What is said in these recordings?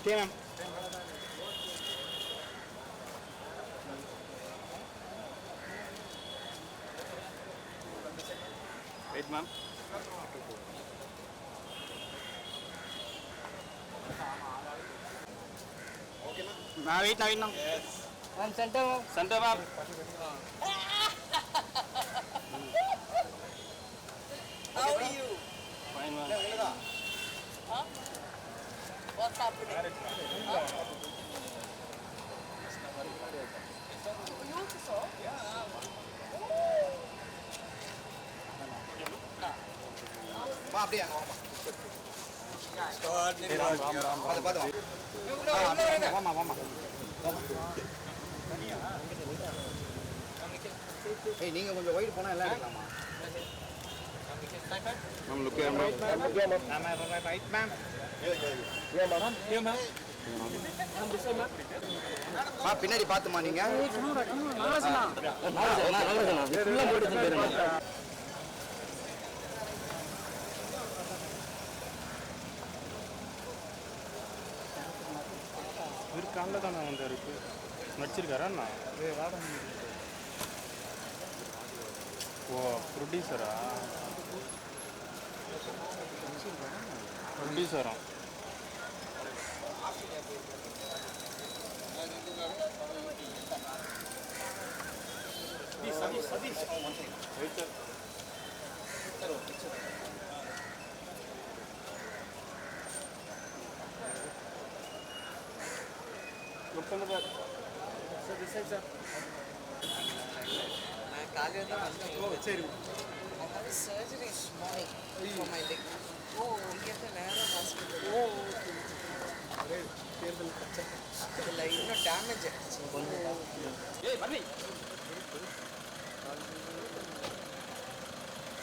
Okay, ma'am. Wait, ma'am. Okay, ma'am. Now wait, now. Yes. Ma'am, center, ma'am. Center, ma'am. How are you? Fine, ma'am. Huh? What's happening? Huh? You also saw? வா அப்படியே அங்க வாமா வாமா வாமா ஏய் நீங்க கொஞ்சம் ஒயிட் போனா எல்லாம் எடுக்கலாமா Ma'am, look here, ma'am. right ma'am மா பின்னாடி பாத்துமா நீங்க இவர் காலைல தானே வந்தார் இப்போ நடிச்சிருக்காரா அண்ணா ஓ ப்ரொடியூசரா ப்ரொடியூசரா Satish I had a surgery this morning for my leg. Oh, get the narrow hospital. ಇಲ್ಲ ಇನ್ನೂ ಡ್ಯಾಮೇಜ್ ಬನ್ನಿ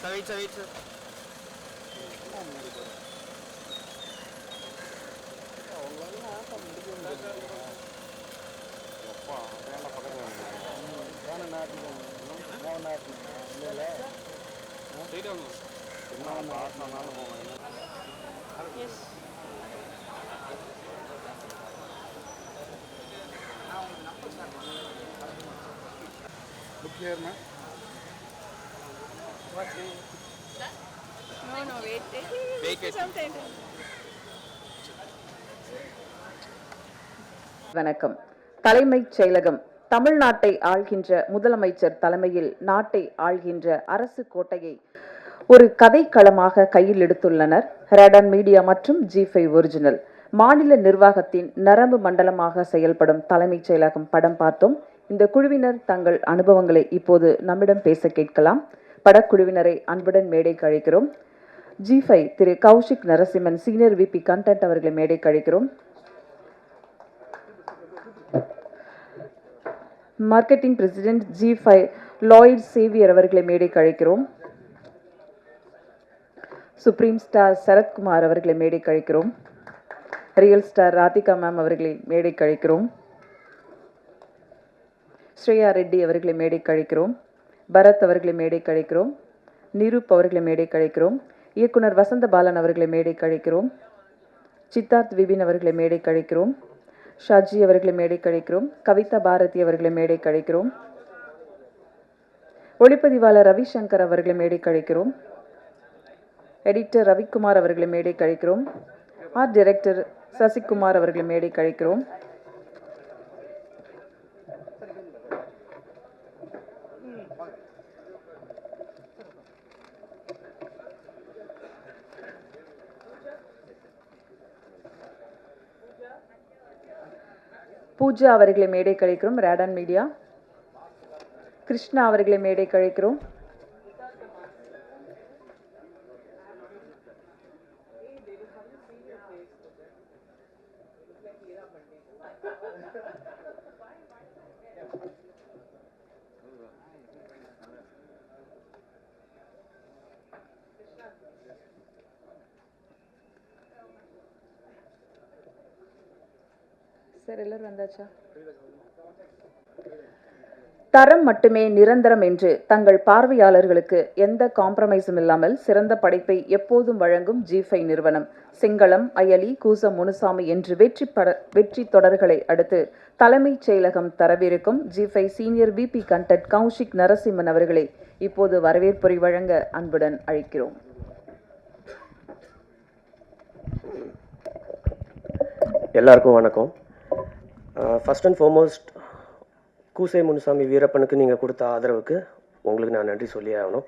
sir wait sir yes Look here, ma'am. No, wait. Wait. Sometime. வணக்கம். தலைமைச் செயலகம் தமிழ்நாட்டை ஆள்கின்ற முதலமைச்சர் தலைமையில் நாட்டை ஆள்கின்ற அரசு கோட்டையை ஒரு கதைக்களமாக கையில் எடுத்துள்ளனர் ரேடான் மீடியா மற்றும் G5 ஒரிஜினல். மாநில நிர்வாகத்தின் நரம்பு மண்டலமாக செயல்படும் தலைமைச் செயலகம் படம் பார்த்தோம். இந்த குழுவினர் தங்கள் அனுபவங்களை இப்போது நம்மிடம் பேச கேட்கலாம். படக்குழுவினரை அன்புடன் மேடைக்கு அழைக்கிறோம். G5 திரு Kaushik Narasimhan senior VP content அவர்களை மேடைக்கு அழைக்கிறோம். Marketing president G5 Lloyd Xavier அவர்களை மேடைக்கு அழைக்கிறோம். சுப்ரீம் ஸ்டார் சரத்குமார் அவர்களை மேடைக்கு அழைக்கிறோம். ரியல் ஸ்டார் ராதிகா மேம் அவர்களை மேடைக்கு அழைக்கிறோம். ஸ்ரேயா ரெட்டி அவர்களை மேடைக்கு அழைக்கிறோம். பரத் அவர்களை மேடைக்கு அழைக்கிறோம். நிரூப் அவர்களை மேடைக்கு அழைக்கிறோம். இயக்குனர் வசந்த பாலன் அவர்களை மேடைக்கு அழைக்கிறோம். சித்தார்த் விபின் அவர்களை மேடைக்கு அழைக்கிறோம். ஷாஜி அவர்களை மேடைக்கு அழைக்கிறோம். கவிதா பாரதி அவர்களை மேடைக்கு அழைக்கிறோம். ஒளிப்பதிவாளர் ரவிசங்கர் அவர்களை மேடைக்கு அழைக்கிறோம். எடிட்டர் ரவிக்குமார் அவர்களை மேடைக்கு அழைக்கிறோம். ஆர்ட் டைரக்டர் சசிகுமார் அவர்களை மேடைக்கு அழைக்கிறோம். பூஜா அவர்களை மேடைக்கு அழைக்கிறோம். Radon media. கிருஷ்ணா அவர்களை மேடைக்கு அழைக்கிறோம். சார் எல்லாரும் வந்தாச்சா? தரம் மட்டுமே நிரந்தரம் என்று தங்கள் பார்வையாளர்களுக்கு எந்த காம்ப்ரமைஸும் இல்லாமல் சிறந்த படைப்பை எப்போதும் வழங்கும் G5 நிறுவனம். சிங்களம், அயலி, கூச முனுசாமி என்று வெற்றி தொடர்களை அடுத்து தலைமைச் செயலகம் தரவிருக்கும் G5 senior VP content Kaushik Narasimhan அவர்களை இப்போது வரவேற்புரை வழங்க அன்புடன் அழைக்கிறோம். எல்லாருக்கும் வணக்கம். ஃபர்ஸ்ட் அண்ட் ஃபார்மோஸ்ட் கூசை முனுசாமி வீரப்பனுக்கு நீங்கள் கொடுத்த ஆதரவுக்கு உங்களுக்கு நான் நன்றி சொல்லி ஆகணும்.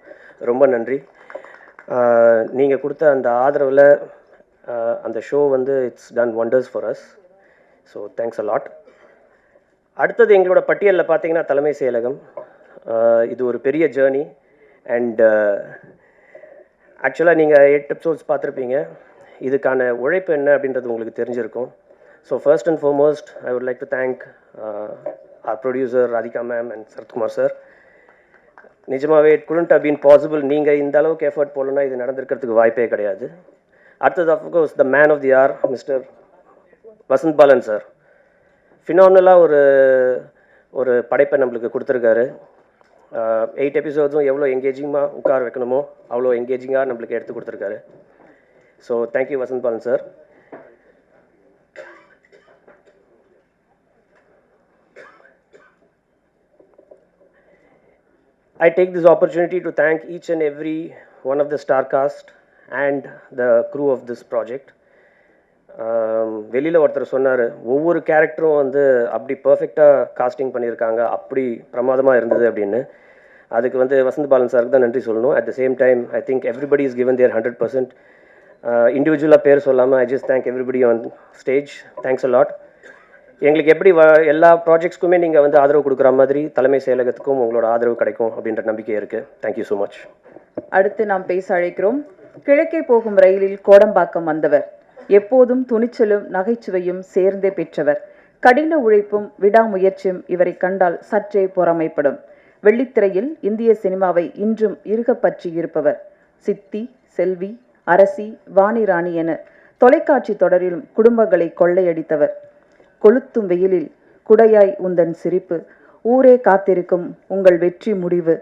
ரொம்ப நன்றி. நீங்கள் கொடுத்த அந்த ஆதரவில் அந்த ஷோ வந்து it's done wonders for us. So thanks a lot. அடுத்தது எங்களோட பட்டியலில் பார்த்தீங்கன்னா தலைமை செயலகம். இது ஒரு பெரிய ஜேர்னி அண்ட் ஆக்சுவலாக நீங்கள் 8 எபிசோட்ஸ் பார்த்துருப்பீங்க. இதுக்கான உழைப்பு என்ன அப்படின்றது உங்களுக்கு தெரிஞ்சிருக்கும். So first and foremost I would like to thank our producer Radhika ma'am and Sarathkumar sir. நிஜமாவே it couldn't have been possible. நீங்கள் இந்த அளவுக்கு எஃபர்ட் போடலன்னா இது நடந்திருக்கிறதுக்கு வாய்ப்பே கிடையாது. அடுத்தது of course the man of the hour mister Vasanth Balan sir. ஃபினாமினலாக ஒரு படைப்பை நம்மளுக்கு கொடுத்துருக்காரு. 8 எபிசோட்ஸும் எவ்வளோ எங்கேஜிங்காக உட்கார வைக்கணுமோ அவ்வளோ எங்கேஜிங்காக நம்மளுக்கு எடுத்து கொடுத்துருக்காரு. So thank you Vasanth Balan sir. I take this opportunity to thank each and every one of the star cast and the crew of this project. வெளியில் ஒருத்தர் சொன்னார், ஒவ்வொரு கேரக்டரும் வந்து அப்படி பர்ஃபெக்டாக காஸ்டிங் பண்ணியிருக்காங்க, அப்படி பிரமாதமாக இருந்தது அப்படின்னு. அதுக்கு வந்து வசந்த் பாலன் சாருக்கு தான் நன்றி சொல்லணும். At the same time I think everybody is given their 100%. இண்டிவிஜுவலாக பேர் சொல்லாமல் I just thank everybody on stage. Thanks a lot. எங்களுக்கு எப்படி எல்லா ப்ராஜெக்ட்ஸ்க்குமே நீங்கள் வந்து ஆதரவு கொடுக்குற மாதிரி தலைமை செயலகத்துக்கும் உங்களோட ஆதரவு கிடைக்கும் அப்படின்ற நம்பிக்கை இருக்குது. Thank you so much. அடுத்து நாம் பேச அழைக்கிறோம். கிழக்கே போகும் ரயிலில் கோடம்பாக்கம் வந்தவர். எப்போதும் துணிச்சலும் நகைச்சுவையும் சேர்ந்தே பெற்றவர். கடின உழைப்பும் விடாமுயற்சியும் இவரை கண்டால் சற்றே பொறாமைப்படும். வெள்ளித்திரையில் இந்திய சினிமாவை இன்றும் இறுக பற்றி இருப்பவர். சித்தி, செல்வி, அரசி, வாணிராணி என தொலைக்காட்சி தொடரிலும் குடும்பங்களை கொள்ளையடித்தவர். கொளுத்தும் வெயிலில் குடையாய் உந்தன் சிரிப்பு, ஊரே காத்திருக்கும் உங்கள் வெற்றி முடிவு.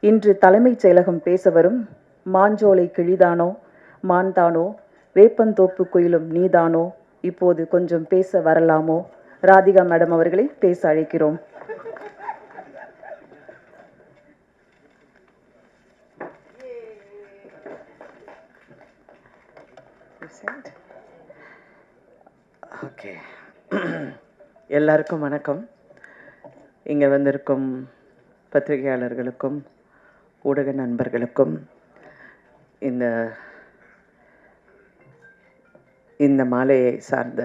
இன்று தலைமைச் செயலகம் பேச வரும் மாஞ்சோலை கிழிதானோ, மான்தானோ, வேப்பந்தோப்பு குயிலும் நீதானோ, இப்போது கொஞ்சம் பேச வரலாமோ? ராதிகா மேடம் அவர்களை பேச அழைக்கிறோம். ஓகே, எல்லாருக்கும் வணக்கம். இங்கே வந்திருக்கும் பத்திரிகையாளர்களுக்கும் ஊடக நண்பர்களுக்கும் இந்த மாலையை சார்ந்த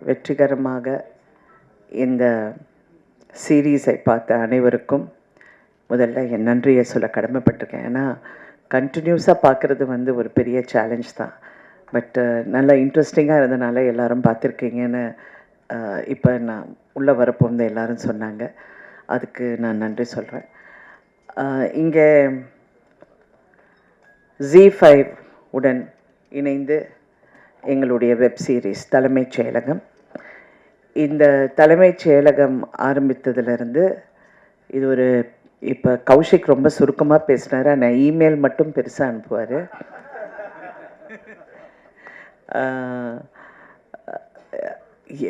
வெற்றிகரமாக இந்த சீரீஸை பார்த்த அனைவருக்கும் முதல்ல என் நன்றியை சொல்ல கடமைப்பட்டிருக்கேன். ஏன்னா கண்டினியூஸாக பார்க்குறது வந்து ஒரு பெரிய சேலஞ்ச் தான். பட் நல்லா இன்ட்ரெஸ்டிங்காக இருந்தனால எல்லோரும் பார்த்துருக்கீங்கன்னு இப்போ நான் உள்ளே வரப்போந்து எல்லோரும் சொன்னாங்க. அதுக்கு நான் நன்றி சொல்கிறேன். இங்கே G5 உடன் இணைந்து எங்களுடைய வெப் சீரிஸ் தலைமைச் செயலகம், இந்த தலைமைச் செயலகம் ஆரம்பித்ததுலேருந்து இது ஒரு இப்போ கௌஷிக் ரொம்ப சுருக்கமாக பேசினார். ஆனால் இமெயில் மட்டும் பெருசாக அனுப்புவார்.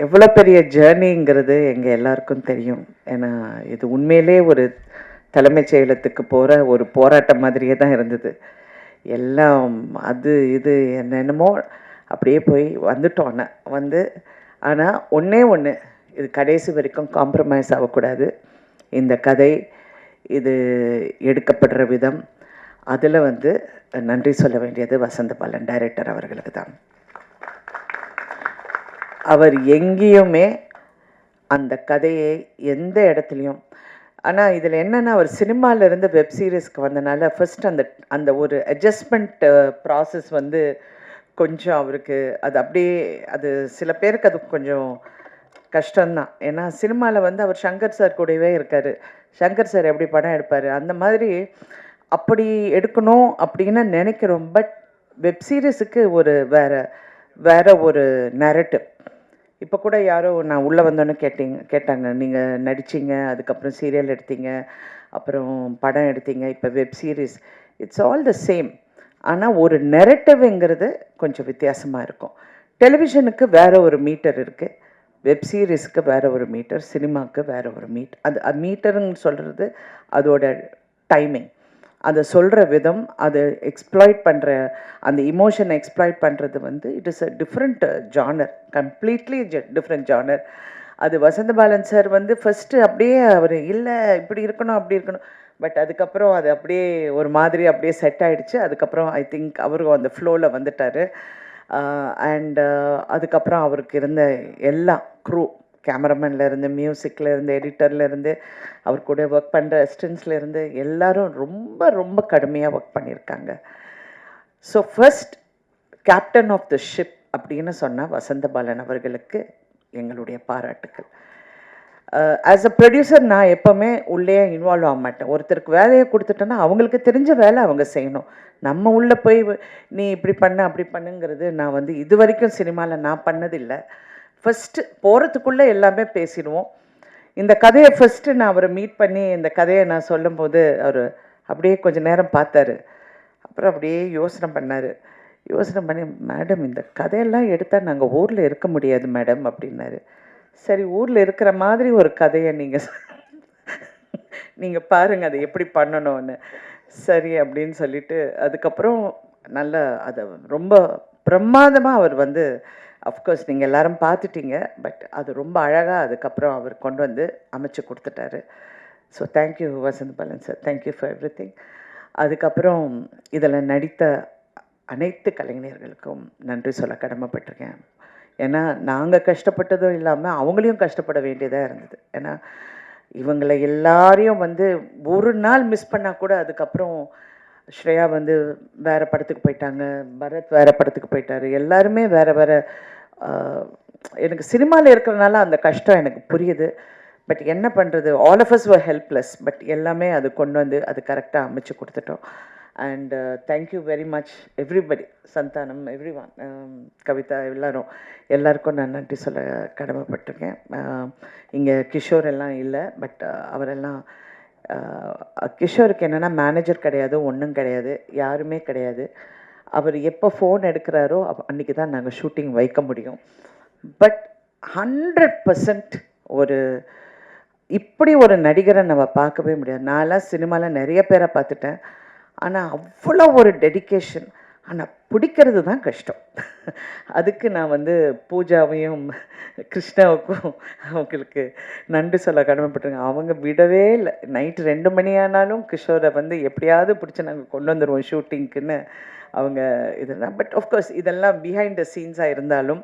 எவ்வளோ பெரிய ஜேர்னிங்கிறது எங்கள் எல்லாருக்கும் தெரியும். ஏன்னா இது உண்மையிலே ஒரு தலைமைச் செயலகத்துக்கு போகிற ஒரு போராட்டம் மாதிரியே தான் இருந்தது. எல்லாம் அது இது என்னென்னமோ அப்படியே போய் வந்துட்டோம். ஆனால் ஒன்றே ஒன்று, இது கடைசி வரைக்கும் காம்ப்ரமைஸ் ஆகக்கூடாது. இந்த கதை, இது எடுக்கப்படுற விதம், அதில் வந்து நன்றி சொல்ல வேண்டியது வசந்த பாலன் டைரக்டர் அவர்களுக்கு தான். அவர் எங்கேயுமே அந்த கதையை எந்த இடத்துலையும், ஆனால் இதில் என்னென்னா அவர் சினிமாவிலேருந்து வெப் சீரிஸ்க்கு வந்தனால ஃபஸ்ட் அந்த ஒரு அட்ஜஸ்ட்மெண்ட் ப்ராசஸ் வந்து கொஞ்சம் அவருக்கு அது அப்படியே அது சில பேருக்கு அது கொஞ்சம் கஷ்டம்தான். ஏன்னா சினிமாவில் வந்து அவர் சங்கர் சார் கூடவே இருக்கார். சங்கர் சார் எப்படி படம் எடுப்பார் அந்த மாதிரி அப்படி எடுக்கணும் அப்படின்னு நினைக்கிறோம். பட் வெப் சீரிஸுக்கு ஒரு வேற ஒரு நரேட்டிவ். இப்போ கூட யாரோ நான் உள்ளே வந்தோன்னே கேட்டாங்க நீங்கள் நடிச்சிங்க, அதுக்கப்புறம் சீரியல் எடுத்தீங்க, அப்புறம் படம் எடுத்தீங்க, இப்போ web series, it's all the same. ஆனால் ஒரு நெரட்டிவ்ங்கிறது கொஞ்சம் வித்தியாசமாக இருக்கும். டெலிவிஷனுக்கு வேறு ஒரு மீட்டர் இருக்குது, வெப் சீரிஸ்க்கு வேறு ஒரு மீட்டர், சினிமாவுக்கு வேறு ஒரு அது மீட்டருன்னு சொல்கிறது அதோட டைமிங், அதை சொல்கிற விதம், அதை எக்ஸ்ப்ளாய்ட் பண்ணுற அந்த இமோஷனை எக்ஸ்ப்ளாய்ட் பண்ணுறது வந்து it is a different genre, completely different genre. அது வசந்தபாலன் சார் வந்து ஃபஸ்ட்டு அப்படியே அவர் இல்லை இப்படி இருக்கணும் அப்படி இருக்கணும், பட் அதுக்கப்புறம் அது அப்படியே ஒரு மாதிரி அப்படியே செட் ஆகிடுச்சு. அதுக்கப்புறம் ஐ திங்க் அவரும் அந்த ஃப்ளோவில் வந்துட்டார். அண்ட் அதுக்கப்புறம் அவருக்கு இருந்த எல்லா க்ரூ, கேமராமேன்லேருந்து, மியூசிக்லேருந்து, எடிட்டர்லேருந்து, அவர் கூட ஒர்க் பண்ணுற அசிஸ்டன்ஸ்லேருந்து எல்லாரும் ரொம்ப ரொம்ப கடுமையாக ஒர்க் பண்ணியிருக்காங்க. So first captain of the ship அப்படின்னு சொன்னால் வசந்தபாலன் அவர்களுக்கு எங்களுடைய பாராட்டுக்கள். ஆஸ் அ ப்ரொடியூசர் நான் எப்போவுமே உள்ளே இன்வால்வ் ஆக மாட்டேன். ஒருத்தருக்கு வேலையை கொடுத்துட்டேன்னா அவங்களுக்கு தெரிஞ்ச வேலை அவங்க செய்யணும். நம்ம உள்ளே போய் நீ இப்படி பண்ண அப்படி பண்ணுங்கிறது நான் வந்து இது வரைக்கும் சினிமாவில் நான் பண்ணதில்லை. ஃபஸ்ட்டு போகிறதுக்குள்ளே எல்லாமே பேசிடுவோம். இந்த கதையை ஃபஸ்ட்டு நான் அவரை மீட் பண்ணி இந்த கதையை நான் சொல்லும்போது அவர் அப்படியே கொஞ்சம் நேரம் பார்த்தாரு. அப்புறம் அப்படியே யோசனை பண்ணார். யோசனை பண்ணி, மேடம் இந்த கதையெல்லாம் எடுத்தால் நாங்கள் ஊரில் இருக்க முடியாது மேடம் அப்படின்னாரு. சரி, ஊரில் இருக்கிற மாதிரி ஒரு கதையை நீங்கள் பாருங்கள் அதை எப்படி பண்ணணும்னு. சரி அப்படின்னு சொல்லிட்டு அதுக்கப்புறம் நல்ல அதை ரொம்ப பிரமாதமாக அவர் வந்து, அஃப்கோர்ஸ் நீங்கள் எல்லாரும் பார்த்துட்டீங்க, பட் அது ரொம்ப அழகாக அதுக்கப்புறம் அவர் கொண்டு வந்து அமைச்சு கொடுத்துட்டாரு. So thank you Vasanthabalan sir, thank you for every thing. அதுக்கப்புறம் இதில் நடித்த அனைத்து கலைஞர்களுக்கும் நன்றி சொல்ல கடமைப்பட்டிருக்கேன். ஏன்னா நாங்கள் கஷ்டப்பட்டதும் இல்லாமல் அவங்களையும் கஷ்டப்பட வேண்டியதாக இருந்தது. ஏன்னா இவங்களை எல்லாரையும் வந்து ஒரு நாள் மிஸ் பண்ணால் கூட அதுக்கப்புறம் ஸ்ரேயா வந்து வேறு படத்துக்கு போயிட்டாங்க, பரத் வேறு படத்துக்கு போயிட்டார், எல்லாருமே வேறு வேறு. எனக்கு சினிமாவில் இருக்கிறனால அந்த கஷ்டம் எனக்கு புரியுது. பட் என்ன பண்ணுறது, all of us are helpless. But எல்லாமே அது கொண்டு வந்து அது கரெக்டாக அமைச்சு கொடுத்துட்டோம். And thank you very much everybody, Santhanam, every one, Kavitha, எல்லாருக்கும் நான் நன்றி சொல்ல கடமைப்பட்டிருக்கேன். இங்கே கிஷோர் எல்லாம் இல்லை, பட் அவரெல்லாம், கிஷோருக்கு என்னென்னா மேனேஜர் கிடையாது, ஒன்றும் கிடையாது, யாருமே கிடையாது. அவர் எப்போ ஃபோன் எடுக்கிறாரோ அன்றைக்கி தான் நாங்கள் ஷூட்டிங் வைக்க முடியும். பட் 100% ஒரு இப்படி ஒரு நடிகரை நம்ம பார்க்கவே முடியாது. நான்லாம் சினிமாவில் நிறைய பேரை பார்த்துட்டேன், ஆனால் அவ்வளோ ஒரு டெடிக்கேஷன், ஆனால் பிடிக்கிறது தான் கஷ்டம். அதுக்கு நான் வந்து பூஜாவையும் கிருஷ்ணாவுக்கும் அவங்களுக்கு நன்றி சொல்ல கடமைப்பட்டிருக்கேன். அவங்க விடவே இல்லை. நைட்டு 2 மணி ஆனாலும் கிஷோரை வந்து எப்படியாவது பிடிச்சி நாங்கள் கொண்டு வந்துடுவோம் ஷூட்டிங்க்குன்னு அவங்க இதெல்லாம். பட் ஆஃப்கோர்ஸ் இதெல்லாம் பிஹைண்ட் த சீன்ஸாக இருந்தாலும்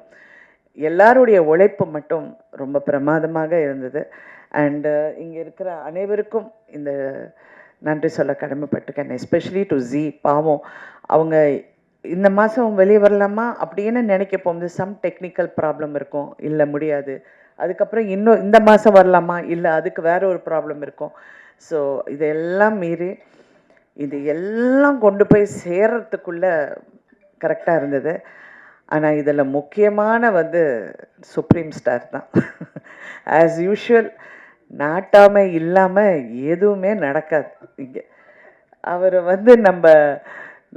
எல்லாருடைய உழைப்பு மட்டும் ரொம்ப பிரமாதமாக இருந்தது. அண்டு இங்கே இருக்கிற அனைவருக்கும் இந்த நன்றி சொல்ல கடமைப்பட்டிருக்கேன். Especially to ji. பாவம், அவங்க இந்த மாதம் வெளியே வரலாமா அப்படின்னு நினைக்க போகும்போது சம் டெக்னிக்கல் ப்ராப்ளம் இருக்கும், இல்லை முடியாது. அதுக்கப்புறம் இன்னும் இந்த மாதம் வரலாமா, இல்லை அதுக்கு வேறு ஒரு ப்ராப்ளம் இருக்கும். ஸோ இதெல்லாம் மீறி இது எல்லாம் கொண்டு போய் சேர்றதுக்குள்ளே கரெக்டாக இருந்தது. ஆனால் இதில் முக்கியமான வந்து சுப்ரீம் ஸ்டார் தான். ஆஸ் யூஷுவல் நாட்டாமை இல்லாமல் எதுவுமே நடக்காது இங்கே. அவர் வந்து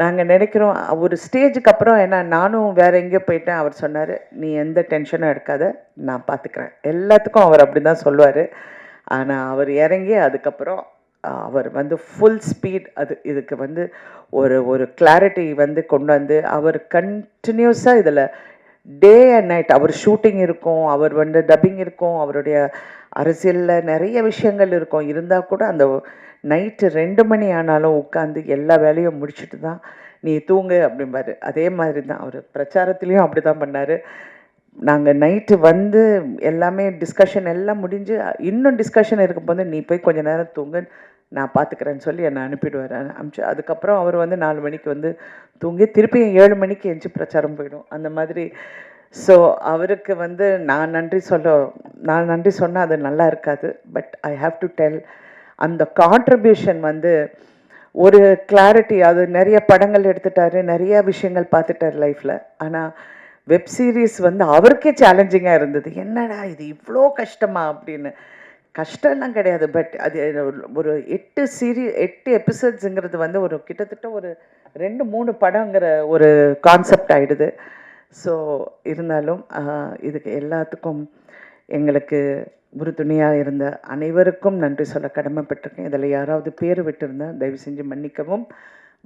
நாங்கள் நினைக்கிறோம் ஒரு ஸ்டேஜுக்கு அப்புறம், ஏன்னா நானும் வேறு எங்கேயோ போயிட்டேன், அவர் சொன்னார், நீ எந்த டென்ஷனும் எடுக்காத, நான் பார்த்துக்கிறேன். எல்லாத்துக்கும் அவர் அப்படி தான் சொல்லுவார். ஆனால் அவர் இறங்கி அதுக்கப்புறம் அவர் வந்து ஃபுல் ஸ்பீட் இதுக்கு வந்து ஒரு கிளாரிட்டி வந்து கொண்டு வந்து அவர் கண்டினியூஸாக இதில் டே அண்ட் நைட் அவர் ஷூட்டிங் இருக்கும், அவர் வந்து டப்பிங் இருக்கும், அவருடைய அரசியலில் நிறைய விஷயங்கள் இருக்கும். இருந்தால் கூட அந்த நைட்டு 2 மணி ஆனாலும் உட்காந்து எல்லா வேலையும் முடிச்சுட்டு தான் நீ தூங்கு அப்படிம்பாரு. அதே மாதிரி தான் அவர் பிரச்சாரத்துலேயும் அப்படி தான் பண்ணார். நாங்கள் நைட்டு வந்து எல்லாமே டிஸ்கஷன் எல்லாம் முடிஞ்சு இன்னும் டிஸ்கஷன் இருக்கும்போது நீ போய் கொஞ்சம் நேரம் தூங்கு, நான் பார்த்துக்கிறேன்னு சொல்லி என்னை அனுப்பிடுவார். அதுக்கப்புறம் அவர் வந்து 4 மணிக்கு வந்து தூங்கி திருப்பியும் 7 மணிக்கு எஞ்சி பிரச்சாரம் போயிடும் அந்த மாதிரி. ஸோ அவருக்கு வந்து நான் நன்றி சொன்னால் அது நல்லா இருக்காது. But I have to tell, அந்த கான்ட்ரிபியூஷன் வந்து ஒரு கிளாரிட்டி, அது நிறைய படங்கள் எடுத்துட்டாரு, நிறைய விஷயங்கள் பார்த்துட்டார் லைஃப்பில். ஆனால் வெப் சீரிஸ் வந்து அவருக்கே சேலஞ்சிங்காக இருந்தது. என்னடா இது இவ்வளோ கஷ்டமா அப்படின்னு. கஷ்டம்லாம் கிடையாது, பட் அது ஒரு 8 எபிசோட்ஸுங்கிறது வந்து ஒரு கிட்டத்தட்ட ஒரு 2-3 படங்கிற ஒரு கான்செப்ட் ஆகிடுது. ஸோ இருந்தாலும் இதுக்கு எல்லாத்துக்கும் எங்களுக்கு உறுதுணையாக இருந்த அனைவருக்கும் நன்றி சொல்ல கடமைப்பட்டிருக்கேன். இதில் யாராவது பேர் விட்டுருந்தேன் தயவு செஞ்சு மன்னிக்கவும்.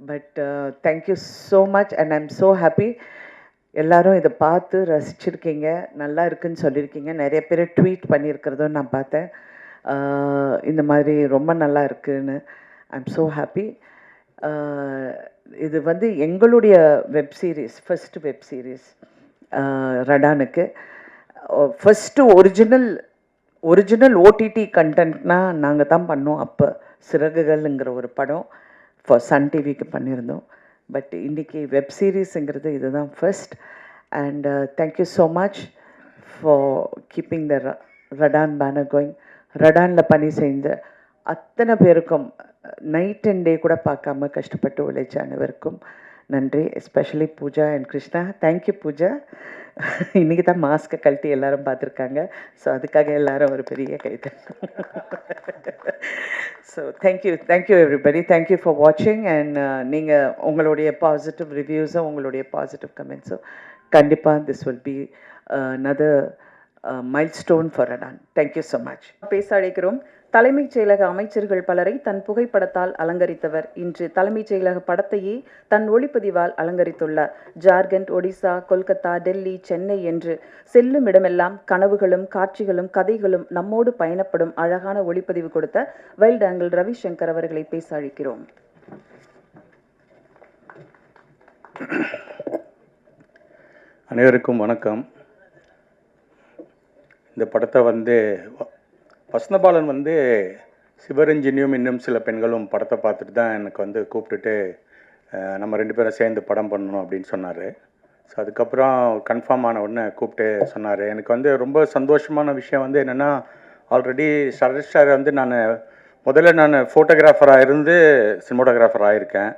But thank you so much and I'm so happy. எல்லாரும் இதை பார்த்து ரசிச்சிருக்கீங்க, நல்லா இருக்குன்னு சொல்லியிருக்கீங்க. நிறைய பேர் ட்வீட் பண்ணியிருக்கிறதும் நான் பார்த்தேன், இந்த மாதிரி ரொம்ப நல்லா இருக்குன்னு. I'm so happy. இது வந்து எங்களுடைய web series, first web series ரடானுக்கு. ஃபஸ்ட்டு ஒரிஜினல் ஓடிடி கண்டென்ட்னா நாங்கள் தான் பண்ணோம். அப்போ சிறகுகள்ங்கிற ஒரு படம் ஃபார் சன் டிவிக்கு பண்ணியிருந்தோம். பட் இன்றைக்கி வெப் சீரிஸுங்கிறது இதுதான் first. And thank you so much for keeping the Radaan banner going. ரடானில் பணி செஞ்ச அத்தனை பேருக்கும், நைட் அண்ட் டே கூட பார்க்காம கஷ்டப்பட்டு உழைச்ச அனைவருக்கும் நன்றி. Especially Pooja and Krishna. Thank you Pooja. இன்றைக்கி தான் மாஸ்க்கை கழட்டி எல்லாரும் பார்த்துருக்காங்க. ஸோ அதுக்காக எல்லாரும் ஒரு பெரிய கைது. So thank you everybody. Thank you for வாட்சிங். அண்ட் நீங்கள் உங்களுடைய பாசிட்டிவ் ரிவ்யூஸும் உங்களுடைய பாசிட்டிவ் கமெண்ட்ஸும் கண்டிப்பாக this will be another milestone for Radan. Thank you so much. பேச அழைக்கிறோம். தலைமைச் செயலக அமைச்சர்கள் பலரை தன் புகைப்படத்தால் அலங்கரித்தவர் இன்று தலைமைச் செயலக படத்தையே தன் ஒளிப்பதிவால் அலங்கரித்துள்ளார். ஜார்க்கண்ட், ஒடிசா, கொல்கத்தா, டெல்லி, சென்னை என்று செல்லும் இடமெல்லாம் கனவுகளும் காட்சிகளும் கதைகளும் நம்மோடு பயணப்படும் அழகான ஒளிப்பதிவு கொடுத்த வைல்ட் ஆங்கிள் ரவிசங்கர் அவர்களை பேச அழைக்கிறோம். அனைவருக்கும் வணக்கம். இந்த படத்தை வந்து வசந்தபாலன் வந்து சிவரஞ்சினியும் இன்னும் சில பெண்களும் படத்தை பார்த்துட்டு தான் எனக்கு வந்து கூப்பிட்டுட்டு நம்ம 2 பேரும் சேர்ந்து படம் பண்ணணும் அப்படின்னு சொன்னார். ஸோ அதுக்கப்புறம் கன்ஃபார்ம் ஆன உடனே கூப்பிட்டு சொன்னார். எனக்கு வந்து ரொம்ப சந்தோஷமான விஷயம் வந்து என்னென்னா, ஆல்ரெடி சரத் சார் வந்து முதல்ல நான் ஃபோட்டோகிராஃபராக இருந்து சினிமோட்டோகிராஃபர் ஆகியிருக்கேன்.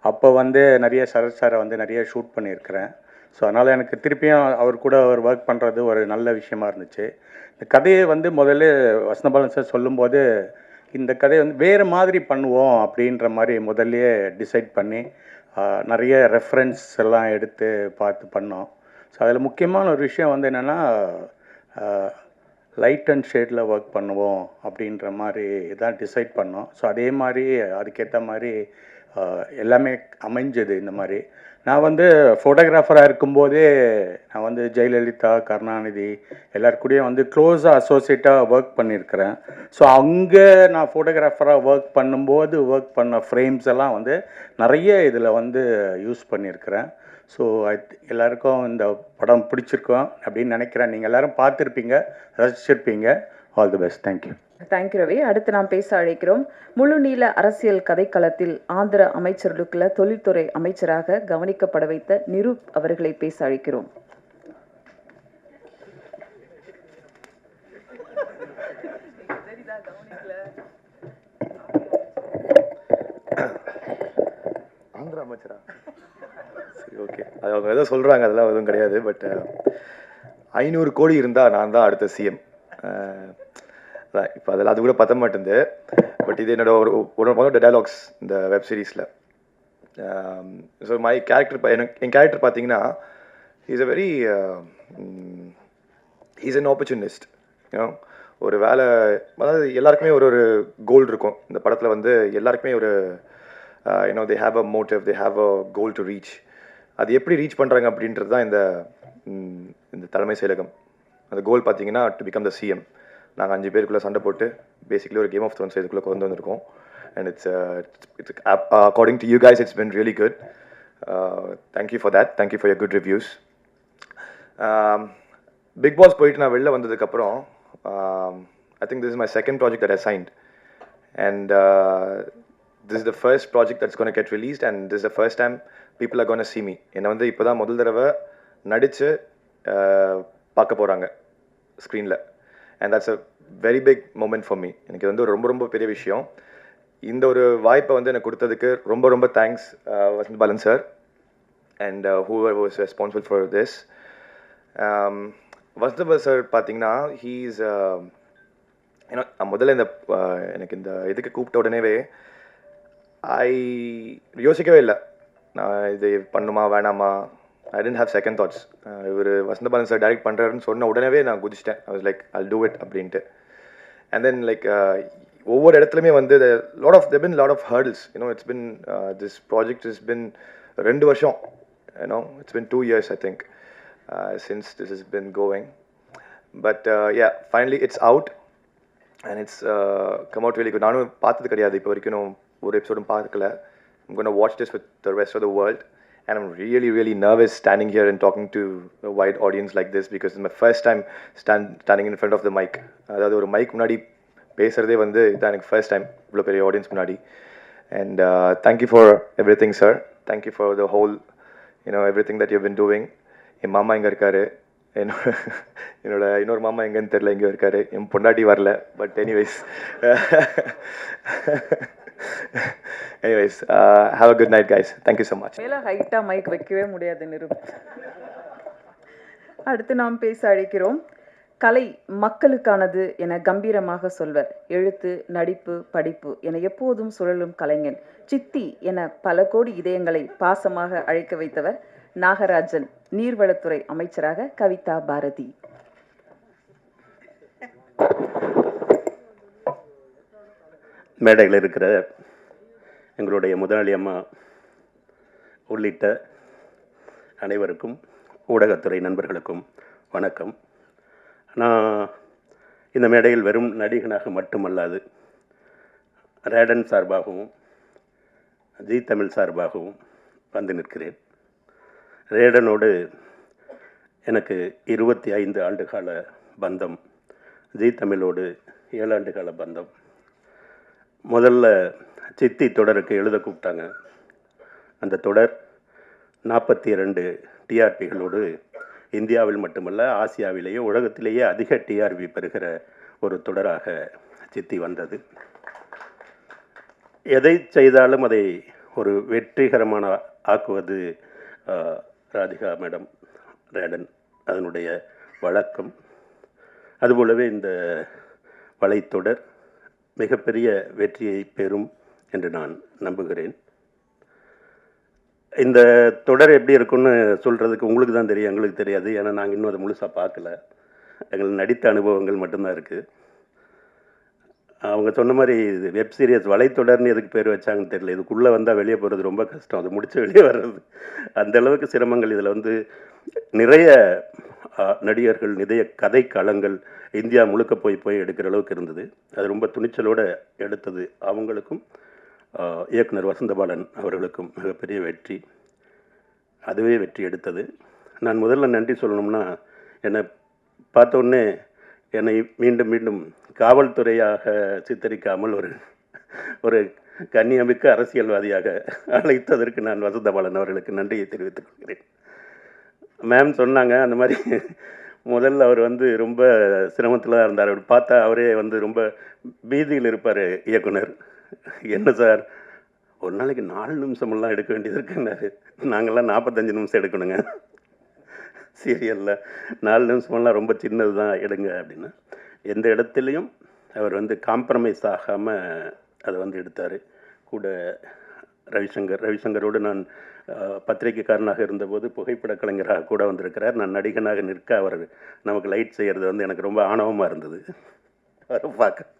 அப்போ வந்து நிறைய சரத் சாரை வந்து நிறைய ஷூட் பண்ணியிருக்கிறேன். ஸோ அதனால் எனக்கு திருப்பியும் அவர் கூட ஒரு ஒர்க் பண்ணுறது ஒரு நல்ல விஷயமா இருந்துச்சு. இந்த கதையை வந்து முதல்ல வசந்தபாலன் சார் சொல்லும்போது இந்த கதையை வந்து வேறு மாதிரி பண்ணுவோம் அப்படின்ற மாதிரி முதல்லையே டிசைட் பண்ணி நிறைய ரெஃபரன்ஸ் எல்லாம் எடுத்து பார்த்து பண்ணோம். ஸோ அதில் முக்கியமான ஒரு விஷயம் வந்து என்னென்னா, லைட் அண்ட் ஷேடில் ஒர்க் பண்ணுவோம் அப்படின்ற மாதிரி தான் டிசைட் பண்ணோம். ஸோ அதே மாதிரி அதுக்கேற்ற மாதிரி எல்லாமே அமைஞ்சது. இந்த மாதிரி நான் வந்து ஃபோட்டோகிராஃபராக இருக்கும்போதே நான் வந்து ஜெயலலிதா, கருணாநிதி எல்லாருக்கூடையும் வந்து க்ளோஸாக அசோசியேட்டாக ஒர்க் பண்ணியிருக்கிறேன். ஸோ அங்கே நான் ஃபோட்டோகிராஃபராக ஒர்க் பண்ணும்போது ஒர்க் பண்ண ஃப்ரேம்ஸ் எல்லாம் வந்து நிறைய இதில் வந்து யூஸ் பண்ணியிருக்கிறேன். ஸோ எல்லாருக்கும் இந்த படம் பிடிச்சிருக்கோம் அப்படின்னு நினைக்கிறேன். நீங்கள் எல்லோரும் பார்த்துருப்பீங்க, ரசிச்சிருப்பீங்க. All the best. Thank you. Thank you Ravi. அடுத்து நாம் பேச அழைக்கிறோம். முழு நீள அரசியல் கதைக்களத்தில் ஆந்திர அமைச்சர்களுக்குள்ள தொழில்துறை அமைச்சராக கவனிக்கப்பட வைத்த நிரூப் அவர்களை பேச அழைக்கிறோம். ஆந்திர அமைச்சரா? சரி, ஓகே. அது அவங்க ஏதோ சொல்கிறாங்க, அதெல்லாம் எதுவும் கிடையாது. பட் 500 கோடி இருந்தால் நான் தான் அடுத்த சிஎம். இப்போ அதில் அது கூட பத்த மாட்டேங்குது. பட் இது என்னோட ஒரு டைலாக்ஸ் இந்த வெப் சீரிஸில். ஸோ மை கேரக்டர், என் கேரக்டர் பார்த்தீங்கன்னா, is a very is an opportunist. ஒரு வேலை, அதாவது எல்லாருக்குமே ஒரு கோல் இருக்கும். இந்த படத்தில் வந்து எல்லாருக்குமே ஒரு they have a motive, they have a goal to reach. அது எப்படி ரீச் பண்ணுறாங்க அப்படின்றது தான் இந்த தலைமை செயலகம். அந்த கோல் பார்த்தீங்கன்னா, டு பிகம் த சிஎம். நாங்கள் 5 பேருக்குள்ளே சண்டை போட்டு பேசிக்கலி ஒரு கேம் ஆஃப் த்ரோன்ஸ் இதுக்குள்ளே கொண்டு வந்திருக்கோம். And it's according to you guys, it's been really good. Thank you for that. Thank you for your good reviews. Bigg Boss போயிட்டு நான் வெளில வந்ததுக்கப்புறம் I think this is my second project that I signed. And this is the first project that's gonna get released. And this the first time people are gonna see me. என்னை வந்து இப்போ தான் முதல் தடவை நடித்து பார்க்க போகிறாங்க ஸ்க்ரீனில். And that's a very big moment for me. எனக்கு வந்து ரொம்ப ரொம்ப பெரிய விஷயம். இந்த ஒரு வாய்ப்பை வந்து எனக்கு கொடுத்ததுக்கு ரொம்ப ரொம்ப thanks Vasanthabalan sir and whoever was responsible for this. Vasanthabalan sir பார்த்தீங்கன்னா ஹீஸ் ஏன்னா முதல்ல இந்த எனக்கு இந்த இதுக்கு கூப்பிட்ட உடனேவே யோசிக்கவே இல்லை நான் இது பண்ணுமா வேணாமா. I didn't have second thoughts. இவர் வசந்தபாலன் சார் டைரக்ட் பண்ணுறாருன்னு சொன்ன உடனே நான் குதிச்சிட்டேன். I was like I'll do it அப்படின்ட்டு. அண்ட் தென் லைக் ஒவ்வொரு இடத்துலையுமே வந்து lot of hurdles. It's been this project is been 2 வருஷம். It's been 2 years I think since this has been going. But yeah, finally it's out and it's come out really good. நானும் பார்த்தது கிடையாது இப்போ வரைக்கும், ஒரு எபிசோடும் பார்க்கல. I'm going to watch this with the rest of the world and I'm really nervous standing here and talking to a wide audience like this because it's my first time standing in front of the mic. அதாவது ஒரு mic முன்னாடி பேசுறதே வந்து இதான் எனக்கு first time இவ்வளோ பெரிய audience முன்னாடி. And thank you for everything sir. Thank you for the whole everything that you've been doing. என் மாமா இங்கே இருக்காரு, என்னோட இன்னொரு மாமா எங்கன்னு தெரியல, இங்கே இருக்காரு. என் பொண்டாட்டி வரல, but anyways have a good night guys. Thank you so much. மேலே ஹைட்டாக மைக் வைக்கவே முடியாது நிருப். அடுத்து நாம் பேச அழைக்கிறோம். கலை மக்களுக்கானது என கம்பீரமாக சொல்வர். எழுத்து, நடிப்பு, படிப்பு என எப்போதும் சுழலும் கலைஞன். சித்தி என பல கோடி இதயங்களை பாசமாக அழைக்க வைத்தவர் நாகராஜன். நீர்வளத்துறை அமைச்சராக கவிதா பாரதி. மேடையில் இருக்கிற எங்களுடைய முதலாளி அம்மா உள்ளிட்ட அனைவருக்கும், ஊடகத்துறை நண்பர்களுக்கும் வணக்கம். நான் இந்த மேடையில் வெறும் நடிகனாக மட்டுமல்லாது ரேடன் சார்பாகவும் ஜீ தமிழ் சார்பாகவும் வந்து நிற்கிறேன். ரேடனோடு எனக்கு 25 ஆண்டுகால பந்தம், ஜீ தமிழோடு 7 ஆண்டுகால பந்தம். முதல்ல சித்தி தொடருக்கு எழுத கூப்பிட்டாங்க. அந்த தொடர் 42 டிஆர்பிகளோடு இந்தியாவில் மட்டுமல்ல ஆசியாவிலேயே உலகத்திலேயே அதிக டிஆர்பி பெறுகிற ஒரு தொடராக சித்தி வந்தது. எதை செய்தாலும் அதை ஒரு வெற்றிகரமான ஆக்குவது ராதிகா மேடம், ரேடன் அதனுடைய வழக்கம். அதுபோலவே இந்த வலைத்தொடர் மிகப்பெரிய வெற்றியை பெறும் என்று நான் நம்புகிறேன். இந்த தொடர் எப்படி இருக்குன்னு சொல்கிறதுக்கு உங்களுக்கு தான் தெரியும், எங்களுக்கு தெரியாது. ஏன்னா நாங்கள் இன்னும் அதை முழுசாக பார்க்கல. எங்களுக்கு நடித்த அனுபவங்கள் மட்டும்தான் இருக்குது. அவங்க சொன்ன மாதிரி இது வெப் சீரியஸ் வலைத்தொடர்னு எதுக்கு பேர் வச்சாங்கன்னு தெரியல. இதுக்குள்ளே வந்தால் வெளியே போகிறது ரொம்ப கஷ்டம், அது முடித்து வெளியே வர்றது அந்தளவுக்கு சிரமங்கள். இதில் வந்து நிறைய நடிகர்கள், நிறைய கதை களங்கள் இந்தியா முழுக்க போய் எடுக்கிற அளவுக்கு இருந்தது. அது ரொம்ப துணிச்சலோடு எடுத்தது. அவங்களுக்கும் இயக்குனர் வசந்தபாலன் அவர்களுக்கும் மிகப்பெரிய வெற்றி. அதுவே வெற்றி எடுத்தது. நான் முதல்ல நன்றி சொல்லணும்னா, என்னை பார்த்தோன்னே என்னை மீண்டும் மீண்டும் காவல்துறையாக சித்தரிக்காமல் ஒரு கண்ணியமிக்க அரசியல்வாதியாக அழைத்ததற்கு நான் வசந்தபாலன் அவர்களுக்கு நன்றியை தெரிவித்துக் கொள்கிறேன். மேம் சொன்னாங்க அந்த மாதிரி முதல்ல அவர் வந்து ரொம்ப சிரமத்தில் தான் இருந்தார். அவர் பார்த்தா அவரே வந்து ரொம்ப பீதியில் இருப்பார் இயக்குனர். என்ன சார், ஒரு நாளைக்கு 4 நிமிஷமெல்லாம் எடுக்க வேண்டியது இருக்குன்னாரு. நாங்கள்லாம் 45 நிமிஷம் எடுக்கணுங்க சீரியலில். 4 நிமிஷமெல்லாம் ரொம்ப சின்னது தான் எடுங்க அப்படின்னு. எந்த இடத்துலையும் அவர் வந்து காம்ப்ரமைஸ் ஆகாமல் அதை வந்து எடுத்தார். கூட ரவிசங்கரோடு நான் பத்திரிகைக்காரனாக இருந்தபோது புகைப்பட கலைஞராக கூட வந்திருக்கிறார். நான் நடிகனாக நிற்க அவர் நமக்கு லைட் செய்கிறது வந்து எனக்கு ரொம்ப ஆணவமாக இருந்தது அவரை பார்க்க.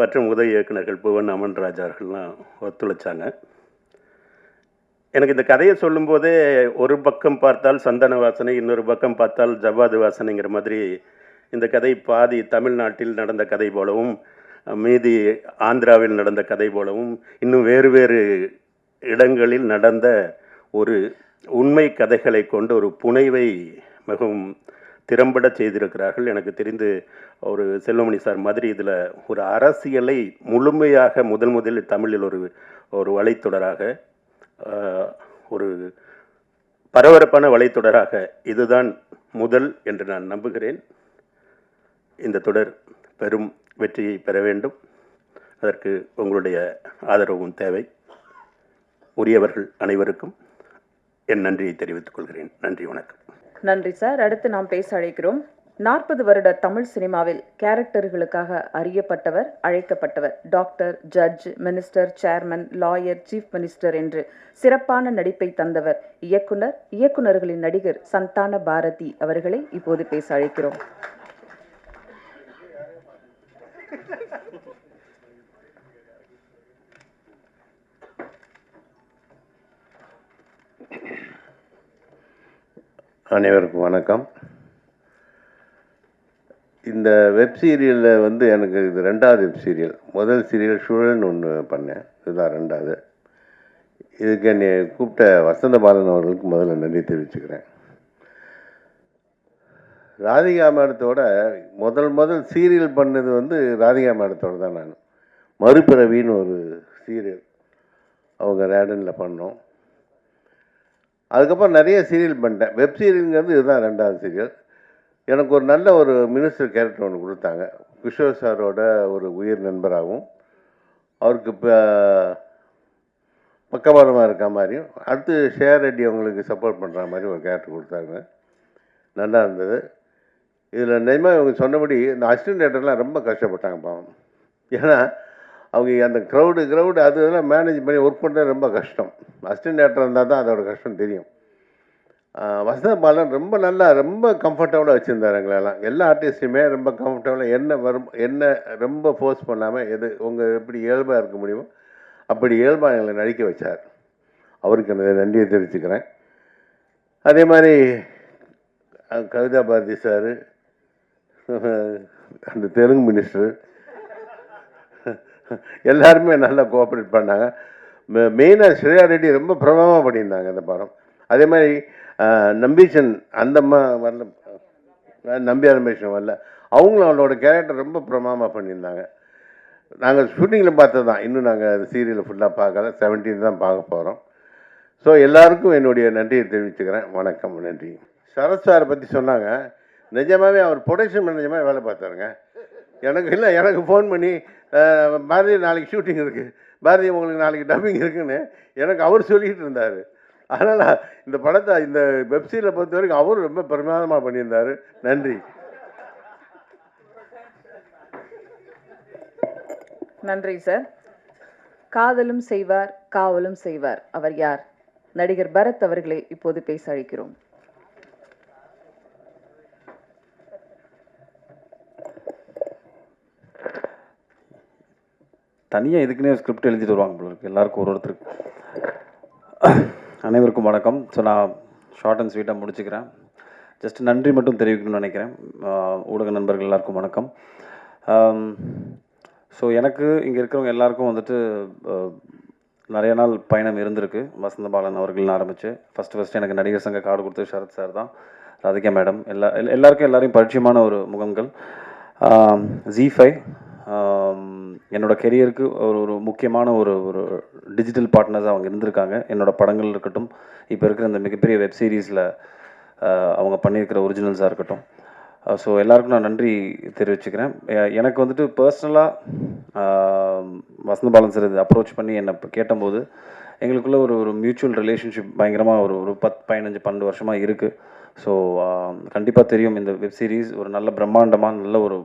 மற்றும் உதவி இயக்குநர்கள் புவன் அமன்ராஜ் அவர்கள்லாம் ஒத்துழைச்சாங்க. எனக்கு இந்த கதையை சொல்லும்போதே ஒரு பக்கம் பார்த்தால் சந்தன வாசனை, இன்னொரு பக்கம் பார்த்தால் ஜவ்வாது வாசனைங்கிற மாதிரி இந்த கதை பாதி தமிழ்நாட்டில் நடந்த கதை போலவும், மீதி ஆந்திராவில் நடந்த கதை போலவும், இன்னும் வேறு வேறு இடங்களில் நடந்த ஒரு உண்மை கதைகளை கொண்டு ஒரு புனைவை மிகவும் திறம்பட செய்திருக்கிறார்கள். எனக்கு தெரிந்து ஒரு செல்வமணி சார் மாதிரி இதில் ஒரு அரசியலை முழுமையாக முதலில் தமிழில் ஒரு வலைத்தொடராக, ஒரு பரபரப்பான வலைத்தொடராக இதுதான் முதல் என்று நான் நம்புகிறேன். இந்த தொடர் பெரும் வெற்றியை பெற வேண்டும். அதற்கு உங்களுடைய ஆதரவும் தேவை. உரியவர்கள் அனைவருக்கும் என் நன்றியை தெரிவித்துக் கொள்கிறேன். நன்றி, வணக்கம். நன்றி சார். அடுத்து நாம் பேச அழைக்கிறோம். 40 வருட தமிழ் சினிமாவில் கேரக்டர்களுக்காக அறியப்பட்டவர், அழைக்கப்பட்டவர். Doctor, judge, minister, chairman, lawyer, chief minister என்று சிறப்பான நடிப்பை தந்தவர் இயக்குனர், இயக்குனர்களின் நடிகர் சந்தான பாரதி அவர்களை இப்போது பேச அழைக்கிறோம். அனைவருக்கும் வணக்கம். இந்த வெப் சீரியலில் வந்து எனக்கு இது 2வது வெப் சீரியல். முதல் சீரியல் சுழல்னு ஒன்று பண்ணேன், இதுதான் 2வது. இதுக்கு என்னை கூப்பிட்ட வசந்த பாலன் அவர்களுக்கு முதல்ல நன்றி தெரிவிச்சுக்கிறேன். ராதிகா மேடத்தோட முதல் சீரியல் பண்ணது வந்து ராதிகா மேடத்தோடு தான். நான் மறுபிறவின்னு ஒரு சீரியல் அவங்க ரேடனில் பண்ணோம். அதுக்கப்புறம் நிறைய சீரியல் பண்ணிட்டேன். வெப் சீரியலுங்கிறது இதுதான் 2வது சீரியல். எனக்கு ஒரு நல்ல ஒரு மினிஸ்டர் கேரக்டர் ஒன்று கொடுத்தாங்க. கிஷோர் சாரோட ஒரு உயிர் நண்பராகவும் அவருக்கு இப்போ பக்கபலமாக இருக்க மாதிரியும், அடுத்து ஷேர் ரெட்டி அவங்களுக்கு சப்போர்ட் பண்ணுற மாதிரி ஒரு கேரக்டர் கொடுத்தாங்க. நல்லா இருந்தது. இதில் நிஜமாக இவங்க சொன்னபடி இந்த அசிஸ்டன்ட் டேரக்டர்லாம் ரொம்ப கஷ்டப்பட்டாங்க பாவம். ஏன்னா அவங்க அந்த க்ரௌடு அது இதெல்லாம் மேனேஜ் பண்ணி ஒர்க் பண்ணுறது ரொம்ப கஷ்டம். அசிஸ்டன்ட் டேரக்டர் இருந்தால் தான் அதோட கஷ்டம் தெரியும். வசந்த பாலன் ரொம்ப கம்ஃபர்டபுளாக வச்சுருந்தார் எங்களெல்லாம். எல்லா ஆர்டிஸ்ட்டுமே ரொம்ப கம்ஃபர்டபுளாக என்ன ரொம்ப ஃபோர்ஸ் பண்ணாமல் உங்கள் எப்படி இயல்பாக இருக்க முடியுமோ அப்படி இயல்பாக எங்களை நடிக்க வச்சார். அவருக்கு நான் நன்றியை தெரிவிச்சுக்கிறேன். அதே மாதிரி கவிதா பாரதி சார், அந்த தெலுங்கு மினிஸ்டர் எல்லாருமே நல்லா கோஆப்ரேட் பண்ணாங்க. மெயினாக ஸ்ரேயா ரெட்டி ரொம்ப பிரபலமாக பண்ணியிருந்தாங்க இந்த படம். அதே மாதிரி நம்பீஷன் அந்தம்மா வரல, நம்பியார் ரமேஷன் வரல, அவங்களும் அவங்களோட கேரக்டர் ரொம்ப பிரபலமாக பண்ணியிருந்தாங்க. நாங்கள் ஷூட்டிங்கில் பார்த்தது தான், இன்னும் நாங்கள் சீரியலை ஃபுல்லாக பார்க்கல. 17 தான் பார்க்க போகிறோம். ஸோ எல்லாருக்கும் என்னுடைய நன்றியை தெரிவிச்சுக்கிறேன். வணக்கம், நன்றி. சரத் சாரை பற்றி சொன்னாங்க. நிஜமாகவே அவர் ப்ரொடக்ஷன் மேனேஜமாக வேலை பார்த்தாருங்க. எனக்கு ஃபோன் பண்ணி பாரதி நாளைக்கு ஷூட்டிங் இருக்குது, பாரதி உங்களுக்கு நாளைக்கு டப்பிங் இருக்குன்னு எனக்கு அவர் சொல்லிகிட்டு இருந்தார். அதனால் இந்த படத்தை இந்த வெப்சீரியை பொறுத்த வரைக்கும் அவரும் ரொம்ப பிரமாதமாக பண்ணியிருந்தார். நன்றி. நன்றி சார். காதலும் செய்வார், காவலும் செய்வார். அவர் யார்? நடிகர் பரத் அவர்களை இப்போது பேச அழைக்கிறோம். தனியாக இதுக்குன்னே ஸ்கிரிப்ட் எழுதிட்டு வருவாங்க போல இருக்கு எல்லாருக்கும் ஒருத்தருக்கு. அனைவருக்கும் வணக்கம். ஸோ நான் ஷார்ட் அண்ட் ஸ்வீட்டாக முடிச்சுக்கிறேன். ஜஸ்ட் நன்றி மட்டும் தெரிவிக்கணும்னு நினைக்கிறேன். ஊடக நண்பர்கள் எல்லாருக்கும் வணக்கம். ஸோ எனக்கு இங்கே இருக்கிறவங்க எல்லாருக்கும் வந்துட்டு நிறைய நாள் பயணம் இருந்திருக்கு. வசந்த பாலன் அவர்கள்னு ஆரம்பித்து ஃபஸ்ட்டு எனக்கு நடிகர் சங்க கார்டு கொடுத்து ஷரத் சார் தான், ராதிகா மேடம், எல்லாரையும் பரிச்சயமான ஒரு முகங்கள். ZEE5 என்னோடய கெரியருக்கு ஒரு முக்கியமான ஒரு டிஜிட்டல் பார்ட்னர்ஸாக அவங்க இருந்திருக்காங்க. என்னோடய படங்கள் இருக்கட்டும், இப்போ இருக்கிற இந்த மிகப்பெரிய வெப் சீரிஸில் அவங்க பண்ணியிருக்கிற ஒரிஜினல்ஸாக இருக்கட்டும். ஸோ எல்லாருக்கும் நான் நன்றி தெரிவிச்சுக்கிறேன். எனக்கு வந்துட்டு பர்சனலாக வசந்த பாலன் சார் இது அப்ரோச் பண்ணி என்னை கேட்டபோது எங்களுக்குள்ள ஒரு மியூச்சுவல் ரிலேஷன்ஷிப் பயங்கரமாக ஒரு 10-15-12 வருஷமாக இருக்குது. ஸோ கண்டிப்பாக தெரியும் இந்த வெப் சீரிஸ் ஒரு நல்ல பிரம்மாண்டமாக நல்ல ஒரு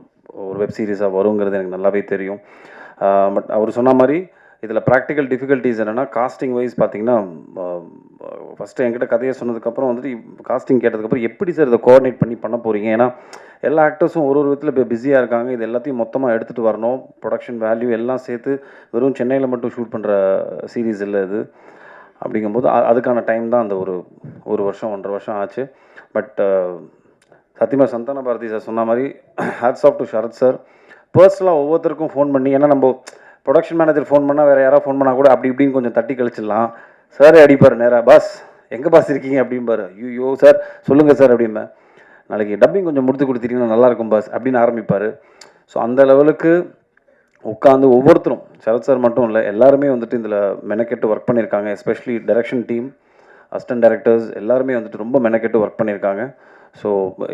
வெப் சீரிஸாக வருங்கிறது எனக்கு நல்லாவே தெரியும். பட் அவர் சொன்ன மாதிரி இதில் ப்ராக்டிக்கல் டிஃபிகல்ட்டிஸ் என்னென்னா, காஸ்டிங் வைஸ் பார்த்தீங்கன்னா ஃபஸ்ட்டு என்கிட்ட கதையை சொன்னதுக்கப்புறம் வந்துட்டு காஸ்டிங் கேட்டதுக்கப்புறம் எப்படி சார் இதை கோஆர்டினேட் பண்ண போகிறீங்க? ஏன்னா எல்லா ஆக்டர்ஸும் ஒரு விதத்தில் இப்போ பிஸியாக இருக்காங்க. இது எல்லாத்தையும் மொத்தமாக எடுத்துகிட்டு வரணும். ப்ரொடக்ஷன் வேல்யூ எல்லாம் சேர்த்து வெறும் சென்னையில் மட்டும் ஷூட் பண்ணுற சீரீஸ் இல்லை இது. அப்படிங்கும்போது அதுக்கான டைம் தான் அந்த ஒரு வருஷம் 1.5 வருஷம் ஆச்சு. பட் சத்தியமாக சந்தான பாரதி சார் சொன்ன மாதிரி hats off to Sharath sir. பர்சனலாக ஒவ்வொருத்தருக்கும் ஃபோன் பண்ணி, ஏன்னா நம்ம ப்ரொடக்ஷன் மேனேஜர் ஃபோன் பண்ணால் வேறு யாராவது ஃபோன் பண்ணால் கூட அப்படி இப்படின்னு கொஞ்சம் தட்டி கழிச்சிடலாம். சார் அடிப்பார் நேராக, பாஸ் எங்கே பாஸ் இருக்கீங்க அப்படிம்பாரு. ஐயோ சார் சொல்லுங்கள் சார் அப்படிம்பேன். நாளைக்கு டப்பிங் கொஞ்சம் முடித்து கொடுத்துட்டீங்கன்னா நல்லாயிருக்கும் பாஸ் அப்படின்னு ஆரம்பிப்பார். ஸோ அந்த லெவலுக்கு உட்காந்து ஒவ்வொருத்தரும், சரத் சார் மட்டும் இல்லை, எல்லாருமே வந்துட்டு இதில் மெனக்கெட்டு ஒர்க் பண்ணியிருக்காங்க. Especially direction team, assistant directors எல்லாருமே வந்துட்டு ரொம்ப மெனக்கெட்டு ஒர்க் பண்ணியிருக்காங்க. ஸோ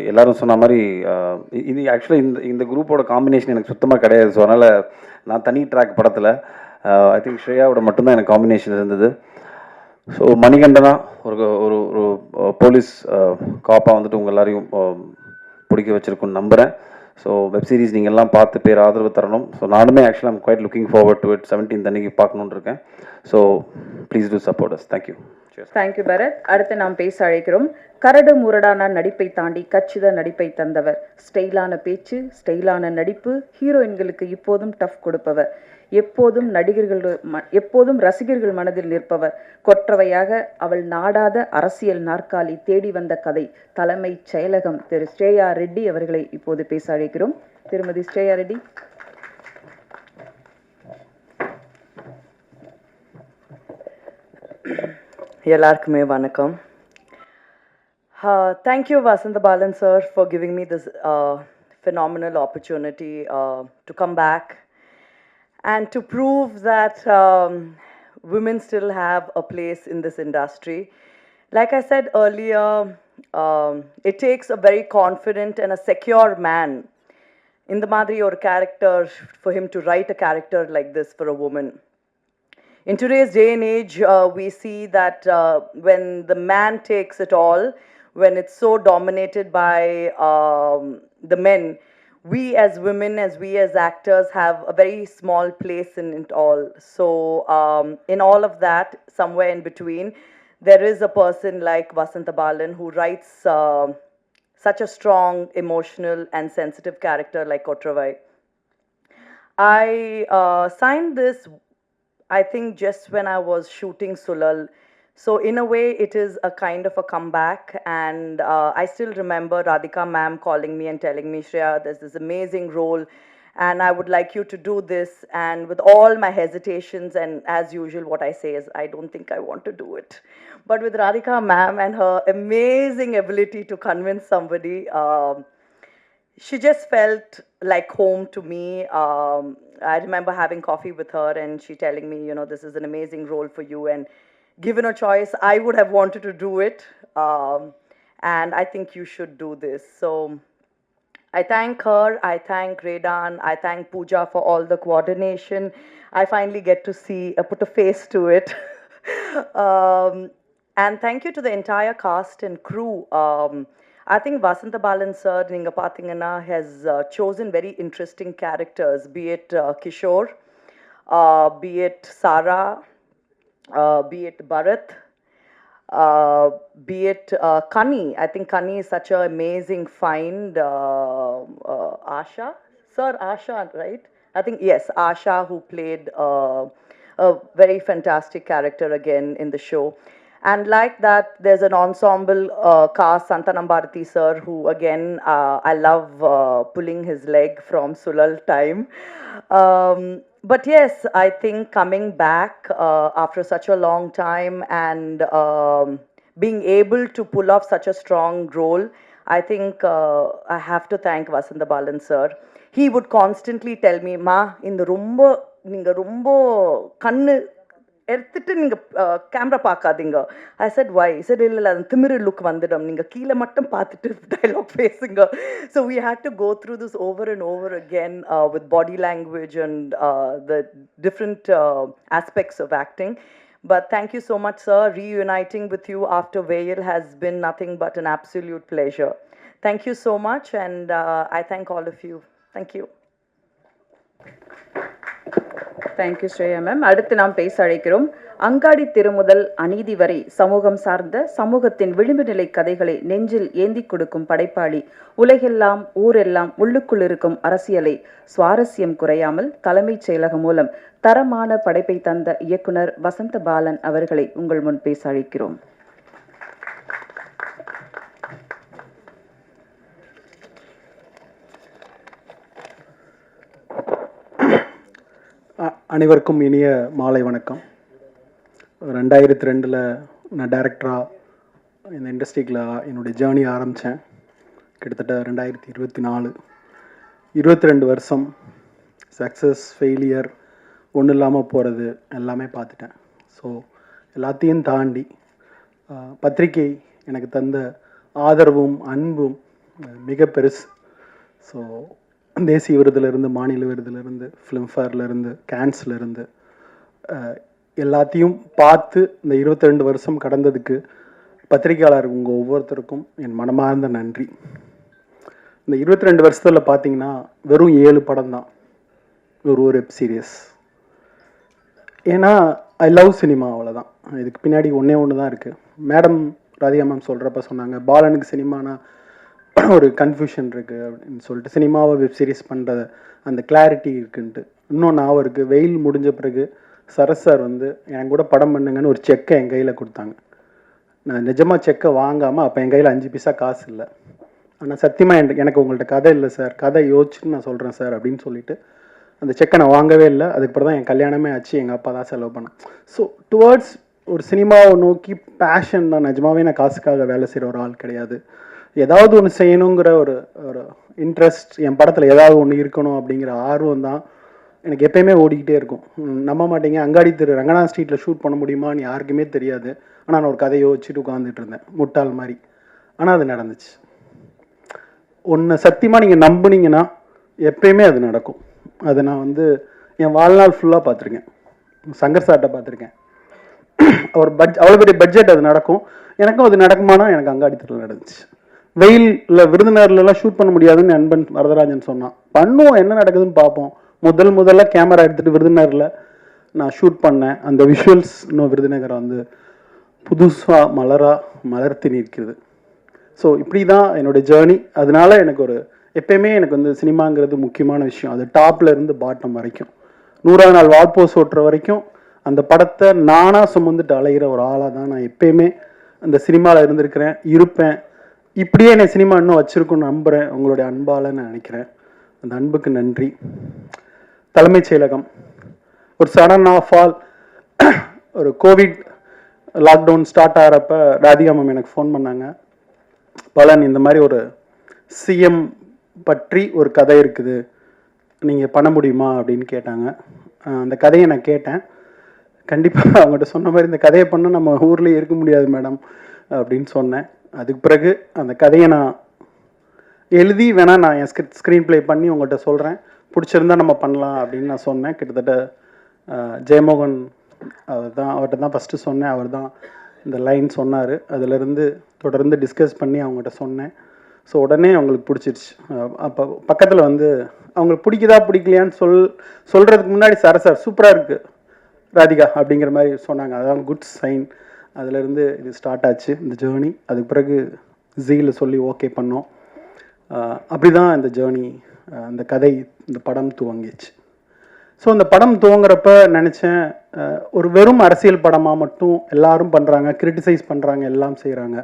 எல்லோரும் சொன்ன மாதிரி இது ஆக்சுவலாக இந்த குரூப்போட காம்பினேஷன் எனக்கு சுத்தமாக கிடையாது. ஸோ அதனால் நான் தனி ட்ராக் படத்தில் ஐ திங்க் ஸ்ரேயாவோட மட்டும்தான் எனக்கு காம்பினேஷன் இருந்தது. ஸோ மணிகண்டனா ஒரு ஒரு ஒரு போலீஸ் காப்பாக வந்துட்டு உங்கள் எல்லாரையும் பிடிக்க வச்சுருக்குன்னு நம்புகிறேன். ஸோ வெப் சீரிஸ் நீங்கள் எல்லாம் பார்த்து பேர் ஆதரவு தரணும். ஸோ நானுமே ஆக்சுவலாக I'm quite looking forward to it 17th அன்னைக்கு பார்க்கணுன்னு இருக்கேன். So please do support us. Thank you. Thank you Bharath. அடுத்து நாம் பேச அழைக்கிறோம். கரடு முரடான நடிப்பை தாண்டி கச்சித நடிப்பை தந்தவர், ஸ்டைலான பேச்சு, ஸ்டைலான நடிப்பு, ஹீரோயின்களுக்கு இப்போதும் டஃப் கொடுப்பவர், எப்போதும் ரசிகர்கள் மனதில் நிற்பவர், கொற்றவையாக அவள் நாடாத அரசியல் நாற்காலி தேடி வந்த கதை, தலைமைச் செயலகம் திரு ஸ்ரேயா ரெட்டி அவர்களை இப்போது பேச அழைக்கிறோம். திருமதி ஸ்ரேயா ரெட்டி. எல்லாருக்குமே வணக்கம். Thank you, Vasantha Balan sir, for giving me this phenomenal opportunity to come back and to prove that women still have a place in this industry. Like I said earlier, it takes a very confident and a secure man in the madri or character for him to write a character like this for a woman. In today's day and age, we see that when the man takes it all, when it's so dominated by the men, we as women, we as actors have a very small place in it all. So in all of that, somewhere in between, there is a person like Vasantha Balan who writes such a strong, emotional and sensitive character like Kotravai. I signed this, I think, just when I was shooting Sulal. So in a way, it is a kind of a comeback, and I still remember Radhika ma'am calling me and telling me, Shreya, there's this amazing role, and I would like you to do this. And with all my hesitations, and as usual, what I say is, I don't think I want to do it. But with Radhika ma'am and her amazing ability to convince somebody, she just felt like home to me. I remember having coffee with her and she telling me, you know, this is an amazing role for you, and given a choice, I would have wanted to do it, and I think you should do this. So I thank her, I thank Redan, I thank Pooja for all the coordination. I finally get to see, put a face to it. And thank you to the entire cast and crew. I think Vasantha Balan sir, Ninga Pathingana, has chosen very interesting characters, be it Kishore, be it Sarah, be it Bharat, be it Kani. I think Kani is such an amazing find. Asha? Sir, Asha, right? I think, yes, Asha, who played a very fantastic character again in the show. And like that, there's an ensemble cast, Santanam Bharati sir, who again, I love pulling his leg from Sulal time. But yes, I think coming back after such a long time and being able to pull off such a strong role, I think I have to thank Vasantha Balan sir. He would constantly tell me, Ma, ninga rombo kannu எடுத்துட்டு நீங்க camera பார்க்காதீங்க. I said why? He said இல்ல அது திமிரு look வந்துடும், நீங்க கீழே மட்டும் பார்த்துட்டு டயலாக் பேசுங்க. So we had to go through this over and over again with body language and the different aspects of acting. But thank you so much, sir. Reuniting with you after Veil has been nothing but an absolute pleasure. Thank you so much, and I thank all of you. Thank you. Thank you Shreya ma'am. அடுத்து நாம் பேச அழைக்கிறோம். அங்காடி தெரு முதல் அநீதி வரை சமூகம் சார்ந்த சமூகத்தின் விளிம்பு நிலை கதைகளை நெஞ்சில் ஏந்தி கொடுக்கும் படைப்பாளி, உலகெல்லாம் ஊரெல்லாம் உள்ளுக்குள் இருக்கும் அரசியலை சுவாரஸ்யம் குறையாமல் தலைமைச் செயலகம் மூலம் தரமான படைப்பை தந்த இயக்குனர் வசந்த பாலன் அவர்களை உங்கள் முன் பேச அழைக்கிறோம். அனைவருக்கும் இனிய மாலை வணக்கம். 2002 நான் டைரக்டராக இந்த இண்டஸ்ட்ரிக்கில் என்னுடைய ஜேர்னி ஆரம்பித்தேன். கிட்டத்தட்ட 2024 22 வருஷம் சக்ஸஸ் ஃபெயிலியர் ஒன்றும் இல்லாமல் போகிறது எல்லாமே பார்த்துட்டேன். ஸோ எல்லாத்தையும் தாண்டி பத்திரிகை எனக்கு தந்த ஆதரவும் அன்பும் மிக பெருசு. ஸோ தேசிய விருதுலேருந்து, மாநில விருதுலேருந்து, ஃபிலிம்ஃபேர்லேருந்து, கேன்ஸ்லேருந்து எல்லாத்தையும் பார்த்து இந்த 22 வருஷம் கடந்ததுக்கு பத்திரிகையாளர் உங்கள் ஒவ்வொருத்தருக்கும் என் மனமார்ந்த நன்றி. இந்த 22 வருஷத்தில் பார்த்தீங்கன்னா வெறும் 7 படம் தான், ஒரு வெப் சீரியஸ். ஏன்னா ஐ லவ் சினிமா, அவ்வளோதான். இதுக்கு பின்னாடி ஒன்று தான் இருக்குது. மேடம் ராதிகா மேம் சொல்கிறப்ப சொன்னாங்க, பாலனுக்கு சினிமானா ஒரு கன்ஃபியூஷன் இருக்குது அப்படின்னு சொல்லிட்டு, சினிமாவை வெப் சீரிஸ் பண்ணுற அந்த கிளாரிட்டி இருக்குன்ட்டு. இன்னும் நான் அவருக்கு வெயில் முடிஞ்ச பிறகு சரத் சார் வந்து என் கூட படம் பண்ணுங்கன்னு ஒரு செக்கை என் கையில் கொடுத்தாங்க. நான் நிஜமாக செக்கை வாங்காமல், அப்போ என் கையில் 5 பைசா காசு இல்லை. ஆனால் சத்தியமாக எனக்கு உங்கள்கிட்ட கதை இல்லை சார், கதை யோசிச்சுட்டு நான் சொல்கிறேன் சார் அப்படின்னு சொல்லிட்டு அந்த செக்கை நான் வாங்கவே இல்லை. அதுக்கப்புறம் தான் என் கல்யாணமே ஆச்சு, எங்கள் அப்பா தான் செலவு பண்ணேன். ஸோ டுவர்ட்ஸ் ஒரு சினிமாவை நோக்கி பேஷன் தான். நிஜமாவே நான் காசுக்காக வேலை செய்கிற ஒரு ஆள் கிடையாது. ஏதாவது ஒன்று செய்யணுங்கிற ஒரு இன்ட்ரெஸ்ட், என் படத்தில் ஏதாவது ஒன்று இருக்கணும் அப்படிங்கிற ஆர்வம் தான் எனக்கு எப்பயுமே ஓடிக்கிட்டே இருக்கும். நம்ப மாட்டீங்க, அங்காடி திரு ரங்கநாத் ஸ்ட்ரீட்டில் ஷூட் பண்ண முடியுமான்னு யாருக்குமே தெரியாது. ஆனால் நான் ஒரு கதையை வச்சுட்டு உட்காந்துட்டு இருந்தேன் முட்டாள் மாதிரி. ஆனால் அது நடந்துச்சு. ஒன்று சத்தியமாக நீங்கள் நம்புனீங்கன்னா எப்பயுமே அது நடக்கும். அதை நான் வந்து என் வாழ்நாள் ஃபுல்லாக பார்த்துருக்கேன். சங்கர் சார்கிட்ட பார்த்துருக்கேன். அவர் அவ்வளோ பெரிய பட்ஜெட், அது நடக்கும். எனக்கும் அது நடக்குமானா எனக்கு அங்காடி தெருவில் நடந்துச்சு. வெயிலில் விருதுநகர்லாம் ஷூட் பண்ண முடியாதுன்னு நண்பன் வரதராஜன் சொன்னான். பண்ணுவோம், என்ன நடக்குதுன்னு பார்ப்போம். முதல்ல கேமரா எடுத்துகிட்டு விருதுநகரில் நான் ஷூட் பண்ணேன். அந்த விஷுவல்ஸ் இன்னும் விருதுநகரை வந்து புதுசாக மலர்த்தி நிற்கிறது. ஸோ இப்படி தான் என்னோடய ஜேர்னி. அதனால எனக்கு எப்பயுமே எனக்கு வந்து சினிமாங்கிறது முக்கியமான விஷயம். அது டாப்பில் இருந்து பாட்டம் வரைக்கும், 100ஆவது நாள் வால்போஸ் ஓட்டுற வரைக்கும் அந்த படத்தை நானாக சுமந்துட்டு அலைகிற ஒரு ஆளாக தான் நான் எப்பயுமே அந்த சினிமாவில் இருந்திருக்கிறேன், இருப்பேன். இப்படியே என்னை சினிமா இன்னும் வச்சுருக்குன்னு நம்புகிறேன். உங்களுடைய அன்பால் நான் நினைக்கிறேன். அந்த அன்புக்கு நன்றி. தலைமைச் செயலகம் ஒரு சடன் ஆஃப் ஆல், ஒரு கோவிட் லாக்டவுன் ஸ்டார்ட் ஆகிறப்ப ராதிகா மேம் எனக்கு ஃபோன் பண்ணாங்க. பலன், இந்த மாதிரி ஒரு சிஎம் பற்றி ஒரு கதை இருக்குது, நீங்கள் பண்ண முடியுமா அப்படின்னு கேட்டாங்க. அந்த கதையை நான் கேட்டேன். கண்டிப்பாக அவங்ககிட்ட சொன்ன மாதிரி இந்த கதையை பண்ண நம்ம ஊர்லேயே இருக்க முடியாது மேடம் அப்படின்னு சொன்னேன். அதுக்கு பிறகு அந்த கதையை நான் எழுதி வேணால் நான் என் ஸ்க்ரீன் ப்ளே பண்ணி உங்கள்கிட்ட சொல்கிறேன், பிடிச்சிருந்தா நம்ம பண்ணலாம் அப்படின்னு நான் சொன்னேன். கிட்டத்தட்ட ஜெயமோகன் அவர்கிட்ட தான் ஃபஸ்ட்டு சொன்னேன். அவர் தான் இந்த லைன் சொன்னார். அதிலிருந்து தொடர்ந்து டிஸ்கஸ் பண்ணி அவங்ககிட்ட சொன்னேன். ஸோ உடனே அவங்களுக்கு பிடிச்சிருச்சு. அப்போ பக்கத்தில் வந்து அவங்களுக்கு பிடிக்குதா பிடிக்கலையான்னு சொல்கிறதுக்கு முன்னாடி சார் சூப்பராக இருக்குது ராதிகா அப்படிங்கிற மாதிரி சொன்னாங்க. அதுதான் குட் சைன். அதிலேருந்து இது ஸ்டார்ட் ஆச்சு இந்த ஜேர்னி. அதுக்கு பிறகு ஜீயில் சொல்லி ஓகே பண்ணோம். அப்படி தான் இந்த ஜேர்னி, அந்த கதை, இந்த படம் துவங்கிச்சு. ஸோ இந்த படம் துவங்குறப்ப நினச்சேன், ஒரு வெறும் அரசியல் படமாக மட்டும் எல்லாரும் பண்ணுறாங்க, கிரிட்டிசைஸ் பண்ணுறாங்க, எல்லாம் செய்கிறாங்க.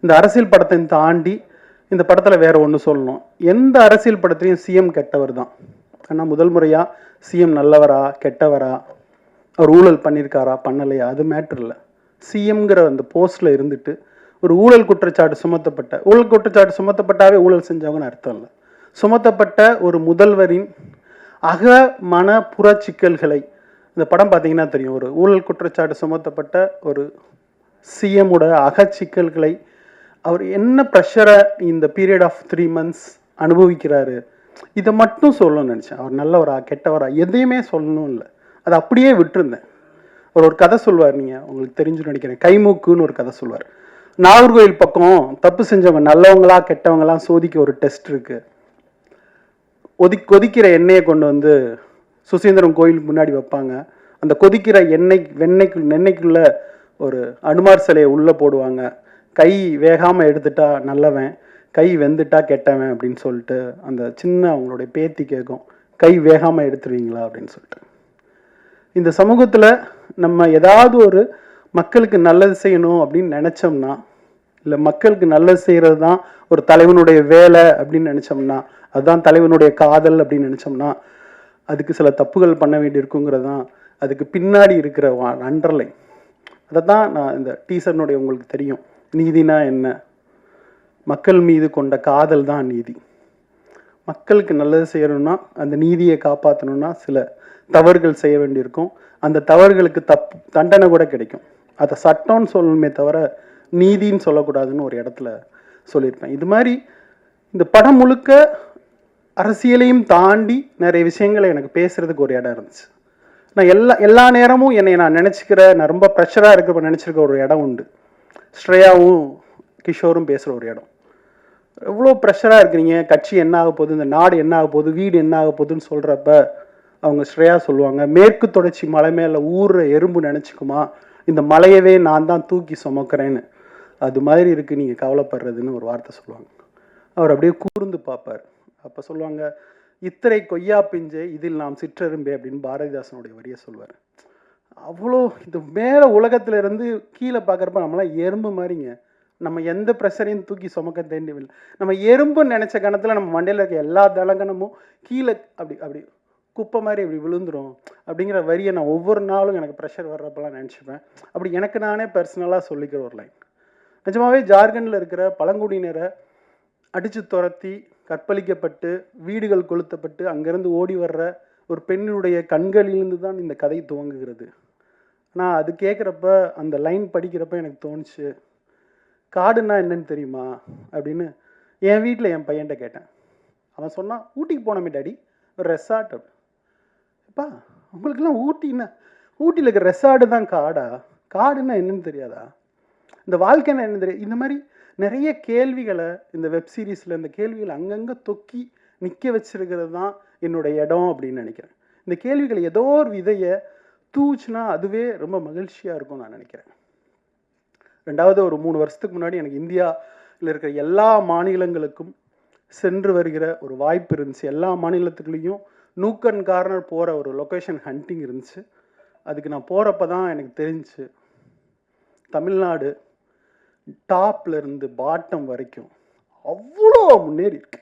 இந்த அரசியல் படத்தை தாண்டி இந்த படத்தில் வேறு ஒன்று சொல்லணும். எந்த அரசியல் படத்துலையும் சிஎம் கெட்டவர் தான். ஆனால் முதல் முறையாக சிஎம் நல்லவரா கெட்டவரா, அவர் ஊழல் பண்ணியிருக்காரா பண்ணலையா, அது மேட்ரு இல்லை. சிஎம்ங்கிற அந்த போஸ்ட்டில் இருந்துட்டு ஒரு ஊழல் குற்றச்சாட்டு சுமத்தப்பட்டாவே ஊழல் செஞ்சவங்கன்னு அர்த்தம் இல்லை. சுமத்தப்பட்ட ஒரு முதல்வரின் அக மன புற சிக்கல்களை, இந்த படம் பார்த்தீங்கன்னா தெரியும், ஒரு ஊழல் குற்றச்சாட்டு சுமத்தப்பட்ட ஒரு சிஎம்மோட அகச்சிக்கல்களை, அவர் என்ன ப்ரெஷரை இந்த பீரியட் ஆஃப் 3 months அனுபவிக்கிறாரு, இதை மட்டும் சொல்லணும்னு நினச்சேன். அவர் நல்லவரா கெட்டவரா எதையுமே சொல்லணும் இல்லை, அதை அப்படியே விட்டுருந்தேன். அவர் ஒரு கதை சொல்வார், நீங்கள் உங்களுக்கு தெரிஞ்சுன்னு நினைக்கிறேன், கைமூக்குன்னு ஒரு கதை சொல்வார். நாகர்கோவில் பக்கம் தப்பு செஞ்சவங்க நல்லவங்களா கெட்டவங்களாம் சோதிக்க ஒரு டெஸ்ட் இருக்குது. கொதிக்கிற எண்ணெயை கொண்டு வந்து சுசீந்திரம் கோயிலுக்கு முன்னாடி வைப்பாங்க. அந்த கொதிக்கிற எண்ணெய்க்குள்ளே ஒரு அனுமார் சிலையை உள்ளே போடுவாங்க. கை வேகாமல் எடுத்துட்டா நல்லவன், கை வெந்துட்டா கெட்டவன் அப்படின்னு சொல்லிட்டு அந்த சின்ன அவங்களுடைய பேத்தி கேட்கும், கை வேகாமல் எடுத்துருவீங்களா அப்படின்னு சொல்லிட்டு. இந்த சமூகத்தில் நம்ம ஏதாவது ஒரு மக்களுக்கு நல்லது செய்யணும் அப்படின்னு நினச்சோம்னா, இல்லை மக்களுக்கு நல்லது செய்கிறது தான் ஒரு தலைவனுடைய வேலை அப்படின்னு நினச்சோம்னா, அதுதான் தலைவனுடைய காதல் அப்படின்னு நினச்சோம்னா, அதுக்கு சில தப்புகள் பண்ண வேண்டியிருக்குங்கிறது தான் அதுக்கு பின்னாடி இருக்கிற அண்டர்லைன். அதை தான் நான் இந்த டீசர்னுடைய, உங்களுக்கு தெரியும், நீதினா என்ன, மக்கள் மீது கொண்ட காதல் தான் நீதி. மக்களுக்கு நல்லது செய்யணும்னா, அந்த நீதியை காப்பாற்றணும்னா சில தவறுகள் செய்ய வேண்டியிருக்கும். அந்த தவறுகளுக்கு தண்டனை கூட கிடைக்கும். அதை சட்டம்னு சொல்லணுமே தவிர நீதின்னு சொல்லக்கூடாதுன்னு ஒரு இடத்துல சொல்லியிருப்பேன். இது மாதிரி இந்த படம் முழுக்க அரசியலையும் தாண்டி நிறைய விஷயங்களை எனக்கு பேசுகிறதுக்கு ஒரு இடம் இருந்துச்சு. நான் எல்லா நேரமும் நான் நினச்சிக்கிற, நான் ரொம்ப ப்ரெஷராக இருக்கிறப்ப நினச்சிருக்க ஒரு இடம் உண்டு. ஸ்ரேயாவும் கிஷோரும் பேசுகிற ஒரு இடம். எவ்வளோ ப்ரெஷராக இருக்கிறீங்க, கட்சி என்ன ஆக போகுது, இந்த நாடு என்ன ஆக போகுது, வீடு என்ன ஆக போகுதுன்னு சொல்கிறப்ப அவங்க ஸ்ரேயா சொல்லுவாங்க, மேற்கு தொடர்ச்சி மலை மேலே ஊறுற எறும்பு நினச்சிக்குமா, இந்த மலையவே நான் தான் தூக்கி சுமக்கிறேன்னு, அது மாதிரி இருக்குது நீங்கள் கவலைப்படுறதுன்னு ஒரு வார்த்தை சொல்லுவாங்க. அவர் அப்படியே கூர்ந்து பார்ப்பார். அப்போ சொல்லுவாங்க, இத்தனை கொய்யா பிஞ்சே இதில் நாம் சிற்றெரும்பே அப்படின்னு பாரதிதாசனுடைய வரியை சொல்வார். அவ்வளோ இது மேலே உலகத்துல இருந்து கீழே பார்க்குறப்ப நம்மளாம் எறும்பு மாதிரிங்க. நம்ம எந்த ப்ரெஷரையும் தூக்கி சுமக்க தேண்டியவில்லை. நம்ம எறும்புன்னு நினச்ச கணத்தில் நம்ம மண்டையில் இருக்க எல்லா தலங்கணமும் கீழே அப்படி குப்பை மாதிரி இப்படி விழுந்துடும் அப்படிங்கிற வரியை நான் ஒவ்வொரு நாளும் எனக்கு ப்ரெஷர் வர்றப்பெல்லாம் நினச்சிப்பேன். அப்படி எனக்கு நானே பர்சனலாக சொல்லிக்கிற ஒரு லைன். நிஜமாவே ஜார்க்கண்டில் இருக்கிற பழங்குடியினரை அடித்து துரத்தி கற்பழிக்கப்பட்டு வீடுகள் கொளுத்தப்பட்டு அங்கேருந்து ஓடி வர்ற ஒரு பெண்ணுடைய கண்களிலிருந்து தான் இந்த கதை துவங்குகிறது. ஆனால் அது கேட்குறப்ப, அந்த லைன் படிக்கிறப்ப எனக்கு தோணுச்சு, காடுன்னா என்னன்னு தெரியுமா அப்படின்னு என் வீட்டில் என் பையன்கிட்ட கேட்டேன். அவன் சொன்னான், ஊட்டிக்கு போனோமே டாடி, ஒரு ரெசார்ட். அப்பா உங்களுக்கெல்லாம் ஊட்டின்னா, ஊட்டியில் இருக்கிற ரெசார்ட்டு தான் காடா? காடுன்னா என்னன்னு தெரியாதா? இந்த வாழ்க்கைன்னா என்ன தெரியாது? இந்த மாதிரி நிறைய கேள்விகளை இந்த வெப் சீரிஸில், இந்த கேள்விகளை அங்கங்கே தொக்கி நிற்க வச்சிருக்கிறது தான் என்னுடைய இடம் அப்படின்னு நினைக்கிறேன். இந்த கேள்விகளை ஏதோ ஒரு விதையை தூச்சுனா அதுவே ரொம்ப மகிழ்ச்சியாக இருக்கும்னு நான் நினைக்கிறேன். ரெண்டாவது, ஒரு 3 வருஷத்துக்கு முன்னாடி எனக்கு இந்தியாவில் இருக்கிற எல்லா மாநிலங்களுக்கும் சென்று வருகிற ஒரு வாய்ப்பு இருந்துச்சு. எல்லா மாநிலத்துக்குள்ளேயும் நூக் அண்ட் கார்னர் போகிற ஒரு லொக்கேஷன் ஹண்டிங் இருந்துச்சு. அதுக்கு நான் போகிறப்ப தான் எனக்கு தெரிஞ்சிச்சு, தமிழ்நாடு டாப்ல இருந்து பாட்டம் வரைக்கும் அவ்வளோ முன்னேறி இருக்கு.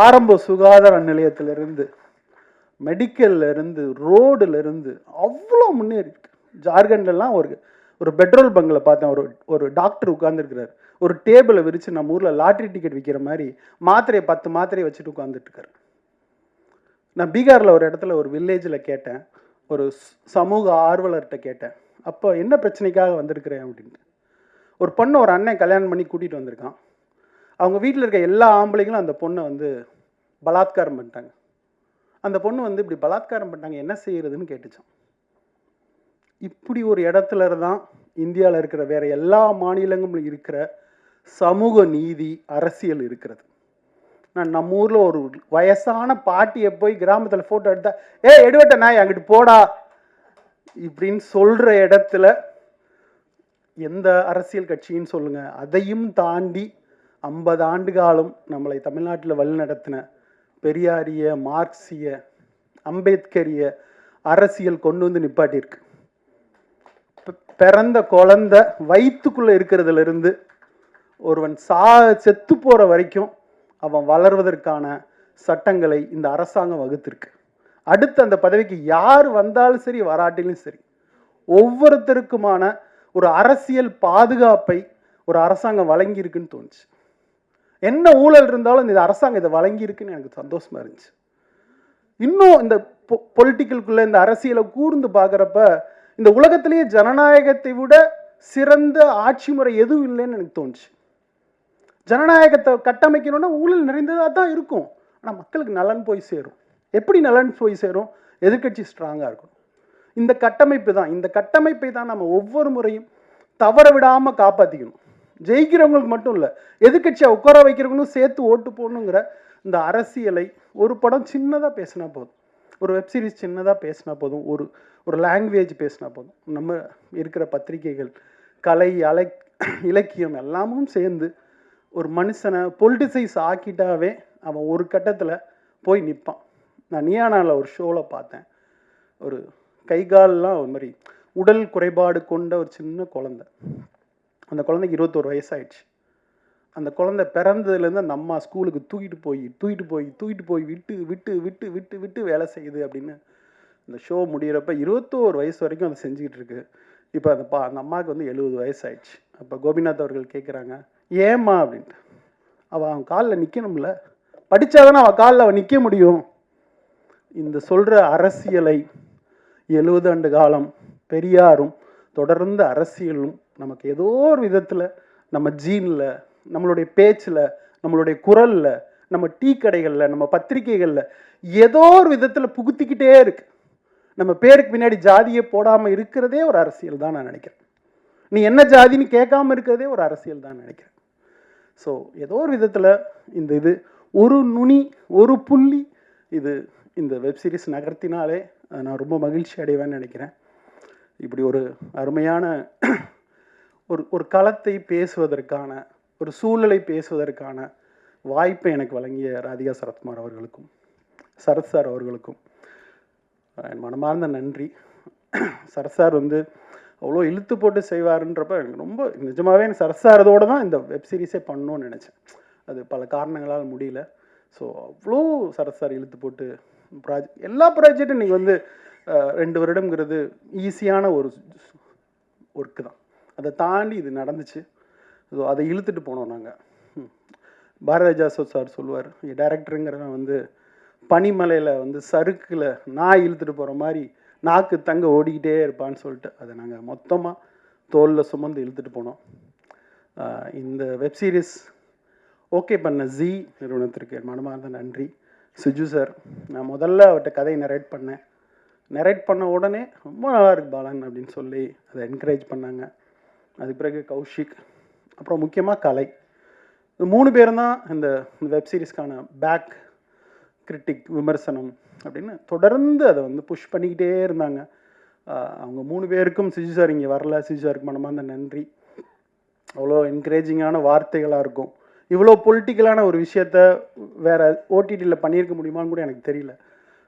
ஆரம்ப சுகாதார நிலையத்திலிருந்து, மெடிக்கல்ல இருந்து, ரோடுல இருந்து அவ்வளோ முன்னேறி இருக்கு. ஜார்க்கண்ட்லாம் ஒரு பெட்ரோல் பங்கில் பார்த்தேன், ஒரு டாக்டர் உட்கார்ந்துருக்கிறார். ஒரு டேபிளை விரித்து நம்ம ஊரில் லாட்ரி டிக்கெட் விற்கிற மாதிரி 10 மாத்திரையை வச்சுட்டு உட்காந்துட்டு இருக்காரு. நான் பீகாரில் ஒரு இடத்துல ஒரு வில்லேஜில் கேட்டேன், ஒரு சமூக ஆர்வலர்கிட்ட கேட்டேன், அப்போ என்ன பிரச்சனைக்காக வந்திருக்கிறேன் அப்படின்ட்டு. ஒரு பொண்ணை ஒரு அண்ணன் கல்யாணம் பண்ணி கூட்டிகிட்டு வந்திருக்கான். அவங்க வீட்டில் இருக்க எல்லா ஆம்பளைங்களும் அந்த பொண்ணை பலாத்காரம் பண்ணிட்டாங்க. அந்த பொண்ணு இப்படி பலாத்காரம் பண்ணிட்டாங்க, என்ன செய்யறதுன்னு கேட்டுச்சான். இப்படி ஒரு இடத்துல தான் இந்தியாவில் இருக்கிற வேற எல்லா மாநிலங்களும் இருக்கிற சமூக நீதி அரசியல் இருக்கிறது. நான் நம்ம ஊரில் ஒரு வயசான பாட்டியை போய் கிராமத்தில் ஃபோட்டோ எடுத்தா, எடுவட்ட நாய் அங்கிட்டு போடா இப்படின்னு சொல்கிற இடத்துல எந்த அரசியல் கட்சின்னு சொல்லுங்கள், அதையும் தாண்டி 50 ஆண்டு காலம் நம்மளை தமிழ்நாட்டில் வழிநடத்தின பெரியாரிய, மார்க்சிய, அம்பேத்கரிய அரசியல் கொண்டு வந்து நிப்பாட்டியிருக்கு. பிறந்த குழந்தை வயிற்றுக்குள்ளே இருக்கிறதுலேருந்து ஒருவன் செத்து போகிற வரைக்கும் அவன் வளர்வதற்கான சட்டங்களை இந்த அரசாங்கம் வகுத்திருக்கு. அடுத்து அந்த பதவிக்கு யார் வந்தாலும் சரி, வராட்டிலும் சரி, ஒவ்வொருத்தருக்குமான ஒரு அரசியல் பாதுகாப்பை ஒரு அரசாங்கம் வழங்கியிருக்குன்னு தோணுச்சு. என்ன ஊழல் இருந்தாலும் இந்த அரசாங்கம் இதை வழங்கியிருக்குன்னு எனக்கு சந்தோஷமா இருந்துச்சு. இன்னும் இந்த பொலிட்டிக்கலுக்குள்ள இந்த அரசியலை கூர்ந்து பார்க்குறப்ப, இந்த உலகத்திலேயே ஜனநாயகத்தை விட சிறந்த ஆட்சி முறை எதுவும் இல்லைன்னு எனக்கு தோணுச்சு. ஜனநாயகத்தை கட்டமைக்கணும்னா ஊழல் நிறைந்ததாக தான் இருக்கும், ஆனால் மக்களுக்கு நலன் போய் சேரும். எப்படி நலன் போய் சேரும்? எதிர்கட்சி ஸ்ட்ராங்காக இருக்கணும். இந்த கட்டமைப்பை தான் நம்ம ஒவ்வொரு முறையும் தவற விடாமல் காப்பாற்றிக்கணும். ஜெயிக்கிறவங்களுக்கு மட்டும் இல்லை, எதிர்கட்சியை உட்கார வைக்கிறவங்களும் சேர்த்து ஓட்டு போடணுங்கிற இந்த அரசியலை ஒரு படம் சின்னதாக பேசினா போதும், ஒரு வெப்சீரிஸ் சின்னதாக பேசினா போதும், ஒரு லாங்குவேஜ் பேசினா போதும், நம்ம இருக்கிற பத்திரிகைகள், கலை, இலக்கியம் எல்லாமும் சேர்ந்து ஒரு மனுஷனை பொலிட்டிசைஸ் ஆக்கிட்டாவே அவன் ஒரு கட்டத்தில் போய் நிற்பான். நான் நியானாவில் ஒரு ஷோவில் பார்த்தேன், ஒரு கை கால்லாம் ஒரு மாதிரி உடல் குறைபாடு கொண்ட ஒரு சின்ன குழந்தை. அந்த குழந்தைக்கு 21 வயசாயிடுச்சு. அந்த குழந்தை பிறந்ததுலேருந்து அந்த அம்மா ஸ்கூலுக்கு தூக்கிட்டு போய் விட்டு விட்டு விட்டு விட்டு விட்டு வேலை செய்யுது அப்படின்னு இந்த ஷோ முடிகிறப்ப 21 வயசு வரைக்கும் அதை செஞ்சுக்கிட்டு இருக்கு. இப்போ அந்த அம்மாவுக்கு 70 வயசாயிடுச்சு. அப்போ கோபிநாத் அவர்கள் கேட்குறாங்க, ஏம்மா அப்படின்ட்டு. அவன் காலில் நிற்கணும்ல, படித்தாதானே அவள் காலில் நிற்க முடியும். இந்த சொல்கிற அரசியலை 70 ஆண்டு காலம் பெரியாரும் தொடர்ந்து அரசியலும் நமக்கு ஏதோ ஒரு விதத்தில் நம்ம ஜீனில், நம்மளுடைய பேச்சில், நம்மளுடைய குரலில், நம்ம டீ கடைகளில், நம்ம பத்திரிகைகளில் ஏதோ ஒரு விதத்தில் புகுத்திக்கிட்டே இருக்கு. நம்ம பேருக்கு பின்னாடி ஜாதியை போடாமல் இருக்கிறதே ஒரு அரசியல் தான் நான் நினைக்கிறேன். நீ என்ன ஜாதின்னு கேட்காம இருக்கிறதே ஒரு அரசியல் தான் நினைக்கிறேன். ஸோ ஏதோ ஒரு விதத்தில் இது ஒரு நுனி ஒரு புள்ளி இது இந்த வெப் சீரிஸ் நகர்த்தினாலே நான் ரொம்ப மகிழ்ச்சி அடைவேன்னு நினைக்கிறேன். இப்படி ஒரு அருமையான ஒரு களத்தை பேசுவதற்கான ஒரு சூழலை பேசுவதற்கான வாய்ப்பை எனக்கு வழங்கிய ராதிகா சரத்குமார் அவர்களுக்கும் சரத் சார் அவர்களுக்கும் என் மனமார்ந்த நன்றி. சரத் சார் அவ்வளோ இழுத்து போட்டு செய்வாருன்றப்ப எனக்கு ரொம்ப நிஜமாகவே எனக்கு சரத் சார் அதோடு தான் இந்த வெப் சீரிஸே பண்ணணும்னு நினச்சேன். அது பல காரணங்களால் முடியல. ஸோ அவ்வளோ சரத் சார் இழுத்து போட்டு எல்லா ப்ராஜெக்டும் இன்றைக்கி 2 வருடங்கிறது ஈஸியான ஒரு ஒர்க்கு தான். அதை தாண்டி இது நடந்துச்சு. ஸோ அதை இழுத்துட்டு போனோம் நாங்கள். பாரதிராஜா சார் சொல்லுவார், டைரக்டருங்கிறவன் பனிமலையில் சறுக்கில் நாய் இழுத்துட்டு போகிற மாதிரி நாக்கு தங்க ஓடிக்கிட்டே இருப்பான்னு சொல்லிட்டு அதை நாங்கள் மொத்தமாக தோளில் சுமந்து இழுத்துட்டு போனோம். இந்த வெப் சீரிஸ் ஓகே பண்ண ஜி நிறுவனத்திற்கு என் மனமார்ந்த நன்றி. சுஜு சார், நான் முதல்ல அவர்கிட்ட கதையை நரேட் பண்ண உடனே ரொம்ப நல்லா இருக்கு பாலன் அப்படின்னு சொல்லி அதை என்கரேஜ் பண்ணாங்க. அதுக்கு பிறகு கௌஷிக், அப்புறம் முக்கியமாக கலை. இந்த 3 பேரும் தான் இந்த வெப் சீரிஸ்க்கான பேக் கிரிட்டிக் விமர்சனம் அப்படின்னு தொடர்ந்து அதை புஷ் பண்ணிக்கிட்டே இருந்தாங்க. அவங்க 3 பேருக்கும் சிஜு சார் இங்கே வரல, சிஜு சாருக்கு மனமார்ந்த நன்றி. அவ்வளோ என்கரேஜிங்கான வார்த்தைகளாக இருக்கும். இவ்வளோ பொலிட்டிக்கலான ஒரு விஷயத்த வேறு ஓடிடியில் பண்ணியிருக்க முடியுமான்னு கூட எனக்கு தெரியல.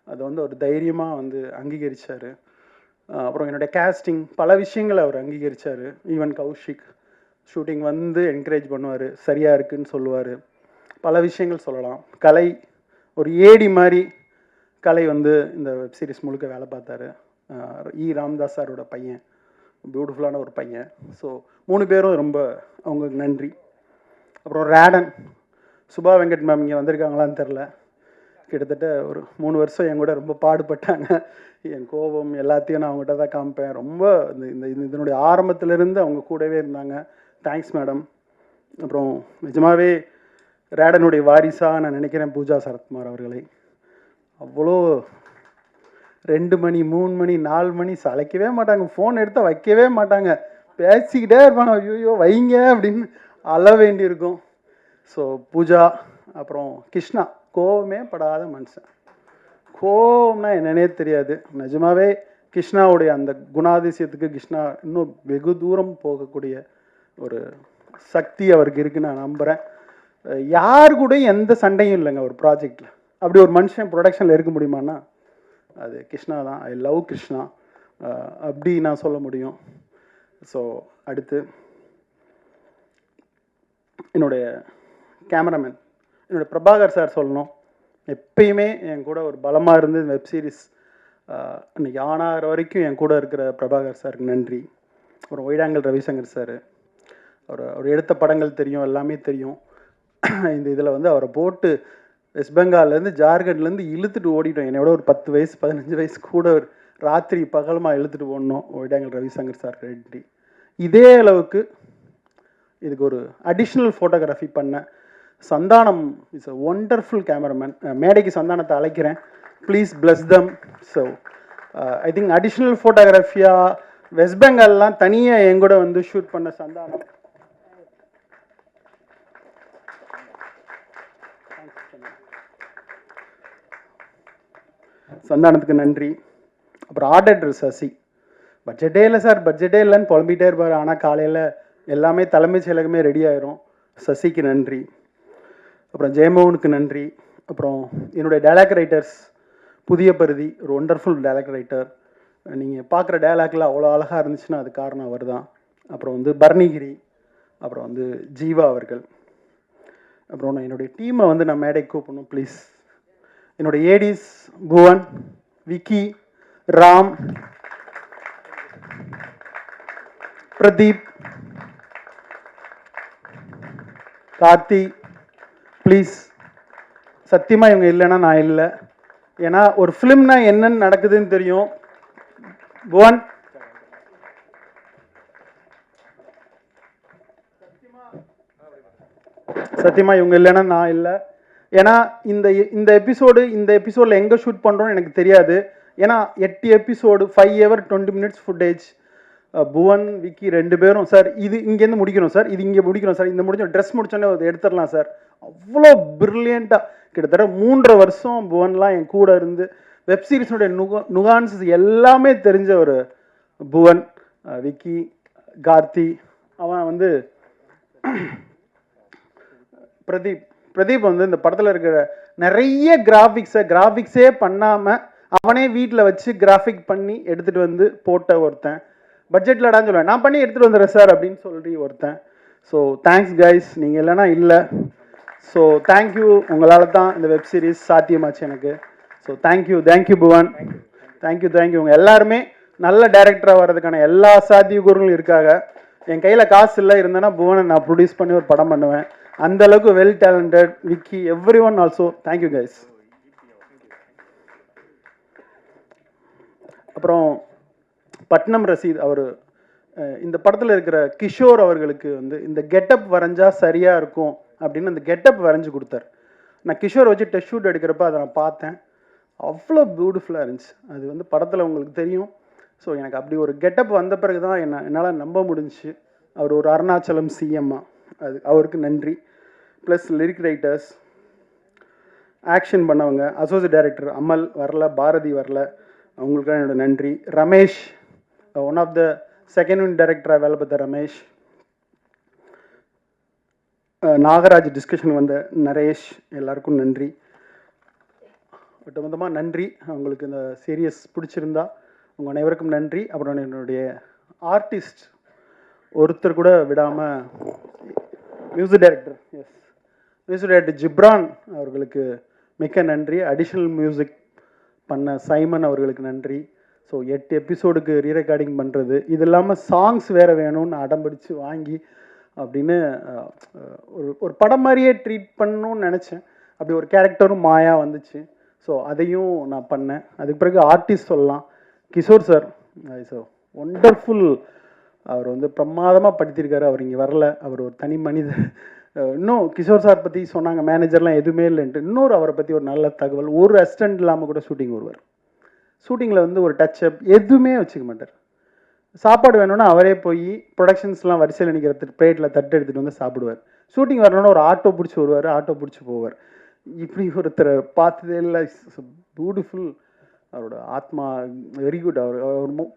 அதை ஒரு தைரியமாக அங்கீகரித்தார். அப்புறம் என்னுடைய கேஸ்டிங் பல விஷயங்களை அவர் அங்கீகரித்தார். ஈவன் கௌஷிக் ஷூட்டிங் என்கரேஜ் பண்ணுவார், சரியாக இருக்குதுன்னு சொல்லுவார், பல விஷயங்கள் சொல்லலாம். கலை ஒரு ஏடி மாதிரி கலை இந்த வெப் சீரிஸ் முழுக்க வேலை பார்த்தாரு. ராம்தாஸ் சாரோட பையன், பியூட்டிஃபுல்லான ஒரு பையன். ஸோ 3 பேரும் ரொம்ப அவங்களுக்கு நன்றி. அப்புறம் ரேடன் சுபா வெங்கட் மேம் இங்கே வந்திருக்காங்களான்னு தெரில. கிட்டத்தட்ட ஒரு 3 வருஷம் என் கூட ரொம்ப பாடுபட்டாங்க. என் கோபம் எல்லாத்தையும் நான் அவங்ககிட்ட தான் காமிப்பேன். ரொம்ப இதனுடைய ஆரம்பத்திலேருந்து அவங்க கூடவே இருந்தாங்க. Thanks madam. அப்புறம் நிஜமாகவே ரேடனுடைய வாரிசாக நான் நினைக்கிறேன் பூஜா சரத்குமார் அவர்களை. அவ்வளோ 2 மணி 3 மணி 4 மணி சளைக்கவே மாட்டாங்க, ஃபோன் எடுத்தால் வைக்கவே மாட்டாங்க, பேசிக்கிட்டே இருப்பாங்க. ஐயோ வைங்க அப்படின்னு அழ வேண்டியிருக்கும். ஸோ பூஜா, அப்புறம் கிருஷ்ணா, கோவமே படாத மனுஷன். கோவம்னா என்னன்னே தெரியாது. நிஜமாவே கிருஷ்ணாவுடைய அந்த குணாதிசயத்துக்கு கிருஷ்ணா இன்னும் வெகு தூரம் போகக்கூடிய ஒரு சக்தி அவருக்கு இருக்குன்னு நான் நம்புகிறேன். யார் கூட எந்த சண்டையும் இல்லைங்க ஒரு ப்ராஜெக்டில். அப்படி ஒரு மனுஷன் ப்ரொடக்ஷனில் இருக்க முடியுமான்னா அது கிருஷ்ணா தான். ஐ லவ் கிருஷ்ணா அப்படி நான் சொல்ல முடியும். ஸோ அடுத்து என்னுடைய கேமராமேன் என்னுடைய பிரபாகர் சார் சொல்லணும். எப்பயுமே என் கூட ஒரு பலமாக இருந்து வெப் சீரிஸ் இன்னைக்கு ஆனாகிற வரைக்கும் என் கூட இருக்கிற பிரபாகர் சாருக்கு நன்றி. அப்புறம் ஒயிடாங்கல் ரவிசங்கர் சார், அவர் எடுத்த படங்கள் தெரியும், எல்லாமே தெரியும். இந்த இதில் அவரை போட்டு வெஸ்ட் பெங்கால்லேருந்து ஜார்க்கண்ட்லேருந்து இழுத்துட்டு ஓடிட்டோம். என்னோட ஒரு 10 வயசு 15 வயசு கூட ஒரு ராத்திரி பகலமாக இழுத்துட்டு போடணும். ஒயிடாங்கல் ரவிசங்கர் சார் நன்றி. இதே அளவுக்கு இதுக்கு ஒரு அடிஷ்னல் ஃபோட்டோகிராஃபி பண்ண Santhanam is a wonderful cameraman. மேடைக்கு சந்தானத்தை அழைக்கிறேன், please bless them. So I think additional ஃபோட்டோகிராஃபியாக வெஸ்ட் பெங்கால்லாம் தனியாக என் கூட ஷூட் பண்ண சந்தானம், சந்தானத்துக்கு நன்றி. அப்புறம் ஆர்டர் சசி, பட்ஜெட்டே இல்லை சார், பட்ஜெட்டே இல்லைன்னு புலம்பிகிட்டே இருப்பார். ஆனால் காலையில் எல்லாமே தலைமைச் செயலகமே ரெடி ஆயிரும். சசிக்கு நன்றி. அப்புறம் ஜெயமோகனுக்கு நன்றி. அப்புறம் என்னுடைய டைலாக் ரைட்டர்ஸ், புதிய பருதி ஒரு ஒண்டர்ஃபுல் டைலாக் ரைட்டர். நீங்கள் பார்க்குற டைலாக்லாம் அவ்வளோ அழகாக இருந்துச்சுன்னா அது காரணம் அவர் தான். அப்புறம் பர்ணிகிரி, அப்புறம் ஜீவா அவர்கள். அப்புறம் என்னுடைய டீமை நான் மேடைக்கு கூப்பிடணும் ப்ளீஸ். என்னுடைய ஏடிஸ் புவன், விக்கி, ராம், பிரதீப், கார்த்தி, ப்ளீஸ். சத்தியமாக இவங்க இல்லைன்னா நான் இல்லை. ஏன்னா ஒரு ஃபிலிம்னா என்னென்னு நடக்குதுன்னு தெரியும். புவன், சத்தியமாக இவங்க இல்லைன்னா நான் இல்லை. ஏன்னா இந்த எபிசோடில் எங்கே ஷூட் பண்ணுறோன்னு எனக்கு தெரியாது. ஏன்னா 8 episode 5 hour 20 minutes footage. Bhuvan Vicky 2 பேரும் சார் இது இங்கேருந்து முடிக்கணும் சார், இது இங்கே முடிக்கணும் சார், இந்த முடிஞ்ச ட்ரெஸ் முடிச்சோன்னே எடுத்துடலாம் சார். அவ்வளோ ப்ரில்லியண்ட்டாக கிட்டத்தட்ட 3.5 வருஷம் புவன்லாம் என் கூட இருந்து வெப்சீரிஸனுடைய நுகான்ஸ் எல்லாமே தெரிஞ்ச ஒரு புவன், விக்கி, கார்த்தி, அவன் வந்து பிரதீப் வந்து இந்த படத்தில் இருக்கிற நிறைய கிராஃபிக்ஸே பண்ணாமல் அவனே வீட்டில் வச்சு கிராஃபிக் பண்ணி எடுத்துகிட்டு வந்து போட்ட ஒருத்தன். பட்ஜெட்லடான்னு சொல்லுவேன், நான் பண்ணி எடுத்துகிட்டு வந்துடுறேன் சார் அப்படின்னு சொல்லி ஒருத்தன். ஸோ தேங்க்ஸ் கைஸ், நீங்கள் இல்லைனா இல்லை. ஸோ தேங்க்யூ, உங்களால் தான் இந்த வெப் சீரிஸ் சாத்தியமாச்சு எனக்கு. So thank you Bhuvan, thank you. உங்கள் எல்லாருமே நல்ல டைரக்டராக வர்றதுக்கான எல்லா சாத்தியக்கூறுகளும் இருக்காங்க. என் கையில் காசு இல்லை இருந்தேன்னா புவனை நான் ப்ரொடியூஸ் பண்ணி ஒரு படம் பண்ணுவேன். அந்த அளவுக்கு well talented Vicky, every one also thank you guys. அப்புறம் பட்னம் ரசீத் அவர் இந்த படத்தில் இருக்கிற கிஷோர் அவர்களுக்கு வந்து இந்த கெட்டப் வரைஞ்சா சரியாக இருக்கும் அப்படின்னு அந்த கெட்டப் வரைஞ்சி கொடுத்தார். நான் கிஷோர் வச்சு டெஸ்ட் ஷூட் எடுக்கிறப்ப அதை நான் பார்த்தேன், அவ்வளோ பியூட்டிஃபுல்லாக இருந்துச்சு. அது வந்து படத்தில் உங்களுக்கு தெரியும். ஸோ எனக்கு அப்படி ஒரு கெட்டப் வந்த பிறகு தான் என்னால் நம்ப முடிஞ்சிச்சு அவர் ஒரு அருணாச்சலம் சிஎம்மா. அது அவருக்கு நன்றி. ப்ளஸ் லிரிக் ரைட்டர்ஸ், ஆக்ஷன் பண்ணவங்க, அசோசியேட் டைரக்டர் அமல் வரல, பாரதி வரல, அவங்களுக்குலாம் என்னோட நன்றி. Ramesh, one of the second unit டைரக்டராக வேலை பார்த்த ரமேஷ். நாகராஜ் டிஸ்கஷன் வந்த நரேஷ், எல்லாருக்கும் நன்றி. ஒட்டுமொத்தமாக நன்றி. அவங்களுக்கு இந்த சீரியஸ் பிடிச்சிருந்தா உங்கள் அனைவருக்கும் நன்றி. அப்புறம் என்னுடைய ஆர்டிஸ்ட் ஒருத்தர் கூட விடாமல் மியூசிக் டைரக்டர் ஜிப்ரான் அவர்களுக்கு மிக்க நன்றி. அடிஷ்னல் மியூசிக் பண்ண சைமன் அவர்களுக்கு நன்றி. ஸோ 8 எபிசோடுக்கு ரீரெக்கார்டிங் பண்ணுறது, இது இல்லாமல் சாங்ஸ் வேறு வேணும்னு அடம்பிடிச்சு வாங்கி அப்படின்னு ஒரு படம் மாதிரியே ட்ரீட் பண்ணணும்னு நினச்சேன். அப்படி ஒரு கேரக்டரும் மாயா வந்துச்சு. ஸோ அதையும் நான் பண்ணேன். அதுக்கு பிறகு ஆர்டிஸ்ட் சொல்லலாம், கிஷோர் சார் இஸ் ஒண்டர்ஃபுல். அவர் வந்து பிரமாதமாக படுத்தியிருக்காரு. அவர் இங்கே வரல, அவர் ஒரு தனி மனிதர். இன்னும் கிஷோர் சார் பற்றி சொன்னாங்க, மேனேஜர்லாம் எதுவுமே இல்லைன்ட்டு. இன்னொரு அவரை பற்றி ஒரு நல்ல தகவல், ஒரு அசிஸ்டன்ட் இல்லாமல் கூட ஷூட்டிங் வருவார். ஷூட்டிங்கில் வந்து ஒரு டச்சப் எதுவுமே வச்சுக்க மாட்டார். சாப்பாடு வேணும்னா அவரே போய் ப்ரொடக்ஷன்ஸ்லாம் வரிசையில் நிற்கிற பிளேட்டில் தட்டு எடுத்துகிட்டு வந்து சாப்பிடுவார். ஷூட்டிங் வரணும்னா ஒரு ஆட்டோ பிடிச்சி வருவார், ஆட்டோ பிடிச்சி போவார். இப்படி ஒருத்தரை பார்த்ததே இல்லை. பியூட்டிஃபுல். அவரோட ஆத்மா வெரி குட். அவர்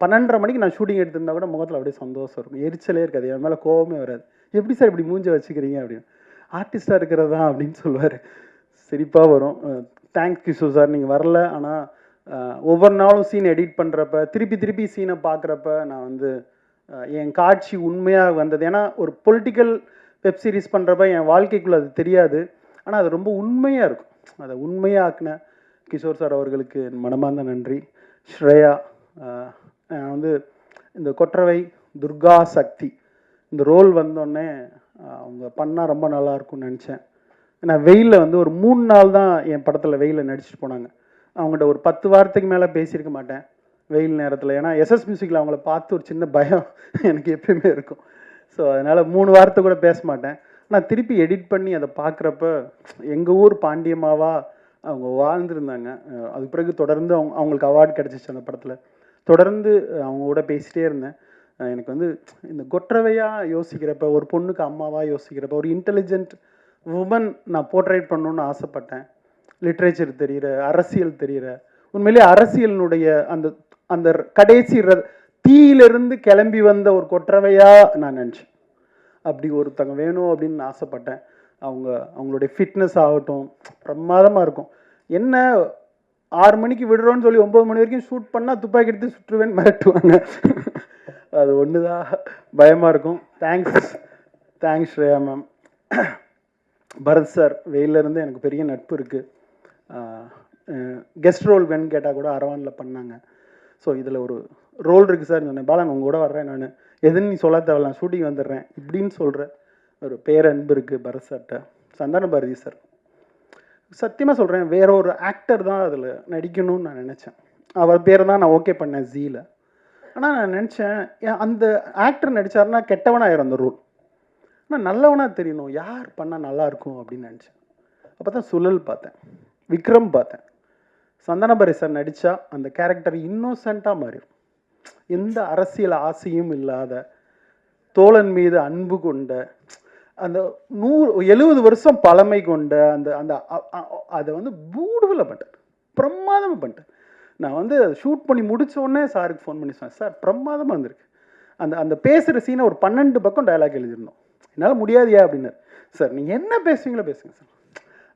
12:30 மணிக்கு நான் ஷூட்டிங் எடுத்திருந்தா கூட முகத்தில் அப்படியே சந்தோஷம் இருக்கும், எரிச்சலே இருக்காது, என் மேலே கோவமே வராது. எப்படி சார் இப்படி மூஞ்ச வச்சுக்கிறீங்க அப்படின்னு. ஆர்டிஸ்டாக இருக்கிறது தான் அப்படின்னு சொல்லுவார். சிரிப்பாக வரும். தேங்க்ஸ் கிஷோர் சார், நீங்கள் வரல. ஆனால் ஒவ்வொரு நாளும் சீன் எடிட் பண்ணுறப்ப திருப்பி சீனை பார்க்குறப்ப நான் வந்து என் காட்சி உண்மையாக வந்தது. ஏன்னா ஒரு பொலிட்டிக்கல் வெப் சீரிஸ் பண்ணுறப்ப என் வாழ்க்கைக்குள்ளே அது தெரியாது, ஆனால் அது ரொம்ப உண்மையாக இருக்கும். அதை உண்மையாக்குன கிஷோர் சார் அவர்களுக்கு என் மனமார்ந்த நன்றி. ஸ்ரேயா வந்து இந்த கொற்றவை துர்கா சக்தி இந்த ரோல் வந்தோடனே அவங்க பண்ணால் ரொம்ப நல்லாயிருக்கும்னு நினச்சேன். நான் வெயிலில் வந்து ஒரு 3 நாள் தான் என் படத்தில் வெயிலில் நடிச்சுட்டு போனாங்க. அவங்கள்ட்ட ஒரு 10 வாரத்துக்கு மேலே பேசியிருக்க மாட்டேன் வெயில் நேரத்தில். ஏன்னா எஸ்எஸ் மியூசிக்கில் அவங்கள பார்த்து ஒரு சின்ன பயம் எனக்கு எப்பயுமே இருக்கும். ஸோ அதனால் 3 வாரத்தை கூட பேச மாட்டேன். நான் திருப்பி எடிட் பண்ணி அதை பார்க்குறப்ப எங்கள் ஊர் பாண்டியம்மாவா அவங்க வாழ்ந்துருந்தாங்க. அதுக்கு பிறகு தொடர்ந்து அவங்களுக்கு அவார்டு கிடச்சிச்சு அந்த படத்தில். தொடர்ந்து அவங்க கூட பேசிகிட்டே இருந்தேன். எனக்கு வந்து இந்த கொற்றவையாக யோசிக்கிறப்ப, ஒரு பொண்ணுக்கு அம்மாவாக யோசிக்கிறப்ப, ஒரு இன்டெலிஜென்ட் உமன் நான் போர்ட்ரேட் பண்ணணுன்னு ஆசைப்பட்டேன். லிட்ரேச்சர் தெரிகிற, அரசியல் தெரிகிற, உண்மையிலே அரசியலினுடைய அந்த அந்த கடைசி தீயிலிருந்து கிளம்பி வந்த ஒரு கொற்றவையாக நான் நினச்சேன். அப்படி ஒருத்தங்க வேணும் அப்படின்னு ஆசைப்பட்டேன். அவங்களுடைய ஃபிட்னஸ் ஆகட்டும் பிரமாதமாக இருக்கும். என்ன 6 மணிக்கு விடுறோன்னு சொல்லி 9 மணி வரைக்கும் ஷூட் பண்ணால் துப்பாக்கி எடுத்து சுற்றுவேன்னு மிரட்டுவாங்க. அது ஒன்று தான் பயமாக இருக்கும். Thanks Shreya ma'am. Bharath sir, வெயிலேருந்து எனக்கு பெரிய நட்பு இருக்குது. கெஸ்ட் ரோல் வேணும்னு கேட்டால் கூட அரவானில் பண்ணாங்க. ஸோ இதில் ஒரு ரோல் இருக்குது சார் சொன்னேன். பாலன் உங்க கூட வர்றேன், நான் எதுன்னு நீ சொல்ல தேவையில்ல, ஷூட்டிங் வந்துடுறேன் இப்படின்னு சொல்கிற ஒரு பேரன்பு இருக்குது பரத் சார்கிட்ட. சந்தான பாரதி சார், சத்தியமாக சொல்கிறேன், வேற ஒரு ஆக்டர் தான் அதில் நடிக்கணும்னு நான் நினச்சேன். அவர் பேரை தான் நான் ஓகே பண்ணேன் ஜீல. ஆனால் நான் நினச்சேன் அந்த ஆக்டர் நடித்தாருன்னா கெட்டவனாயிரும் அந்த ரோல். ஆனால் நல்லவனாக தெரியணும், யார் பண்ணால் நல்லாயிருக்கும் அப்படின்னு நினச்சேன். அப்போ தான் சுழல் பார்த்தேன், விக்ரம் பார்த்தேன். சந்தனபரி சார் நடித்தா அந்த கேரக்டர் இன்னோசென்ட்டாக மாறிடும். எந்த அரசியல் ஆசையும் இல்லாத, தோழன் மீது அன்பு கொண்ட, அந்த 70 வருஷம் பழமை கொண்ட அந்த அந்த அதை வந்து பியூட்டிஃபுல்லாக பண்ணிட்டேன், பிரமாதமாக பண்ணிட்டேன். நான் வந்து அதை ஷூட் பண்ணி முடித்தோடனே சாருக்கு ஃபோன் பண்ணி சொன்னேன், சார் பிரமாதமாக வந்திருக்கு. அந்த அந்த பேசுகிற சீனை ஒரு 12 பக்கம் டயலாக் எழுதிருந்தோம். என்னால் முடியாதியா அப்படின்னாரு. சார் நீங்கள் என்ன பேசுவீங்களோ பேசுங்க சார்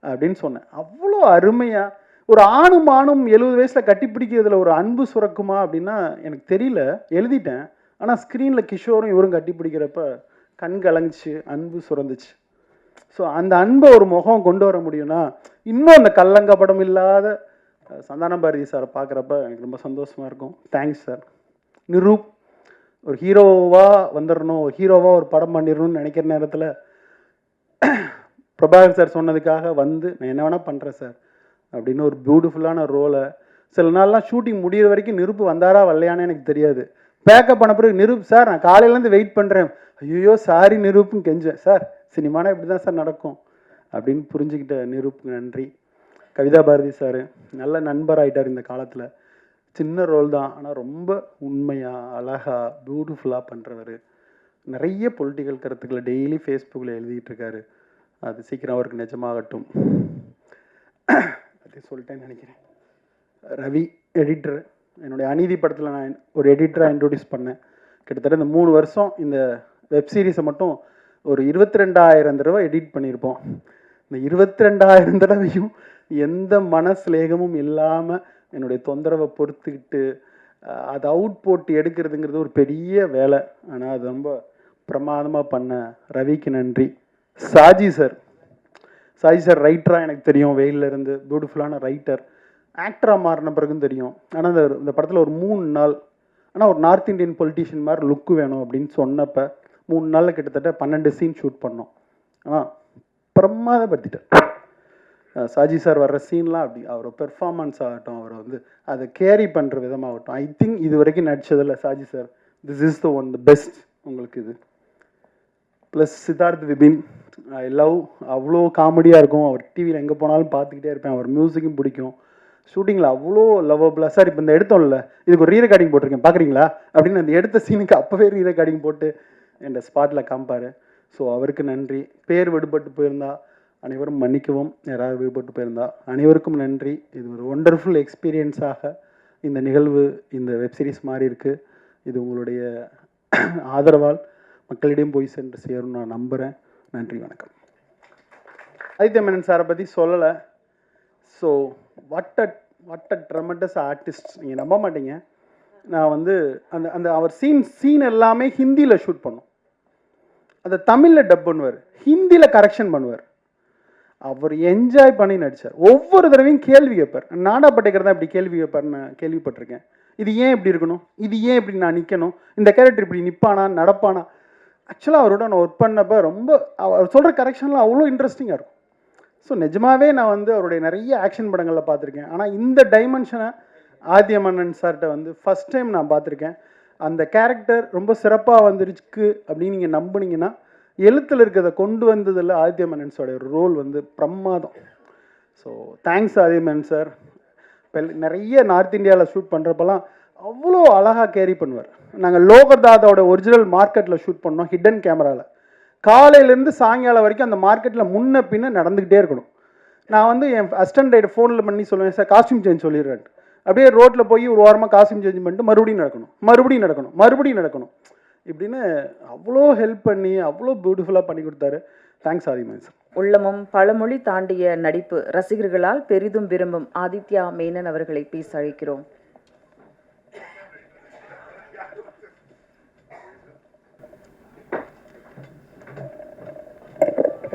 அப்படின்னு சொன்னேன். அவ்வளோ அருமையாக ஒரு ஆணும் ஆணும் 70 வயசில் கட்டிப்பிடிக்கிறதுல ஒரு அன்பு சுரக்குமா அப்படின்னா எனக்கு தெரியல, எழுதிட்டேன். ஆனால் ஸ்க்ரீனில் கிஷோரும் இவரும் கட்டிப்பிடிக்கிறப்ப கண் கலங்கிச்சு, அன்பு சுரந்துச்சு. ஸோ அந்த அன்பை ஒரு முகம் கொண்டு வர முடியும்னா இன்னும் அந்த கல்லங்கப்படம் இல்லாத சந்தான பாரதி சாரை பார்க்குறப்ப எனக்கு ரொம்ப சந்தோஷமாக இருக்கும். Thanks sir. நிரூப் ஒரு ஹீரோவாக வந்துடணும், ஒரு ஹீரோவாக ஒரு படம் பண்ணிடணும்னு நினைக்கிற நேரத்தில் பிரபாகர் சார் சொன்னதுக்காக வந்து நான் என்ன வேணால் பண்ணுறேன் சார் அப்படின்னு ஒரு பியூட்டிஃபுல்லான ரோலை சில நாள்லாம் ஷூட்டிங் முடிகிற வரைக்கும் நிருப்பு வந்தாரா வரலையானே எனக்கு தெரியாது. பேக்கப் பண்ண பிறகு நிருப் சார் நான் காலையிலேருந்து வெயிட் பண்ணுறேன், ஐயோ சாரி நிருப்புன்னு கெஞ்சேன். சார் சினிமானா இப்படி தான் சார் நடக்கும் அப்படின்னு புரிஞ்சுக்கிட்ட நிருப்புக்கு நன்றி. கவிதா பாரதி சார் நல்ல நண்பர் ஆகிட்டார் இந்த காலத்தில். சின்ன ரோல் தான், ஆனால் ரொம்ப உண்மையாக அழகாக பியூட்டிஃபுல்லாக பண்ணுறவர். நிறைய பொலிட்டிக்கல் கருத்துக்களை டெய்லி ஃபேஸ்புக்கில் எழுதிட்டு இருக்காரு. அது சீக்கிரம் அவருக்கு நிஜமாகட்டும். அது சொல்லிட்டேன்னு நினைக்கிறேன். ரவி எடிட்டர், என்னுடைய அநீதி படத்தில் நான் ஒரு எடிட்டராக இன்ட்ரோடியூஸ் பண்ணேன். கிட்டத்தட்ட இந்த 3 வருஷம் இந்த வெப் சீரிஸை மட்டும் ஒரு 22,000 தடவை எடிட் பண்ணியிருப்போம். இந்த 22,000 தடவையும் எந்த மனஸ்லேகமும் இல்லாமல் என்னுடைய தொந்தரவை பொறுத்துக்கிட்டு அதை அவுட் போட்டு எடுக்கிறதுங்கிறது ஒரு பெரிய வேலை. ஆனால் அது ரொம்ப பிரமாதமாக பண்ண ரவிக்கு நன்றி. சாஜி சார் ரைட்டராக எனக்கு தெரியும், வெயிலில் இருந்து பியூட்டிஃபுல்லான ரைட்டர். ஆக்டராக மாறின பிறகும் தெரியும். ஆனால் இந்த படத்தில் ஒரு 3 நாள், ஆனால் ஒரு நார்த் இந்தியன் பொலிட்டீஷியன் மாதிரி லுக்கு வேணும் அப்படின்னு சொன்னப்போ 3 நாளில் கிட்டத்தட்ட 12 சீன் ஷூட் பண்ணோம். ஆனால் பிரமாதப்படுத்திட்டார் சாஜி சார். வர்ற சீன்லாம் அப்படி அவர் பெர்ஃபார்மன்ஸ் ஆகட்டும், அவர் வந்து அதை கேரி பண்ணுற விதமாகட்டும், ஐ திங்க் இது வரைக்கும் நடித்ததில்ல Saji sir, this is the best உங்களுக்கு இது. Plus Siddharth Vipin, I love, அவ்வளோ காமெடியாக இருக்கும். அவர் டிவியில் எங்கே போனாலும் பார்த்துக்கிட்டே இருப்பேன். அவர் மியூசிக்கும் பிடிக்கும். ஷூட்டிங்கில் அவ்வளோ லவ்வபிளாக, சார் இப்போ இந்த எடுத்தோம்ல இதுக்கு ஒரு ரீரெக்கார்டிங் போட்டிருக்கேன் பார்க்குறீங்களா அப்படின்னு அந்த எடுத்த சீனுக்கு அப்போவே ரீரெக்கார்டிங் போட்டு என் ஸ்பாட்டில் காமிப்பார். ஸோ அவருக்கு நன்றி. பேர் விடுபட்டு போயிருந்தா அனைவரும் மன்னிக்கவும், யாராவது விடுபட்டு போயிருந்தா அனைவருக்கும் நன்றி. இது ஒரு ஒண்டர்ஃபுல் எக்ஸ்பீரியன்ஸாக இந்த நிகழ்வு, இந்த வெப்சீரிஸ் மாறி இருக்குது. இது உங்களுடைய ஆதரவால் மக்களிடம் போய் சென்று சேரும் நான் நம்புகிறேன். நன்றி, வணக்கம். ஆதித்ய மேனன் சாரை பற்றி சொல்லலை. So what a tremendous artist. நீங்கள் நம்ப மாட்டீங்க, நான் வந்து அந்த அந்த அவர் சீன் எல்லாமே ஹிந்தியில் ஷூட் பண்ணோம். அதை தமிழில் டப் பண்ணுவார், ஹிந்தியில் கரெக்ஷன் பண்ணுவார். அவர் என்ஜாய் பண்ணி நடித்தார். ஒவ்வொரு தடவையும் கேள்வி கேட்பார். நாடா பட்டேக்கர் தான் இப்படி கேள்வி கேட்பார்னு கேள்விப்பட்டிருக்கேன். இது ஏன் இப்படி இருக்கணும், இது ஏன் இப்படி நான் நிற்கணும், இந்த கேரக்டர் இப்படி நிற்பானா நடப்பானா. ஆக்சுவலாக அவரோட நான் ஒர்க் பண்ணப்போ ரொம்ப அவர் சொல்கிற கரெக்ஷன்லாம் அவ்வளோ இன்ட்ரெஸ்டிங்காக இருக்கும். ஸோ நிஜமாகவே நான் வந்து அவருடைய நிறைய ஆக்ஷன் படங்களில் பார்த்துருக்கேன். ஆனால் இந்த டைமென்ஷனை ஆதித்ய மேனன் சார்கிட்ட வந்து ஃபஸ்ட் டைம் நான் பார்த்துருக்கேன். அந்த கேரக்டர் ரொம்ப சிறப்பாக வந்துருக்கு அப்படின்னு நீங்கள் நம்புனீங்கன்னா, எழுத்தில் இருக்கிறத கொண்டு வந்ததில் ஆதித்ய மேனன்ஸோடைய ரோல் வந்து பிரமாதம். So thanks Aditya Menon sir. இப்போ நிறைய நார்த் இந்தியாவில் ஷூட் பண்ணுறப்பெல்லாம் அவ்வளோ அழகாக கேரி பண்ணுவார். நாங்கள் லோகதாதாவோட ஒரிஜினல் மார்க்கெட்டில் ஷூட் பண்ணோம், ஹிடன் கேமராவில். காலையிலேருந்து சாயங்காலம் வரைக்கும் அந்த மார்க்கெட்டில் முன்ன பின்ன நடந்துக்கிட்டே இருக்கணும். நான் வந்து என் அசிஸ்டன்ட் ஃபோனில் பண்ணி சொல்லுவேன், சார் காஸ்டியூம் சேஞ்ச் சொல்லிடுறேன். அப்படியே ரோட்டில் போய் ஒரு வாரமாக காஸ்டியூம் சேஞ்ச் பண்ணிட்டு மறுபடியும் நடக்கணும் இப்படின்னு அவ்வளோ ஹெல்ப் பண்ணி அவ்வளோ பியூட்டிஃபுல்லாக பண்ணி கொடுத்தாரு. Thanks Aditya sir. உள்ளமும் பழமொழி தாண்டிய நடிப்பு ரசிகர்களால் பெரிதும் விரும்பும் ஆதித்யா மேனன் அவர்களை பேச அழைக்கிறோம்.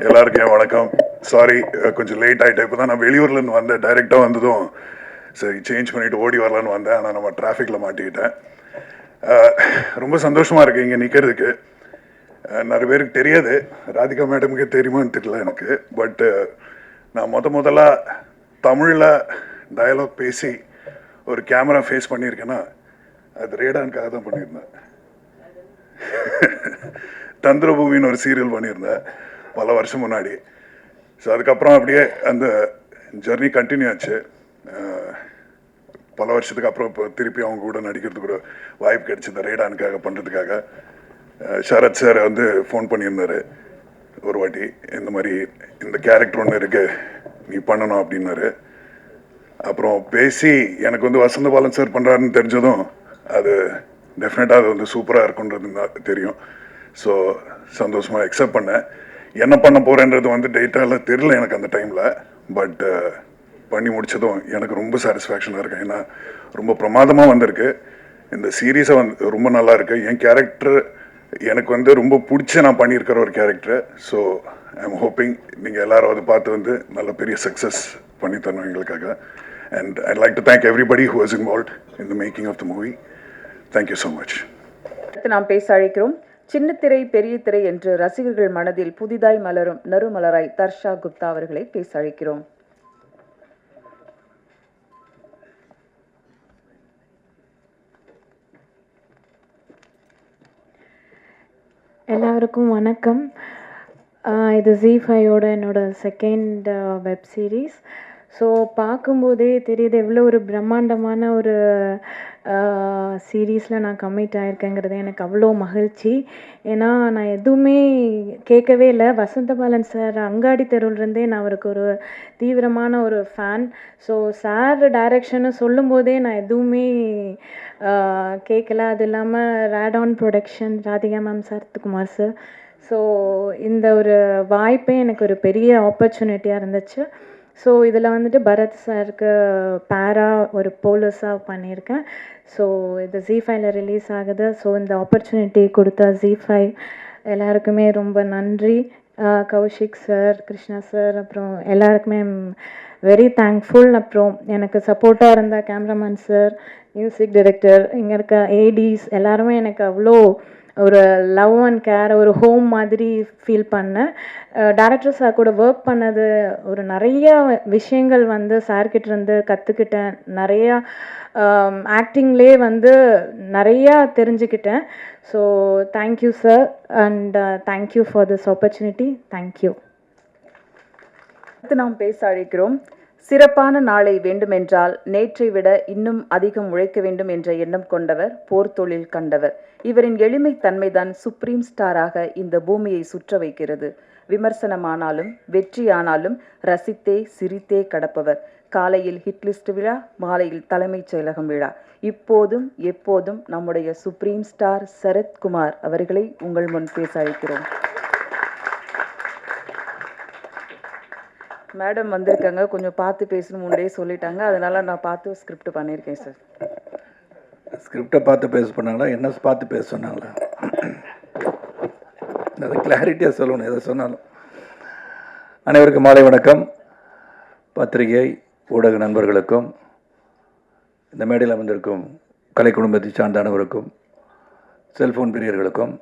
எல்லாருக்கும் வணக்கம். சாரி கொஞ்சம் லேட் ஆகிட்டேன். இப்போ தான் நான் வெளியூர்லேருந்து வந்தேன். டைரெக்டாக வந்ததும் சரி சேஞ்ச் பண்ணிவிட்டு ஓடி வரலான்னு வந்தேன். ஆனால் நம்ம டிராஃபிக்கில் மாட்டிக்கிட்டேன். ரொம்ப சந்தோஷமாக இருக்குது இங்கே நிற்கிறதுக்கு. நிறைய பேருக்கு தெரியாது, ராதிகா மேடமுக்கே தெரியுமான்னு தெரியல எனக்கு. பட்டு நான் முதலாக தமிழில் டயலாக் பேசி ஒரு கேமரா ஃபேஸ் பண்ணியிருக்கேன்னா அது ரேடானுக்காக தான் பண்ணியிருந்தேன். தந்திரபூமின்னு ஒரு சீரியல் பண்ணியிருந்தேன் பல வருஷம் முன்னாடி. ஸோ அதுக்கப்புறம் அப்படியே அந்த ஜர்னி கண்டினியூ ஆச்சு. பல வருஷத்துக்கு அப்புறம் இப்போ திருப்பி அவங்க கூட நடிக்கிறதுக்கு ஒரு வாய்ப்பு கிடைச்சது ரேடானுக்காக பண்ணுறதுக்காக. சரத் சார் வந்து ஃபோன் பண்ணியிருந்தார் ஒரு வாட்டி, இந்த மாதிரி இந்த கேரக்டர் ஒன்று இருக்குது நீ பண்ணணும் அப்படின்னாரு. அப்புறம் பேசி எனக்கு வந்து வசந்தபாலன் சார் பண்ணுறாருன்னு தெரிஞ்சதும் அது டெஃபினட்டாக அது வந்து சூப்பராக இருக்குன்றது தெரியும். ஸோ சந்தோஷமாக அக்செப்ட் பண்ணேன். என்ன பண்ண போகிறேன்றது வந்து டேட்டாவில் தெரில எனக்கு அந்த டைமில். பட் பண்ணி முடித்ததும் எனக்கு ரொம்ப சாட்டிஸ்ஃபேக்ஷனாக இருக்குது. ஏன்னா ரொம்ப பிரமாதமாக வந்திருக்கு. இந்த சீரீஸை வந்து ரொம்ப நல்லா இருக்குது. என் கேரக்டர் எனக்கு வந்து ரொம்ப பிடிச்சி நான் பண்ணியிருக்கிற ஒரு character. So I am hoping நீங்கள் எல்லாரும் அதை பார்த்து வந்து நல்ல பெரிய சக்ஸஸ் பண்ணி தரணும் எங்களுக்காக. And I like to thank everybody who was involved in the making of the movie. Thank you so much. அடுத்து நாம் பேச அழைக்கிறோம் சின்ன திரை பெரிய திரை என்று ரசிகர்கள் மனதில் புதிதாய் மலரும் நறுமலராய் தர்ஷா குப்தா அவர்களை பேச அழைக்கிறோம். எல்லாருக்கும் வணக்கம். இது ZEE5யோட என்னோட செகண்ட் வெப் சீரிஸ். ஸோ பார்க்கும்போதே தெரியுது எவ்வளோ ஒரு பிரம்மாண்டமான ஒரு சீரீஸில் நான் கமிட் ஆகிருக்கேங்கிறது எனக்கு அவ்வளோ மகிழ்ச்சி. ஏன்னா நான் எதுவுமே கேட்கவே இல்லை. வசந்தபாலன் சார் அங்காடி தெருவிலேருந்தே நான் அவருக்கு ஒரு தீவிரமான ஒரு ஃபேன். ஸோ சார் டைரக்ஷன்னு சொல்லும்போதே நான் எதுவுமே கேட்கல. அது இல்லாமல் Radon production, Radhika ma'am, Sarathkumar sir. So இந்த ஒரு வாய்ப்பே எனக்கு ஒரு பெரிய ஆப்பர்ச்சுனிட்டியாக இருந்துச்சு. ஸோ இதில் வந்துட்டு பரத் சாருக்கு பேரா ஒரு போலீஸாக பண்ணியிருக்கேன். ஸோ இது ZEE5ல ரிலீஸ் ஆகுது. ஸோ இந்த ஆப்பர்ச்சுனிட்டி கொடுத்த ZEE5 எல்லாருக்குமே ரொம்ப நன்றி. கௌஷிக் சார், கிருஷ்ணா சார், அப்புறம் எல்லாருக்குமே வெரி தேங்க்ஃபுல். அப்புறம் எனக்கு சப்போர்ட்டாக இருந்த கேமராமேன் சார், மியூசிக் டைரக்டர், இங்கே இருக்க ஏடிஸ் எல்லாருமே எனக்கு அவ்வளோ ஒரு லவ் அண்ட் கேர், ஒரு ஹோம் மாதிரி ஃபீல் பண்ணேன். டேரக்டர் சார் கூட ஒர்க் பண்ணது ஒரு நிறையா விஷயங்கள் வந்து சார்கிட்டேருந்து கற்றுக்கிட்டேன். நிறையா ஆக்டிங்லேயே வந்து நிறையா தெரிஞ்சுக்கிட்டேன். So thank you sir and thank you for this opportunity. Thank you. அடுத்து நாம் பேச அழைக்கிறோம் சிறப்பான நாளை வேண்டுமென்றால் நேற்றை விட இன்னும் அதிகம் உழைக்க வேண்டும் என்ற எண்ணம் கொண்டவர், போர் தொழில் கண்டவர். இவரின் எளிமை தன்மைதான் சுப்ரீம் ஸ்டாராக இந்த பூமியை சுற்ற வைக்கிறது. விமர்சனமானாலும் வெற்றியானாலும் ரசித்தே சிரித்தே கடப்பவர். காலையில் ஹிட்லிஸ்ட் விழா, மாலையில் தலைமைச் செயலகம் விழா. இப்போதும் எப்போதும் நம்முடைய சுப்ரீம் ஸ்டார் சரத்குமார் அவர்களை உங்கள் முன் பேச அழைக்கிறோம். மேடம் வந்திருக்காங்க, கொஞ்சம் பார்த்து பேசணும் முன்னே சொல்லிட்டாங்க. அதனால நான் பார்த்து ஸ்கிரிப்ட் பண்ணியிருக்கேன் சார். ஸ்கிரிப்டை பார்த்து பேச பண்ணாங்களா, என்ன பார்த்து பேச சொன்னாங்களா? அதை கிளாரிட்டியாக சொல்லணும் எதை சொன்னாலும். அனைவருக்கும் மாலை வணக்கம். பத்திரிகை ஊடக நண்பர்களுக்கும், இந்த மேடையில் வந்திருக்கும் கலை குடும்பத்தை சார்ந்த அனைவருக்கும், செல்ஃபோன் பிரியர்களுக்கும்,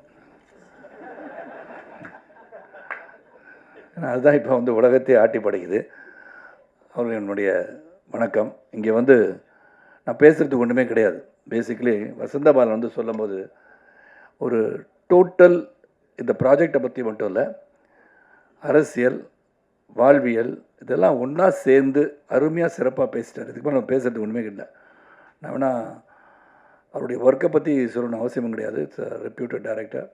அதுதான் இப்போ வந்து உலகத்தை ஆட்டி படைக்குது, அவர்கள் என்னுடைய வணக்கம். இங்கே வந்து நான் பேசுகிறதுக்கு ஒன்றுமே கிடையாது. பேசிக்கலி வசந்தபாலன் வந்து சொல்லும்போது ஒரு டோட்டல் இந்த ப்ராஜெக்டை பற்றி மட்டும் இல்லை, அரசியல், வாழ்வியல் இதெல்லாம் ஒன்றா சேர்ந்து அருமையாக சிறப்பாக பேசிட்டார். இதுக்கு மேலே நம்ம பேசுகிறதுக்கு ஒன்றுமே இல்லை. நான் வேணால் அவருடைய ஒர்க்கை பற்றி சொல்லணும் அவசியமும் கிடையாது. It's reputed director.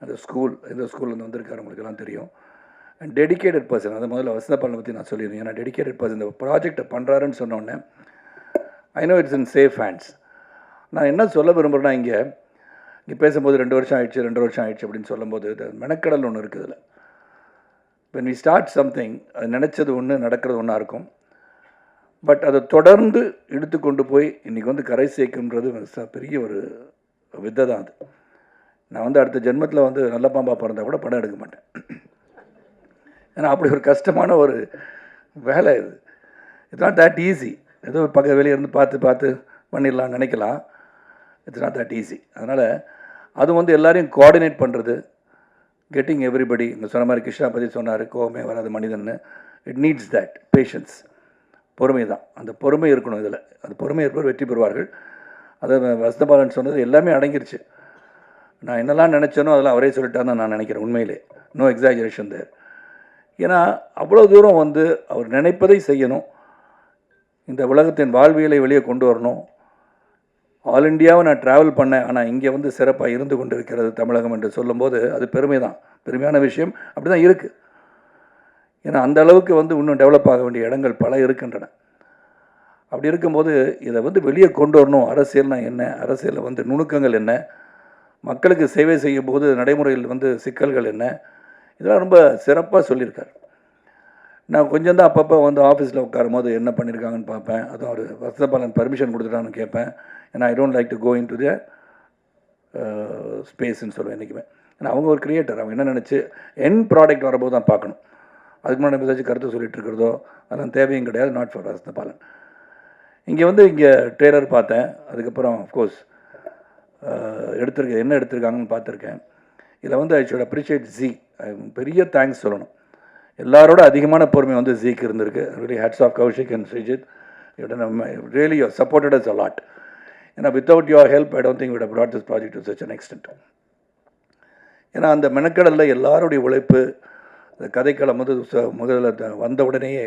அந்த ஸ்கூல், எந்த ஸ்கூல்லேருந்து வந்திருக்காரு உங்களுக்கெல்லாம் தெரியும். And dedicated person. அதை முதல்ல வசந்தபாலனை பற்றி நான் சொல்லியிருந்தேன். ஏன்னா டெடிக்கேட்டட் பர்சன் இந்த ப்ராஜெக்டை பண்ணுறாருன்னு சொன்னோடனே I know it's in safe hands. நான் என்ன சொல்ல விரும்புகிறேன்னா, இங்கே பேசும்போது 2 வருஷம் ஆயிடுச்சு 2 வருஷம் ஆயிடுச்சு அப்படின்னு சொல்லும்போது மெனக்கடல் ஒன்று இருக்குது இதில். when we start something, அது நினச்சது ஒன்று நடக்கிறது ஒன்றா இருக்கும். பட் அதை தொடர்ந்து எடுத்துக்கொண்டு போய் இன்றைக்கி வந்து கரை சேர்க்குன்றது பெரிய ஒரு வித்தை தான். அது நான் வந்து அடுத்த ஜென்மத்தில் வந்து நல்ல பாம்பா பிறந்தால் கூட படம் எடுக்க மாட்டேன். ஏன்னா அப்படி ஒரு கஷ்டமான ஒரு வேலை இது. It's not that easy. ஏதோ வெளியே இருந்து பார்த்து பண்ணிடலாம் நினைக்கலாம். It's not that easy. அதனால் அது வந்து எல்லாரையும் கோஆர்டினேட் பண்ணுறது, கெட்டிங் எவ்ரிபடி. இங்கே சொன்ன மாதிரி கிருஷ்ணா பற்றி சொன்னார், கோவமே வராது மனிதன்னு. இட் நீட்ஸ் தட் பேஷன்ஸ், பொறுமை தான். அந்த பொறுமை இருக்கணும் இதில். அந்த பொறுமை இருப்பவர் வெற்றி பெறுவார்கள். அதை வசந்தபாலன் சொன்னது எல்லாமே அடங்கிருச்சு. நான் என்னெல்லாம் நினச்சேனோ அதெல்லாம் அவரே சொல்லிட்டான்னு நான் நினைக்கிறேன். உண்மையிலே நோ எக்ஸாஜரேஷன் தேர். ஏன்னா அவ்வளோ தூரம் வந்து அவர் நினைப்பதை செய்யணும். இந்த உலகத்தின் வாழ்வியலை வெளியே கொண்டு வரணும். ஆல் இண்டியாவை நான் ட்ராவல் பண்ணேன், ஆனால் இங்கே வந்து சிறப்பாக இருந்து கொண்டு இருக்கிறது தமிழகம் என்று சொல்லும்போது அது பெருமை தான், பெருமையான விஷயம். அப்படி தான் இருக்குது. ஏன்னா அந்த அளவுக்கு வந்து இன்னும் டெவலப் ஆக வேண்டிய இடங்கள் பல இருக்கின்றன. அப்படி இருக்கும்போது இதை வந்து வெளியே கொண்டு வரணும். அரசியல்னா என்ன, அரசியலில் வந்து நுணுக்கங்கள் என்ன, மக்களுக்கு சேவை செய்யும் போது நடைமுறையில் வந்து சிக்கல்கள் என்ன, இதெல்லாம் ரொம்ப சிறப்பாக சொல்லியிருக்காரு. நான் கொஞ்சம் தான் அப்பப்போ வந்து ஆஃபீஸில் உட்காரும் போது என்ன பண்ணியிருக்காங்கன்னு பார்ப்பேன். அதுவும் ஒரு வசந்தபாலன் பர்மிஷன் கொடுத்துட்டான்னு கேட்பேன். ஏன்னா I don't like to go in to the ஸ்பேஸ்ன்னு சொல்லுவேன் என்றைக்குமே. ஏன்னா அவங்க ஒரு கிரியேட்டர், அவங்க என்ன நினச்சி என் ப்ராடக்ட் வரும்போது தான் பார்க்கணும். அதுக்கு முன்னாடி ஏதாச்சும் கருத்து சொல்லிட்டு இருக்கிறதோ அதெல்லாம் தேவையும் கிடையாது. Not for Vasanthabalan. இங்கே ட்ரெய்லர் பார்த்தேன். அதுக்கப்புறம் அஃப்கோர்ஸ் என்ன எடுத்திருக்காங்கன்னு பார்த்துருக்கேன். இதில் வந்து ஐ ஷுட் அப்ரிஷியேட் ஜி. பெரிய தேங்க்ஸ் சொல்லணும். எல்லாரோட அதிகமான பொறுமை வந்து ஜிக்கு இருந்திருக்கு. Really hats off Kaushik and Srijith. Really you supported us a lot. ஏன்னா without your help I don't think would have brought this project to such an extent. ஏன்னா அந்த மெனக்கடலில் எல்லாருடைய உழைப்பு. இந்த கதைக்களம் வந்து முதல்ல வந்த உடனேயே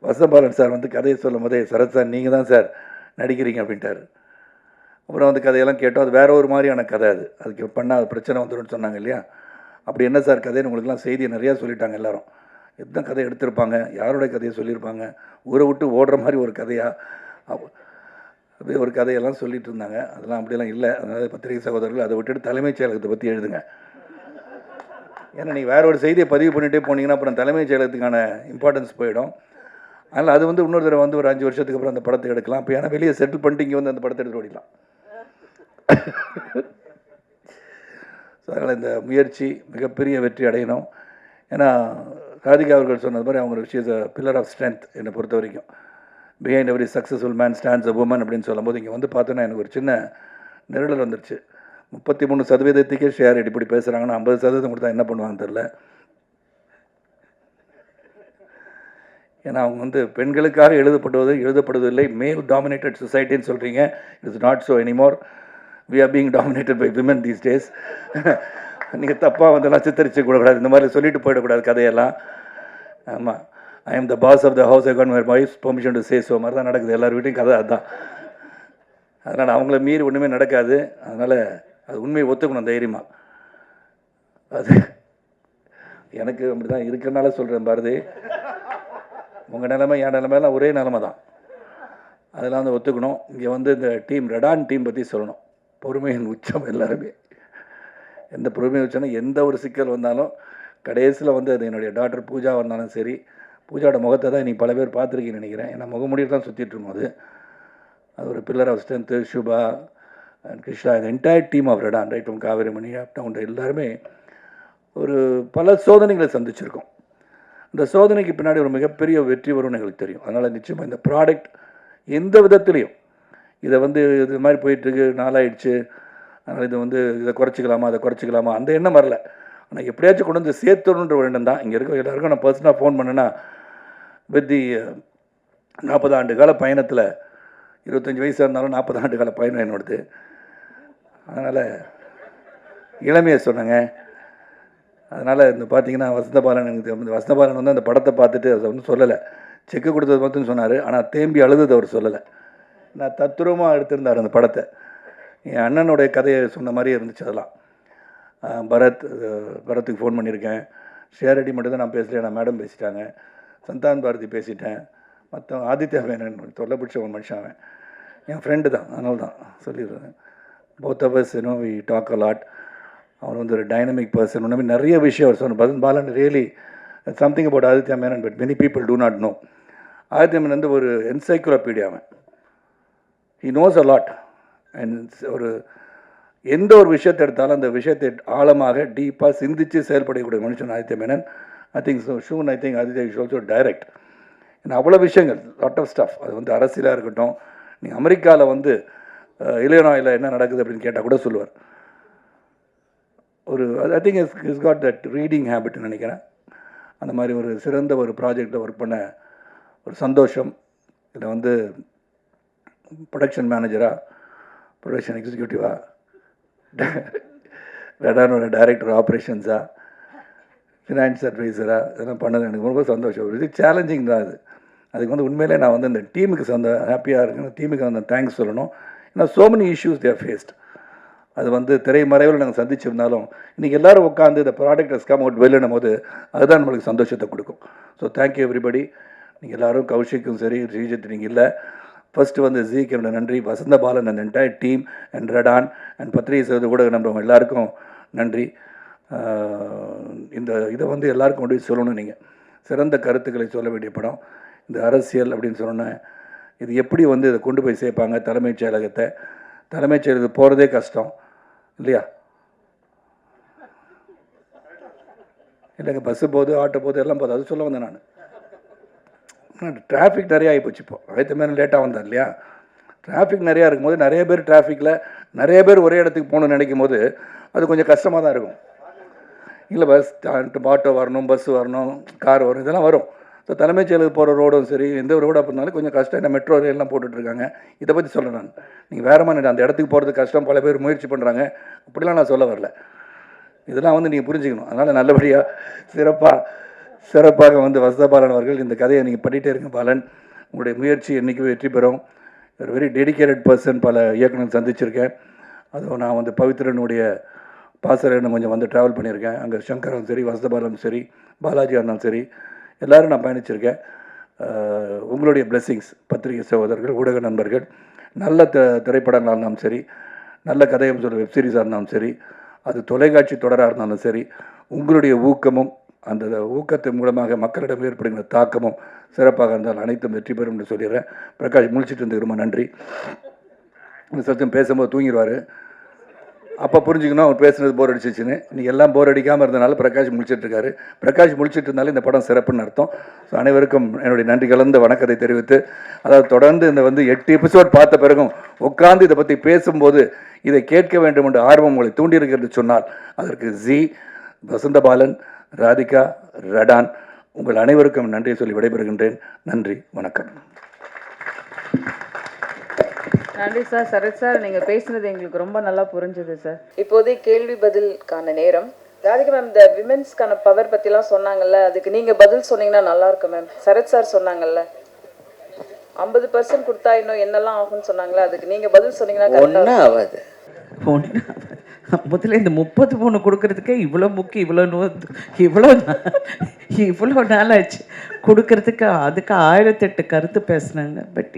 வசந்தபாலன் சார் வந்து கதையை சொல்லும் போதே, சரத் சார் நீங்கள் தான் சார் நடிக்கிறீங்க அப்படின்ட்டார். அப்புறம் வந்து கதையெல்லாம் கேட்டோம். அது வேற ஒரு மாதிரியான கதை. அதுக்கு பண்ணால் அது பிரச்சனை வந்துடும்னு சொன்னாங்க இல்லையா. அப்படி என்ன சார் கதைன்னு உங்களுக்குலாம் செய்தியை நிறையா சொல்லிட்டாங்க எல்லாரும். எத்தனை கதை எடுத்திருப்பாங்க, யாரோடைய கதையை சொல்லியிருப்பாங்க, ஊரை விட்டு ஓடுற மாதிரி ஒரு கதையாக அப்படியே ஒரு கதையெல்லாம் சொல்லிட்டு இருந்தாங்க. அதெல்லாம் அப்படியெல்லாம் இல்லை. அதனால் பத்திரிகை சகோதரர்கள் அதை விட்டுட்டு தலைமைச் செயலகத்தை பற்றி எழுதுங்க. ஏன்னா நீங்கள் வேற ஒரு செய்தியை பதிவு பண்ணிகிட்டே போனீங்கன்னா அப்புறம் தலைமைச் செயலகத்துக்கான இம்பார்ட்டன்ஸ் போயிடும். அதனால் அது வந்து இன்னொரு தடவை வந்து ஒரு 5 வருஷத்துக்கு அப்புறம் அந்த படத்தை எடுக்கலாம். இப்போ ஏன்னா வெளியே செட்டில் பண்ணிட்டு இங்கே வந்து அந்த படத்தை எடுத்து ஓடிடலாம். ஸோ அதனால் இந்த முயற்சி மிகப்பெரிய வெற்றி அடையணும். ஏன்னா ராதிகா அவர்கள் சொன்னது மாதிரி அவங்க விஷயம் பில்லர் ஆஃப் ஸ்ட்ரென்த் என்னை பொறுத்த வரைக்கும். Behind every successful man stands a woman அப்படின்னு சொல்லும்போது இங்கே வந்து பார்த்தோன்னா எனக்கு ஒரு சின்ன நெருடல் வந்துருச்சு. 33% ஷேர் இப்படி பேசுகிறாங்கன்னா 50% கொடுத்தா என்ன பண்ணுவாங்கன்னு தெரில. ஏன்னா அவங்க வந்து பெண்களுக்காக எழுதப்படுவதில்லை, மேல் டாமினேட்டட் சொசைட்டின்னு சொல்கிறீங்க. It's not so anymore. We are being dominated by women these days. நீங்கள் தப்பாக வந்தெல்லாம் சித்தரிச்சு கூடக்கூடாது, இந்த மாதிரி சொல்லிட்டு போயிடக்கூடாது கதையெல்லாம். ஆமாம், I am the boss of the house, I got my wife permission to say so மாதிரி தான் நடக்குது எல்லார் வீட்டையும் கதை. அதுதான். அதனால் அவங்கள மீறி ஒன்றுமே நடக்காது. அதனால் அது உண்மையை ஒத்துக்கணும் தைரியமாக. அது எனக்கு அப்படி தான் இருக்கிறனால சொல்கிறேன் பாரதி. உங்கள் நிலைமை என் நிலைமையெல்லாம் ஒரே நிலைமை தான். அதெல்லாம் வந்து ஒத்துக்கணும். இங்கே வந்து இந்த டீம் ரெடான் டீம் பற்றி சொல்லணும். பொறுமையின் உச்சம் எல்லாருமே. எந்த பொறுமையை வச்சோன்னா எந்த ஒரு சிக்கல் வந்தாலும் கடைசியில் வந்து அது என்னுடைய டாக்டர் பூஜா வந்தாலும் சரி, பூஜாவோட முகத்தை தான் இன்றைக்கி பல பேர் பார்த்துருக்கீங்கன்னு நினைக்கிறேன். ஏன்னா முகமுடியில் தான் சுற்றிட்டு இருக்கும்போது அது ஒரு pillar of strength. Suba and Krishna, இந்த entire team of Radaan, right from Kaverimani up down எல்லாருமே ஒரு பல சோதனைகளை சந்திச்சிருக்கோம். இந்த சோதனைக்கு பின்னாடி ஒரு மிகப்பெரிய வெற்றி வரும்னு எங்களுக்கு தெரியும். அதனால் நிச்சயமாக இந்த ப்ராடக்ட் எந்த விதத்துலேயும் இதை வந்து இது மாதிரி போயிட்டுருக்கு, நாளாயிடுச்சு, அதனால் இது வந்து இதை குறைச்சிக்கலாமா அந்த எண்ணம் வரல. ஆனால் எப்படியாச்சும் கொண்டு வந்து சேர்த்துணுன்ற ஒரு எண்ணம் தான். இங்கே இருக்க எல்லாருக்கும் நான் பர்சனலாக ஃபோன் பண்ணேன்னா, வித் தி 40 ஆண்டு கால பயணத்தில் 25 வயசாக இருந்தாலும் 40 ஆண்டு கால பயணம் என்னோடது. அதனால் இளமையை சொன்னேங்க. அதனால் இந்த பார்த்தீங்கன்னா வசந்தபாலன், எனக்கு வசந்தபாலன் வந்து அந்த படத்தை பார்த்துட்டு அதை ஒன்றும் சொல்லலை, செக்கு கொடுத்தது மட்டும் சொன்னார். ஆனால் தேம்பி அழுதது அவர் சொல்லலை. நான் தத்துரூபமாக எடுத்திருந்தார் அந்த படத்தை. என் அண்ணனுடைய கதையை சொன்ன மாதிரி இருந்துச்சு. அதெல்லாம் பரத்துக்கு ஃபோன் பண்ணியிருக்கேன். ஷேரடி மட்டும் தான் நான் பேசலையே, நான் மேடம் பேசிட்டாங்க. சந்தான் பாரதி பேசிட்டேன். மற்றவங்க ஆதித்யா மேனன் தொல்லை பிடிச்ச ஒரு மனுஷன், அவன் என் ஃப்ரெண்டு தான். அதனால தான் சொல்லிடுறேன். Both of us we talk a lot. அவர் வந்து ஒரு டைனமிக் பர்சன். ஒன்றுமே நிறைய விஷயம் அவர் சொன்ன Vasanthabalan really something about Aditya Menon but many people do not know. Aditya Menon வந்து ஒரு என்சைக்ளோபீடியா. அவன் he knows a lot. And ஒரு எந்த ஒரு விஷயத்தை எடுத்தாலும் அந்த விஷயத்தை ஆழமாக டீப்பாக சிந்தித்து செயல்படக்கூடிய மனுஷன் Aditya Menon. I think soon I think Aditya is also direct. ஏன்னா அவ்வளோ விஷயங்கள், லாட் ஆஃப் ஸ்டஃப். அது வந்து அரசியலாக இருக்கட்டும், நீங்கள் அமெரிக்காவில் வந்து இலினாயில் என்ன நடக்குது அப்படின்னு கேட்டால் கூட சொல்லுவார். ஒரு I think is got that reading ஹேபிட்னு நினைக்கிறேன். அந்த மாதிரி ஒரு சிறந்த ஒரு ப்ராஜெக்டில் ஒர்க் பண்ண ஒரு சந்தோஷம். இதில் வந்து ப்ரொடக்ஷன் மேனேஜராக, ப்ரொடக்ஷன் எக்ஸிக்யூட்டிவாக, ரெடானோட டைரக்டர் ஆப்ரேஷன்ஸாக, ஃபினான்ஸ் அட்வைசராக இதெல்லாம் பண்ணது எனக்கு ரொம்ப சந்தோஷம். இது சேலஞ்சிங் தான். அது அதுக்கு வந்து உண்மையிலே நான் வந்து இந்த டீமுக்கு அந்த ஹாப்பியாக இருக்கணும், டீமுக்கு அந்த தேங்க்ஸ் சொல்லணும். ஏன்னா so many issues they're faced. அது வந்து திரைமறைவில் நாங்கள் சந்திச்சிருந்தாலும் இன்றைக்கி எல்லோரும் உட்காந்து இந்த ப்ராடக்ட் ஹஸ் கம் அவுட் வெல்லுன்னும் போது அதுதான் நம்மளுக்கு சந்தோஷத்தை கொடுக்கும். So thank you everybody. நீங்கள் எல்லோரும் கௌஷிக்கும் சரி, ஸ்ரீஜித் நீங்கள் இல்லை. ஃபஸ்ட்டு வந்து ஜிக்கு என்னோட நன்றி, Vasantha Balan and entire team and Radaan and பத்திரிகை செய்வது ஊடக நம்புறவங்க எல்லாருக்கும் நன்றி. இந்த இதை வந்து எல்லாருக்கும் கொண்டு போய் சொல்லணும். நீங்கள் சிறந்த கருத்துக்களை சொல்ல வேண்டிய படம். இந்த அரசியல் அப்படின்னு சொன்னோன்னே இது எப்படி வந்து இதை கொண்டு போய் சேர்ப்பாங்க தலைமைச் செயலகத்தை. தலைமைச் செயலகத்துக்கு போகிறதே கஷ்டம் இல்லையா? இல்லைங்க, பஸ்ஸு போகுது, ஆட்டோ போகுது, எல்லாம் போகுது. அது சொல்ல வந்தேன் நான். டிராஃபிக் நிறையா ஆகிப்போச்சு. இப்போ அடுத்த மாதிரி லேட்டாக வந்தார் இல்லையா? டிராஃபிக் நிறையா இருக்கும்போது நிறைய பேர் டிராஃபிக்கில் நிறைய பேர் ஒரே இடத்துக்கு போகணும்னு நினைக்கும் போது அது கொஞ்சம் கஷ்டமாக தான் இருக்கும். இல்லை பஸ் ஆட்டோ வரணும், பஸ்ஸு வரணும், கார் வரும், இதெல்லாம் வரும். ஸோ தலைமைச் செயலகத்துக்கு போகிற ரோடும் சரி, எந்த ஒரு ரோடாக இருந்தாலும் கொஞ்சம் கஷ்டம். இந்த மெட்ரோ ரயிலெலாம் போட்டுட்ருக்காங்க. இதை பற்றி சொல்கிறேன் நான். நீங்கள் வேறு மாதிரி அந்த இடத்துக்கு போகிறது கஷ்டம், பல பேர் முயற்சி பண்ணுறாங்க, அப்படிலாம் நான் சொல்ல வரல. இதெல்லாம் வந்து நீங்கள் புரிஞ்சுக்கணும். அதனால் நல்லபடியாக சிறப்பாக வந்து வசந்த பாலன் அவர்கள் இந்த கதையை நீங்கள் பண்ணிகிட்டே இருங்க பாலன். உங்களுடைய முயற்சி என்றைக்குமே வெற்றி பெறும். ஒரு வெரி டெடிக்கேட்டட் பர்சன். பல இயக்குனர் சந்திச்சிருக்கேன். அதுவும் நான் வந்து பவித்ரனுடைய பாசறைன்னு கொஞ்சம் வந்து ட்ராவல் பண்ணியிருக்கேன். அங்கே சங்கரும் சரி, வசந்த பாலனும் சரி, பாலாஜியாக இருந்தாலும் சரி, எல்லோரும் நான் பயணிச்சிருக்கேன். உங்களுடைய பிளெஸ்ஸிங்ஸ், பத்திரிகை சகோதரர்கள், ஊடக நண்பர்கள், நல்ல திரைப்படங்களாக இருந்தாலும் சரி, நல்ல கதையம் சொல்ல வெப் சீரிஸாக இருந்தாலும் சரி, அது தொலைக்காட்சி தொடராக இருந்தாலும் சரி, உங்களுடைய ஊக்கமும் அந்த ஊக்கத்தின் மூலமாக மக்களிடம் ஏற்படுகிற தாக்கமும் சிறப்பாக இருந்தால் அனைத்தும் வெற்றி பெறும் என்று சொல்லிடுறேன். பிரகாஷ் முழிச்சிட்டு இருந்து ரொம்ப நன்றி. இந்த சத்தம் பேசும்போது தூங்கிடுவார். அப்போ புரிஞ்சுக்கணும் அவர் பேசுனது போர் அடிச்சிச்சுன்னு. இன்றைக்கி எல்லாம் போர் அடிக்காமல் இருந்தனால பிரகாஷ் முழிச்சிட்ருக்காரு. பிரகாஷ் முழிச்சிட்டு இருந்தாலும் இந்த படம் சிறப்புன்னு அர்த்தம். ஸோ அனைவருக்கும் என்னுடைய நன்றி கலந்த வணக்கத்தை தெரிவித்து, அதாவது தொடர்ந்து இந்த வந்து 8 எபிசோட் பார்த்த பிறகும் உட்கார்ந்து இதை பற்றி பேசும்போது இதை கேட்க வேண்டும் என்ற ஆர்வம் உங்களை தூண்டியிருக்கிறது சொன்னால் அதற்கு ஜி, வசந்த பாலன், ராதிகா, ரடான் உங்கள் அனைவருக்கும் நன்றியை சொல்லி விடைபெறுகின்றேன். நன்றி, வணக்கம். நன்றி சார். சரத் சார், நீங்கள் பேசுனது எங்களுக்கு ரொம்ப நல்லா புரிஞ்சுது சார். இப்போதே கேள்வி பதிலுக்கான நேரம். ராதிகா மேம், இந்த விமென்ஸ்க்கான பவர் பற்றிலாம் சொன்னாங்கல்ல, அதுக்கு நீங்கள் பதில் சொன்னீங்கன்னா நல்லாயிருக்கும் மேம். சரத் சார் சொன்னாங்கல்ல 50% கொடுத்தா இன்னும் என்னெல்லாம் ஆகும்னு சொன்னாங்களே, அதுக்கு நீங்கள் பதில் சொன்னீங்கன்னா ஒன்றும் ஆகாது. முதல்ல இந்த 33 கொடுக்கறதுக்கே இவ்வளோ முக்கியம், இவ்வளோ நாள் ஆச்சு கொடுக்கறதுக்கு. அதுக்கு 1008 கருத்து பேசுனாங்க. பட்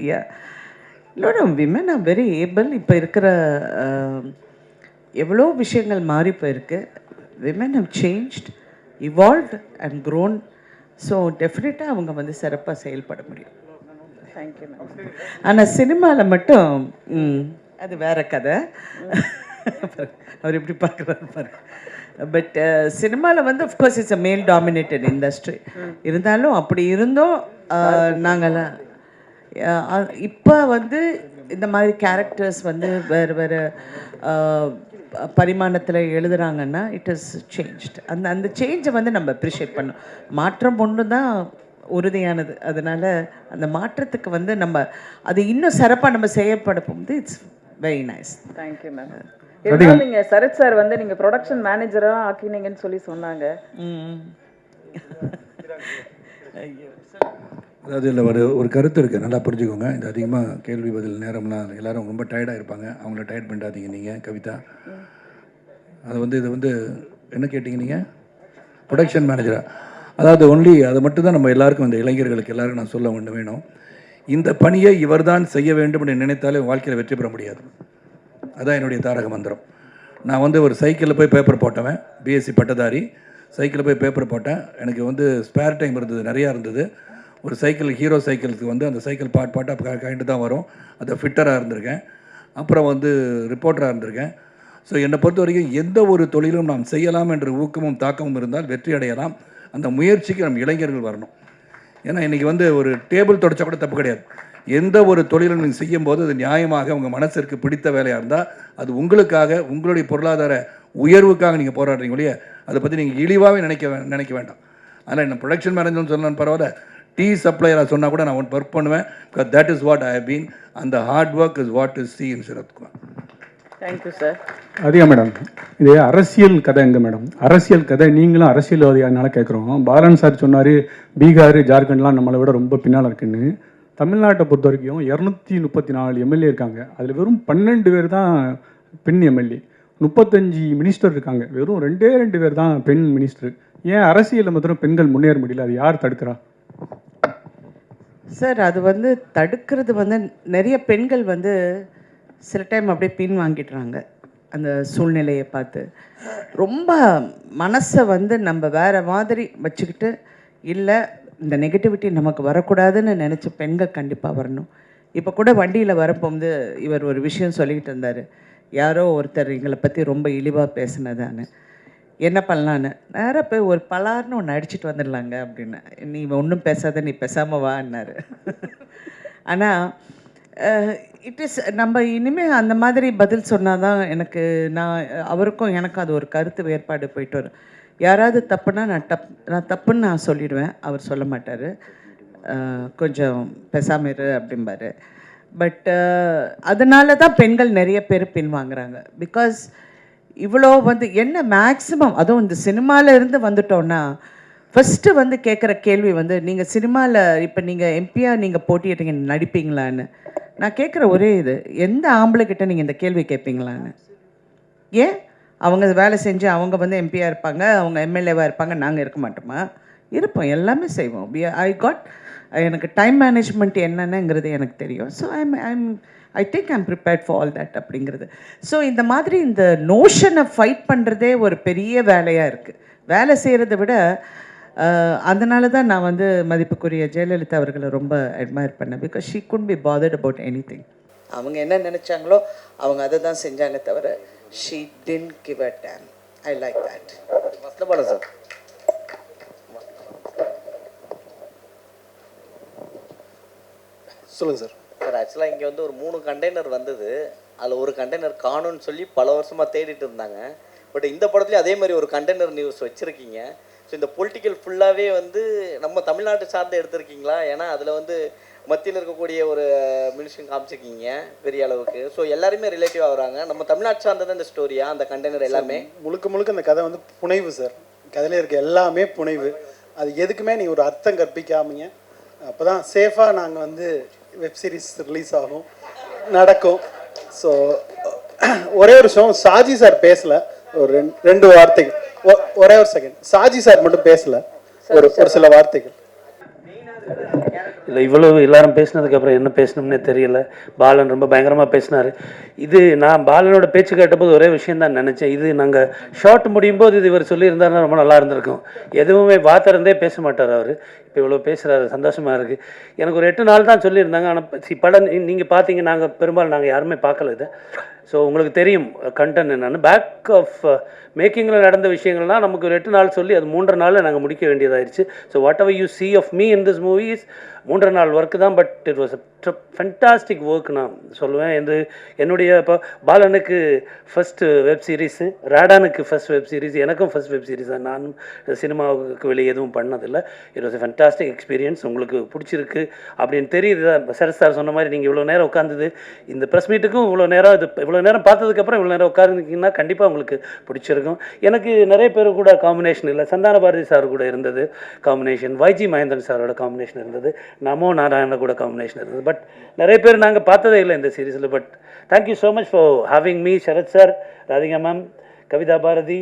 இல்லைனா விமன் ஆர் வெரி ஏபிள். இப்போ இருக்கிற எவ்வளோ விஷயங்கள் மாறி போயிருக்கு. Women have changed, evolved and grown. So டெஃபினட்டாக அவங்க வந்து சிறப்பாக செயல்பட முடியும். Thank you ma'am. ஆனால் சினிமாவில் மட்டும் அது வேற கதை. அவர் எப்படி பார்க்குறாரு பாரு. பட் சினிமாவில் வந்து அஃப்கோர்ஸ் இட்ஸ் அ மேல் டாமினேட்டட் இண்டஸ்ட்ரி. இருந்தாலும் அப்படி இருந்தோம் நாங்கள்லாம் இப்போ வந்து இந்த மாதிரி கேரக்டர்ஸ் வந்து வேறு பரிமாணத்தில் எழுதுகிறாங்கன்னா இட் இஸ் சேஞ்ச்ட். அந்த சேஞ்சை வந்து நம்ம அப்ரிஷியேட் பண்ணோம். மாற்றம் ஒன்று தான் உறுதியானது. அதனால் அந்த மாற்றத்துக்கு வந்து நம்ம அது இன்னும் சிறப்பாக நம்ம செய்யப்பட போகுது. It's very nice. Thank you ma'am. இருந்தாலும் நீங்கள் சரத் சார் வந்து நீங்கள் ப்ரொடக்ஷன் மேனேஜராக ஆக்கினீங்கன்னு சொல்லி சொன்னாங்க. அதாவது இல்லை ஒரு கருத்து இருக்குது, நல்லா புரிஞ்சுக்கோங்க. இது அதிகமாக கேள்வி பதில் நேரம்லாம் எல்லோரும் ரொம்ப டயர்டாக இருப்பாங்க. அவங்கள டயர்ட் பண்ணாதீங்க. நீங்கள் கவிதா அது வந்து இது வந்து என்ன கேட்டிங்க நீங்கள்? ப்ரொடக்ஷன் மேனேஜராக. அதாவது ஒன்லி அதை மட்டும்தான் நம்ம எல்லாருக்கும், இந்த இளைஞர்களுக்கு எல்லாருக்கும் நான் சொல்ல வேணும். இந்த பணியை இவர் தான் செய்ய வேண்டும் என்று நினைத்தாலே வாழ்க்கையில் வெற்றி பெற முடியாது. அதுதான் என்னுடைய தாரக மந்திரம். நான் வந்து ஒரு சைக்கிளில் போய் பேப்பர் போட்டவன், பிஎஸ்சி பட்டதாரி. சைக்கிளில் போய் பேப்பர் போட்டேன். எனக்கு வந்து ஸ்பேர் டைம் இருந்தது, நிறையா இருந்தது. ஒரு சைக்கிள், ஹீரோ சைக்கிளுக்கு வந்து அந்த சைக்கிள் பாட்டாக கைண்டு தான் வரும். அதை ஃபிட்டராக இருந்திருக்கேன். அப்புறம் வந்து ரிப்போர்ட்டராக இருந்திருக்கேன். ஸோ என்னை பொறுத்த வரைக்கும் எந்த ஒரு தொழிலும் நாம் செய்யலாம் என்ற ஊக்கமும் தாக்கமும் இருந்தால் வெற்றி அடையலாம். அந்த முயற்சிக்கு நம் இளைஞர்கள் வரணும். ஏன்னா இன்றைக்கி வந்து ஒரு டேபிள் தொடச்சா கூட தப்பு கிடையாது. எந்த ஒரு தொழிலும் நீங்கள் செய்யும்போது அது நியாயமாக உங்கள் மனசிற்கு பிடித்த வேலையாக இருந்தால் அது உங்களுக்காக, உங்களுடைய பொருளாதார உயர்வுக்காக நீங்கள் போராடுறீங்க இல்லையா, அதை பற்றி நீங்கள் இழிவாகவே நினைக்க வேண்டாம். அதனால் என்ன ப்ரொடக்ஷன் மேனேஜர்னு சொல்லலாம் பரவாயில்ல, டீ சப்ளையராக சொன்னால் கூட நான் ஒர்க் பண்ணுவேன். Because that is what I have been. அந்த hard work is what is see in Sarathkumar. Thank you sir. அதிகா மேடம், இது அரசியல் கதைங்க மேடம். அரசியல் கதை, நீங்களும் அரசியல்வாதியானால கேட்குறோம். பாலன் சார் சொன்னார் பீகார் ஜார்க்கண்ட்லாம் நம்மளை விட ரொம்ப பின்னால் இருக்குன்னு. தமிழ்நாட்டை பொறுத்த வரைக்கும் 234 எம்எல்ஏ இருக்காங்க. அதில் வெறும் 12 பேர் தான் பெண் எம்எல்ஏ. 35 மினிஸ்டர் இருக்காங்க, வெறும் 2 பேர் தான் பெண் மினிஸ்டர். ஏன் அரசியலில் மாத்திரம் பெண்கள் முன்னேற முடியல? அது யார் தடுக்கிறா? சார், அது வந்து தடுக்கிறது வந்து நிறைய பெண்கள் வந்து சில டைம் அப்படியே பின் வாங்கிடுறாங்க அந்த சூழ்நிலையை பார்த்து. ரொம்ப மனசை வந்து நம்ம வேறு மாதிரி வச்சுக்கிட்டு, இல்லை இந்த நெகட்டிவிட்டி நமக்கு வரக்கூடாதுன்னு நினச்ச பெண்கள் கண்டிப்பாக வரணும். இப்போ கூட வண்டியில் வரப்போது இவர் ஒரு விஷயம் சொல்லிக்கிட்டு இருந்தார். யாரோ ஒருத்தர் எங்களை பற்றி ரொம்ப இழிவாக பேசினதான்னு. என்ன பண்ணலான்னு நேராக போய் ஒரு பலார்னு ஒன்று அடிச்சுட்டு வந்துடலாங்க அப்படின்னு. நீ ஒன்றும் பேசாத, நீ பேசாமல் வான்னாரு. ஆனால் இட் இஸ் நம்ம இனிமேல் அந்த மாதிரி பதில் சொன்னால் தான் எனக்கு, அவருக்கும் எனக்கும் அது ஒரு கருத்து வேறுபாடு போயிட்டு வரும். யாராவது தப்புனா நான் தப்புன்னு நான் சொல்லிடுவேன், அவர் சொல்ல மாட்டார். கொஞ்சம் பேசாமல் இரு அப்படிம்பாரு. பட் அதனால தான் பெண்கள் நிறைய பேர் பின்வாங்குறாங்க. பிகாஸ் இவ்வளோ வந்து என்ன மேக்ஸிமம், அதுவும் இந்த சினிமாவில் இருந்து வந்துட்டோன்னா ஃபஸ்ட்டு வந்து கேட்குற கேள்வி வந்து, நீங்கள் சினிமாவில் இப்போ நீங்கள் எம்பியாக நீங்கள் போட்டியிட்டீங்க, நடிப்பீங்களான்னு. நான் கேட்குற ஒரே இது, எந்த ஆம்பளைக்கிட்ட நீங்கள் இந்த கேள்வி கேட்பீங்களான்னு. ஏன் அவங்க வேலை செஞ்சு அவங்க வந்து எம்பியாக இருப்பாங்க, அவங்க எம்எல்ஏவாக இருப்பாங்க, நாங்கள் இருக்க மாட்டோமா? இருப்போம், எல்லாமே செய்வோம். எனக்கு டைம் மேனேஜ்மெண்ட் என்னென்னங்கிறது எனக்கு தெரியும். So I think I'm prepared for all that அப்படிங்கிறது. ஸோ இந்த மாதிரி இந்த நோஷனை ஃபைட் பண்ணுறதே ஒரு பெரிய வேலையாக இருக்குது. வேலை செய்கிறத விட அதனால தான் நான் வந்து மதிப்புக்குரிய ஜெயலலிதா அவர்களை ரொம்ப அட்மையர் பண்ணேன். Because she could be bothered about anything. அவங்க என்ன நினச்சாங்களோ அவங்க அதை தான் செஞ்சாங்க தவிர she didn't give a damn. I like that. Vasanthabalan sir, சொல்லுங்கள் சார். சார், ஆக்சுவலாக இங்கே வந்து ஒரு 3 கண்டெய்னர் வந்தது. அதில் ஒரு கண்டெய்னர் காணும்னு சொல்லி பல வருஷமாக தேடிட்டு இருந்தாங்க. பட் இந்த படத்துலேயும் அதே மாதிரி ஒரு கண்டெய்னர் நியூஸ் வச்சுருக்கீங்க. ஸோ இந்த பொலிட்டிக்கல் ஃபுல்லாகவே வந்து நம்ம தமிழ்நாட்டு சார்ந்து எடுத்திருக்கீங்களா? ஏன்னா அதில் வந்து மத்தியில் இருக்கக்கூடிய ஒரு மினிஷன் காமிச்சிருக்கீங்க பெரிய அளவுக்கு. ஸோ எல்லாருமே ரிலேட்டிவ் ஆகுறாங்க. நம்ம தமிழ்நாட்டு சார்ந்தது இந்த ஸ்டோரியா அந்த கண்டெய்னர் எல்லாமே? முழுக்க இந்த கதை வந்து புனைவு சார். கதையில் இருக்க எல்லாமே புனைவு. அது எதுக்குமே நீ ஒரு அர்த்தம் கற்பிக்காமீங்க. அப்போ தான் சேஃபாக நாங்கள் வந்து வெப் சீரிஸ் ரிலீஸ் ஆகும், நடக்கும். ஸோ ஒரே ஒரு விஷயம், சாஜி சார் பேசலை, ஒரு 2 வார்த்தைகள். ஒரே ஒரு செகண்ட், சாஜி சார் மட்டும் பேசலை, ஒரு சில வார்த்தைகள். இல்லை, இவ்வளவு எல்லாரும் பேசினதுக்கப்புறம் என்ன பேசணும்னே தெரியல. பாலன் ரொம்ப பயங்கரமாக பேசினார். இது நான் பாலனோட பேச்சு கேட்டபோது ஒரே விஷயம் தான் நினச்சேன். இது நாங்கள் ஷார்ட் முடியும் போது இது இவர் சொல்லியிருந்தாருன்னா ரொம்ப நல்லா இருந்திருக்கும். எதுவுமே வாத்திறந்தே பேச மாட்டார் அவர். இப்போ இவ்வளோ பேசுகிறாரு, சந்தோஷமாக இருக்குது. எனக்கு ஒரு 8 நாள் தான் சொல்லியிருந்தாங்க. ஆனால் படம் நீங்கள் பார்த்தீங்க, நாங்கள் பெரும்பாலும் நாங்கள் யாருமே பார்க்கல இதை. ஸோ உங்களுக்கு தெரியும் கண்டென்ட் என்னென்னு. பேக் ஆஃப் மேக்கிங்கில் நடந்த விஷயங்கள்லாம் நமக்கு ஒரு 8 நாள் சொல்லி அது 3 நாளில் நாங்கள் முடிக்க வேண்டியதாகிடுச்சு. So whatever you see of me in this movie is 3 நாள் ஒர்க்கு தான். But it was a fantastic work நான் சொல்லுவேன். என்னுடைய இப்போ பாலனுக்கு ஃபஸ்ட்டு வெப் சீரிஸு, ராடானுக்கு ஃபஸ்ட் வெப் சீரிஸ், எனக்கும் ஃபஸ்ட் வெப் சீரிஸ் தான். நானும் சினிமாவுக்கு வெளியே எதுவும் பண்ணதில்லை. It was a fantastic experience. உங்களுக்கு பிடிச்சிருக்கு அப்படின்னு தெரியுது. சரத் சார் சொன்ன மாதிரி நீங்கள் இவ்வளோ நேரம் உட்காந்துது இந்த ப்ரெஸ் மீட்டுக்கும் இவ்வளோ நேரம் பார்த்ததுக்கப்புறம் இவ்வளோ நேரம் உட்காந்துருக்கீங்கன்னா கண்டிப்பாக உங்களுக்கு பிடிச்சிருக்கும். எனக்கு நிறைய பேர் கூட காம்பினேஷன் இல்லை. சந்தான பாரதி சார் கூட இருந்தது காம்பினேஷன், வைஜி மகேந்திரன் சாரோட காம்பினேஷன் இருந்தது, நமோ நாராயண கூட காம்பினேஷன் இருந்தது. பட் நிறைய பேர் நாங்கள் பார்த்ததே இல்லை இந்த சீரீஸில். But thank you so much for having me. Sarath sir, Radhika ma'am, Kavitha Bharathi,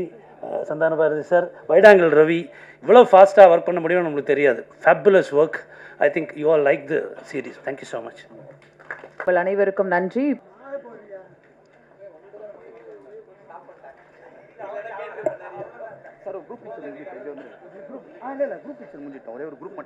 Santhana Bharathi sir, வைடாங்கல் ரவி. இவ்வளோ ஃபாஸ்ட்டாக ஒர்க் பண்ண முடியும்னு நம்மளுக்கு தெரியாது. Fabulous work. I think you all like the series. Thank you so much. உங்கள் அனைவருக்கும் நன்றி. சார், ஒரு குரூப் பிக்சர் முடிஞ்சிட்டோம். ஒரே ஒரு குரூப்